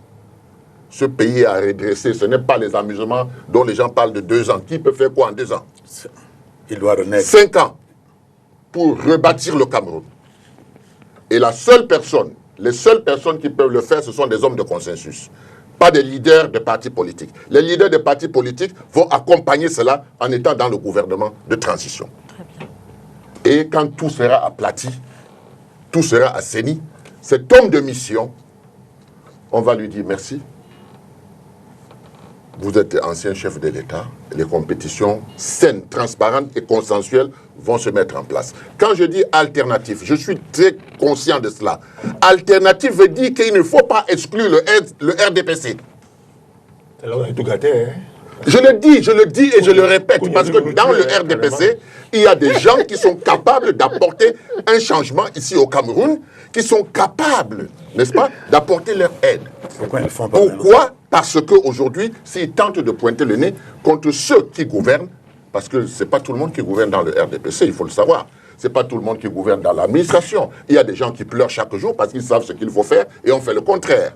Ce pays est à redresser. Ce n'est pas les amusements dont les gens parlent de 2 ans. Qui peut faire quoi en 2 ans?
Il doit renaître.
5 ans pour rebâtir le Cameroun. Et les seules personnes qui peuvent le faire, ce sont des hommes de consensus. Pas des leaders de partis politiques. Les leaders de partis politiques vont accompagner cela en étant dans le gouvernement de transition. Et quand tout sera aplati, tout sera assaini, cet homme de mission, on va lui dire merci. Vous êtes ancien chef de l'État. Les compétitions saines, transparentes et consensuelles vont se mettre en place. Quand je dis alternatif, je suis très conscient de cela. Alternatif veut dire qu'il ne faut pas exclure le RDPC.
C'est là où on a tout gâté, hein?
Je le dis et je le répète, parce que dans le RDPC, il y a des gens qui sont capables d'apporter un changement ici au Cameroun, qui sont capables, n'est-ce pas, d'apporter leur aide.
Pourquoi ils le font pas?
Pourquoi? Parce qu'aujourd'hui, s'ils tentent de pointer le nez contre ceux qui gouvernent, parce que ce n'est pas tout le monde qui gouverne dans le RDPC, il faut le savoir. Ce n'est pas tout le monde qui gouverne dans l'administration. Il y a des gens qui pleurent chaque jour parce qu'ils savent ce qu'il faut faire et on fait le contraire.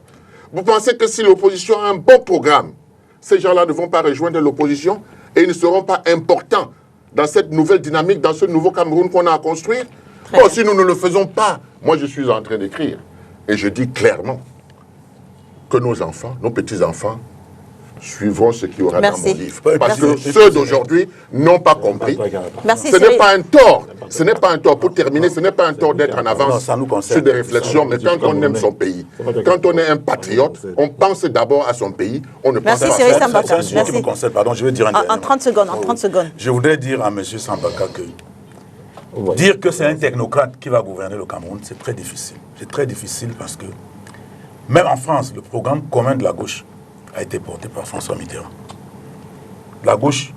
Vous pensez que si l'opposition a un bon programme, ces gens-là ne vont pas rejoindre l'opposition et ils ne seront pas importants dans cette nouvelle dynamique, dans ce nouveau Cameroun qu'on a à construire? Bon, si nous ne le faisons pas, moi je suis en train d'écrire et je dis clairement que nos enfants, nos petits-enfants, suivront ce qui aura dans mon livre. Parce que ceux d'aujourd'hui n'ont pas compris.
Merci,
Ce n'est pas un tort. Ce n'est pas un tort. Pour terminer, ce n'est pas un tort d'être en avance sur des réflexions, mais quand on aime son pays, quand on est un patriote, on pense d'abord à son pays, on ne pense pas à
Cyril
son
Sambaka.
C'est un sujet qui me concerne, pardon, je vais dire un dernier
En
mot.
30 secondes, en 30 secondes.
Je voudrais dire à M. Sambaka que dire que c'est un technocrate qui va gouverner le Cameroun, c'est très difficile. C'est très difficile parce que, même en France, le programme commun de la gauche a été porté par François Mitterrand. La gauche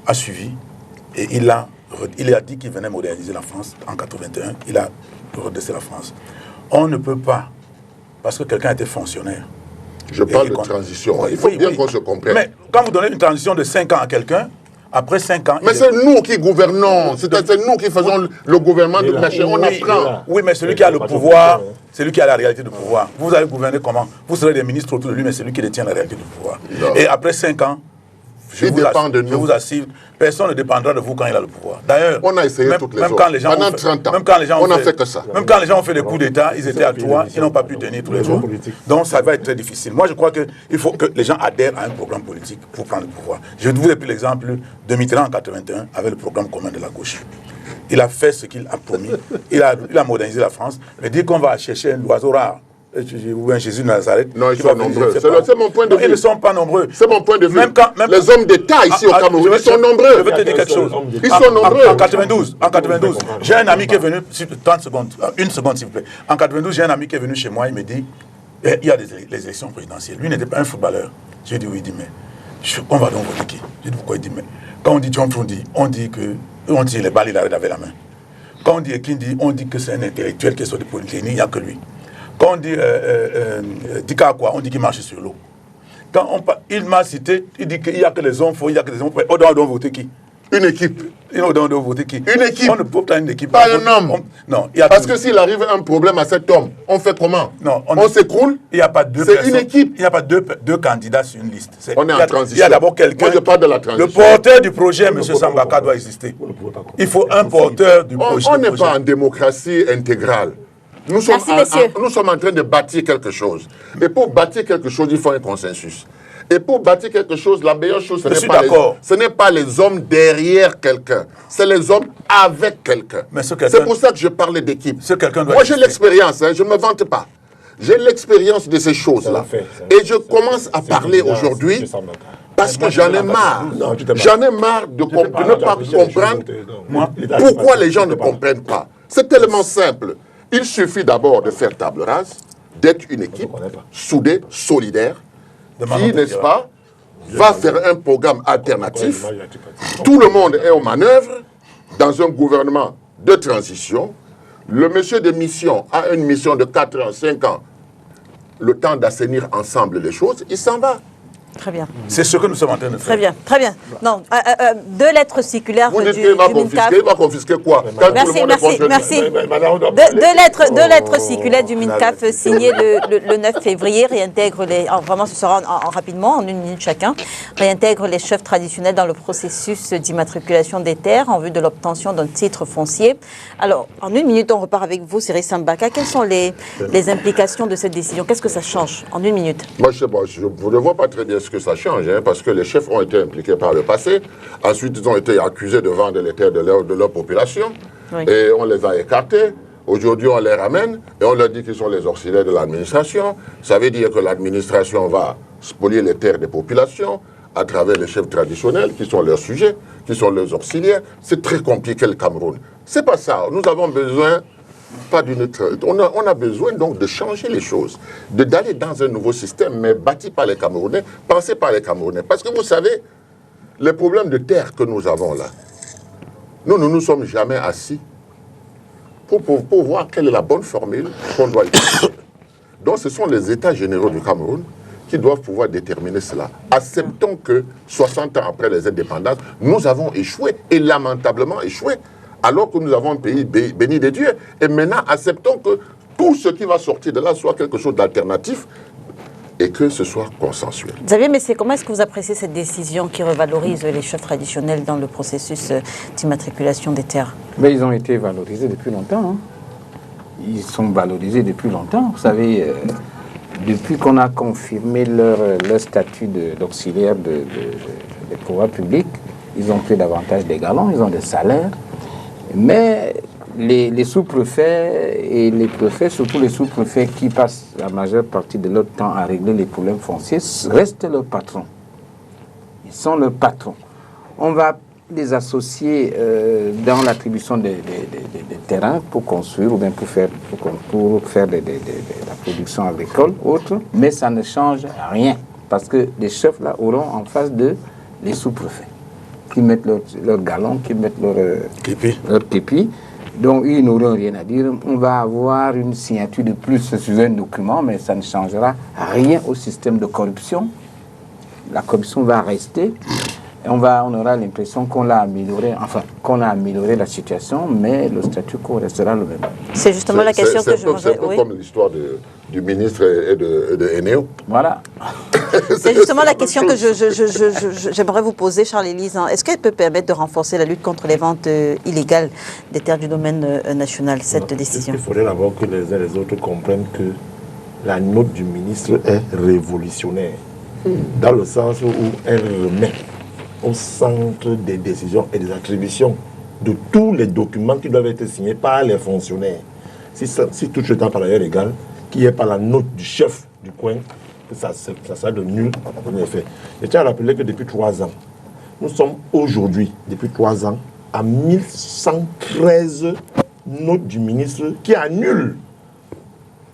a suivi et il a dit qu'il venait moderniser la France en 81. Il a redressé la France. On ne peut pas, parce que quelqu'un était fonctionnaire.
Je parle de transition. Il faut bien qu'on se comprenne.
Mais quand vous donnez une transition de 5 ans à quelqu'un, après 5 ans...
Mais c'est nous qui gouvernons. C'est nous qui faisons le gouvernement de machin. On apprend.
Oui, mais celui qui a le pouvoir, c'est lui qui a la réalité du pouvoir. Vous allez gouverner comment? Vous serez des ministres autour de lui, mais c'est lui qui détient la réalité du pouvoir.
Non.
Et après 5 ans, je vous assure, personne ne dépendra de vous quand il a le pouvoir. D'ailleurs,
on a essayé toutes les autres. Pendant 30 ans, on n'a fait que ça.
Même quand les gens ont fait des coups d'État, ils étaient à toi, ils n'ont pas pu tenir tous les jours. Donc ça va être très difficile. Moi, je crois qu'il faut que les gens adhèrent à un programme politique pour prendre le pouvoir. Je vous ai pris l'exemple de Mitterrand en 81 avec le programme commun de la gauche. Il a fait ce qu'il a promis. Il a modernisé la France. Mais dire qu'on va chercher un oiseau rare, ou un Jésus de Nazareth.
Non, ils sont nombreux. C'est mon point de vue.
Ils ne sont pas nombreux.
C'est mon point de vue.
Même
les hommes d'État ici au Cameroun, ils sont nombreux.
Je vais te dire quelque chose.
Ils sont nombreux.
En 92, j'ai un ami qui est venu, 30 secondes, une seconde s'il vous plaît. En 92, j'ai un ami qui est venu chez moi, il me dit, il y a les élections présidentielles. Lui n'était pas un footballeur. Je lui ai dit, oui, il dit, mais on va donc voter qui? Je lui ai dit, pourquoi? Il dit, mais quand on dit John Frundi, on dit les balles, il arrête avec la main. Quand on dit Ekindi, on dit que c'est un intellectuel qui est sur des politiques, il n'y a que lui. Quand on dit Dikakwa, on dit qu'il marche sur l'eau. Quand il m'a cité, il dit qu'il n'y a que les hommes faux, il n'y a que les hommes faux. On doit voter qui?
Une équipe.
On doit voter qui?
Une équipe.
On ne peut pas une équipe.
Pas un homme.
Non.
Parce que s'il arrive un problème à cet homme, on fait comment?
Non.
On s'écroule?
Il n'y a pas deux
personnes. C'est une équipe.
Il n'y a pas deux candidats sur une liste.
On est en transition.
Il y a d'abord quelqu'un.
Moi, je parle de la transition.
Le porteur du projet, M. Sambaka, doit exister. Il faut un porteur du projet.
On n'est pas en démocratie intégrale. Nous sommes en train de bâtir quelque chose. Et pour bâtir quelque chose, il faut un consensus. Et pour bâtir quelque chose, la meilleure chose, ce n'est pas les hommes derrière quelqu'un. C'est les hommes avec quelqu'un. C'est pour ça que je parlais d'équipe. Moi, j'ai l'expérience, je ne me vante pas. J'ai l'expérience de ces choses-là. Et je commence à parler aujourd'hui parce que j'en ai marre. J'en ai marre de ne pas comprendre pourquoi les gens ne comprennent pas. C'est tellement simple. Il suffit d'abord de faire table rase, d'être une équipe soudée, solidaire, qui, n'est-ce pas, va faire un programme alternatif. Tout le monde est aux manœuvres dans un gouvernement de transition. Le monsieur de mission a une mission de 4 ans, 5 ans. Le temps d'assainir ensemble les choses, il s'en va.
Très bien.
C'est ce que nous sommes en train de faire.
Très bien, très bien. Non, 2 lettres circulaires
Vous
du
MINCAF. Il va confisquer quoi?
Merci. 2 lettres circulaires du MINCAF signées le 9 février réintègrent vraiment ce sera rapidement, en 1 minute chacun, réintègrent les chefs traditionnels dans le processus d'immatriculation des terres en vue de l'obtention d'un titre foncier. Alors, en 1 minute, on repart avec vous, Cyril Sambaka. Quelles sont les implications de cette décision? Qu'est-ce que ça change en 1 minute?
Moi, je ne vois pas très bien ce que ça change, parce que les chefs ont été impliqués par le passé. Ensuite, ils ont été accusés de vendre les terres de leur population. Oui. Et on les a écartés. Aujourd'hui, on les ramène et on leur dit qu'ils sont les auxiliaires de l'administration. Ça veut dire que l'administration va spolier les terres des populations à travers les chefs traditionnels qui sont leurs sujets, qui sont leurs auxiliaires. C'est très compliqué le Cameroun. C'est pas ça. Nous avons besoin... On a besoin donc de changer les choses, d'aller dans un nouveau système, mais bâti par les Camerounais, pensé par les Camerounais. Parce que vous savez, les problèmes de terre que nous avons là, nous ne nous sommes jamais assis pour voir quelle est la bonne formule qu'on doit utiliser. Donc ce sont les États généraux du Cameroun qui doivent pouvoir déterminer cela. Acceptons que 60 ans après les indépendances, nous avons échoué, et lamentablement échoué, alors que nous avons un pays béni des dieux. Et maintenant, acceptons que tout ce qui va sortir de là soit quelque chose d'alternatif et que ce soit consensuel.
Xavier Messé, comment est-ce que vous appréciez cette décision qui revalorise les chefs traditionnels dans le processus d'immatriculation des terres?
Mais ils ont été valorisés depuis longtemps. Hein. Ils sont valorisés depuis longtemps. Vous savez, depuis qu'on a confirmé leur statut d'auxiliaire des pouvoirs publics, ils ont pris davantage des galons, ils ont des salaires. Mais les sous-préfets et les préfets, surtout les sous-préfets qui passent la majeure partie de leur temps à régler les problèmes fonciers, restent leurs patrons. Ils sont leurs patrons. On va les associer dans l'attribution des terrains pour construire ou bien pour faire de la production agricole, autre, mais ça ne change rien parce que les chefs là auront en face d'eux les sous-préfets qui mettent leur galon, qui mettent leur képi. Donc ils n'auront rien à dire. On va avoir une signature de plus sur un document, mais ça ne changera rien au système de corruption. La corruption va rester. Et on aura l'impression qu'on a amélioré la situation, mais le statu quo restera le même.
C'est justement la question que je voudrais...
C'est un peu comme l'histoire du ministre et de Eneo.
Voilà.
C'est justement la question que j'aimerais vous poser, Charles-Élise. Est-ce qu'elle peut permettre de renforcer la lutte contre les ventes illégales des terres du domaine national, cette décision?
Il faudrait d'abord que les uns et les autres comprennent que la note du ministre est révolutionnaire, dans le sens où elle remet au centre des décisions et des attributions de tous les documents qui doivent être signés par les fonctionnaires. Si tout le temps par ailleurs égal, qui est par la note du chef du coin, que ça sera de nul en effet. Je tiens à rappeler que depuis 3 ans, nous sommes aujourd'hui, depuis 3 ans, à 1113 notes du ministre qui annulent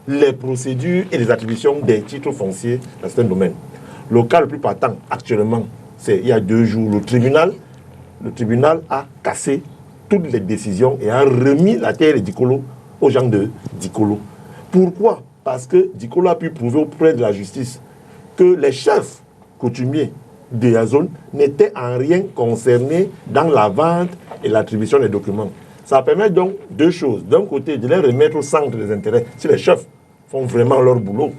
les procédures et les attributions des titres fonciers dans certains domaines. Le cas le plus patent actuellement, c'est il y a 2 jours, le tribunal a cassé toutes les décisions et a remis la terre de Dikolo aux gens de Dikolo. Pourquoi? Parce que Dikolo a pu prouver auprès de la justice que les chefs coutumiers de la zone n'étaient en rien concernés dans la vente et l'attribution des documents. Ça permet donc 2 choses. D'un côté, de les remettre au centre des intérêts, si les chefs font vraiment leur boulot,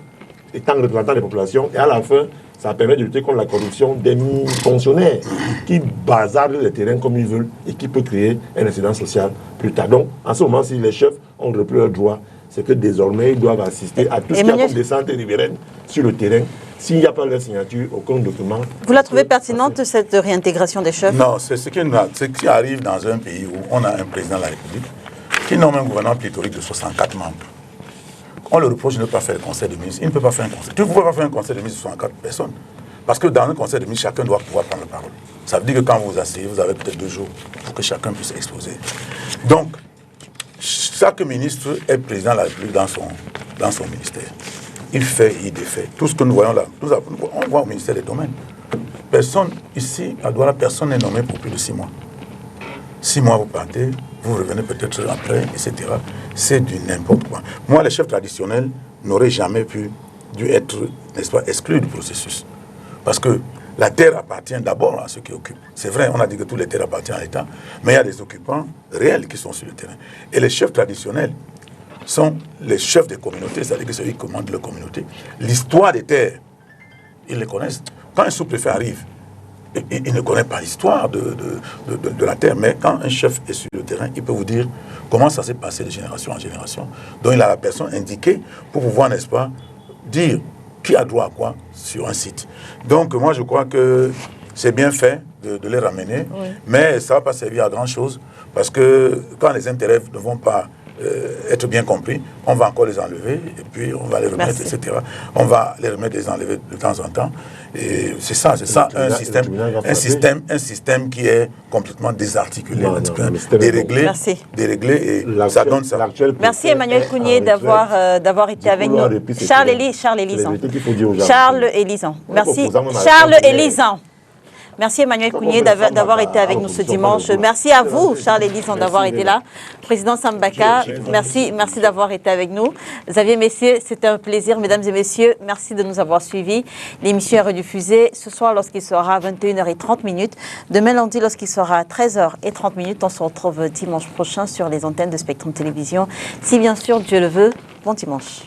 étant représentants des populations, et à la fin, ça permet de lutter contre la corruption des fonctionnaires qui bazardent les terrains comme ils veulent et qui peut créer un incident social plus tard. Donc, en ce moment, si les chefs ont repris leurs droits, c'est que désormais, ils doivent assister à tout ce qui a comme descente riveraine sur le terrain. S'il n'y a pas leur signature, aucun document.
Vous la trouvez pertinente, cette réintégration des chefs?
Non, c'est ce qui arrive dans un pays où on a un président de la République qui nomme un gouvernement pléthorique de 64 membres. On le reproche de ne pas faire le conseil de ministres. Il ne peut pas faire un conseil. Tu ne peux pas faire un conseil de ministres de 64 personnes. Parce que dans un conseil de ministres, chacun doit pouvoir prendre la parole. Ça veut dire que quand vous vous asseyez, vous avez peut-être 2 jours pour que chacun puisse exposer. Donc, chaque ministre est président de la République dans son ministère. Il fait, il défait. Tout ce que nous voyons là, on voit au ministère des Domaines. Personne ici, à Douala, personne n'est nommé pour plus de 6 mois. 6 mois, vous partez, vous revenez peut-être après, etc. C'est du n'importe quoi. Moi, les chefs traditionnels n'auraient jamais dû être, n'est-ce pas, exclus du processus. Parce que la terre appartient d'abord à ceux qui occupent. C'est vrai, on a dit que toutes les terres appartiennent à l'État, mais il y a des occupants réels qui sont sur le terrain. Et les chefs traditionnels sont les chefs des communautés, c'est-à-dire que ceux qui commandent leur communauté. L'histoire des terres, ils les connaissent. Quand un sous-préfet arrive, il ne connaît pas l'histoire de la terre, mais quand un chef est sur le terrain, il peut vous dire comment ça s'est passé de génération en génération. Donc il a la personne indiquée pour pouvoir, n'est-ce pas, dire qui a droit à quoi sur un site. Donc moi je crois que c'est bien fait de les ramener, oui. Mais ça ne va pas servir à grand-chose, parce que quand les intérêts ne vont pas être bien compris, on va encore les enlever et puis on va les remettre, etc. On va les remettre et les enlever de temps en temps. Et c'est ça un système qui est complètement désarticulé, déréglé, et ça donne ça.
Merci Emmanuel Cougnier d'avoir été avec nous. Charles Élizan. Merci. Charles Élizan. Merci Emmanuel Kounié d'avoir été avec nous ce dimanche. Merci à vous, Charles-Élise, d'avoir été là. Président Sambaka, merci d'avoir été avec nous. Xavier Messier, c'était un plaisir. Mesdames et messieurs, merci de nous avoir suivis. L'émission est rediffusée ce soir lorsqu'il sera 21h30. Demain lundi lorsqu'il sera 13h30. On se retrouve dimanche prochain sur les antennes de Spectrum Télévision. Si bien sûr Dieu le veut, bon dimanche.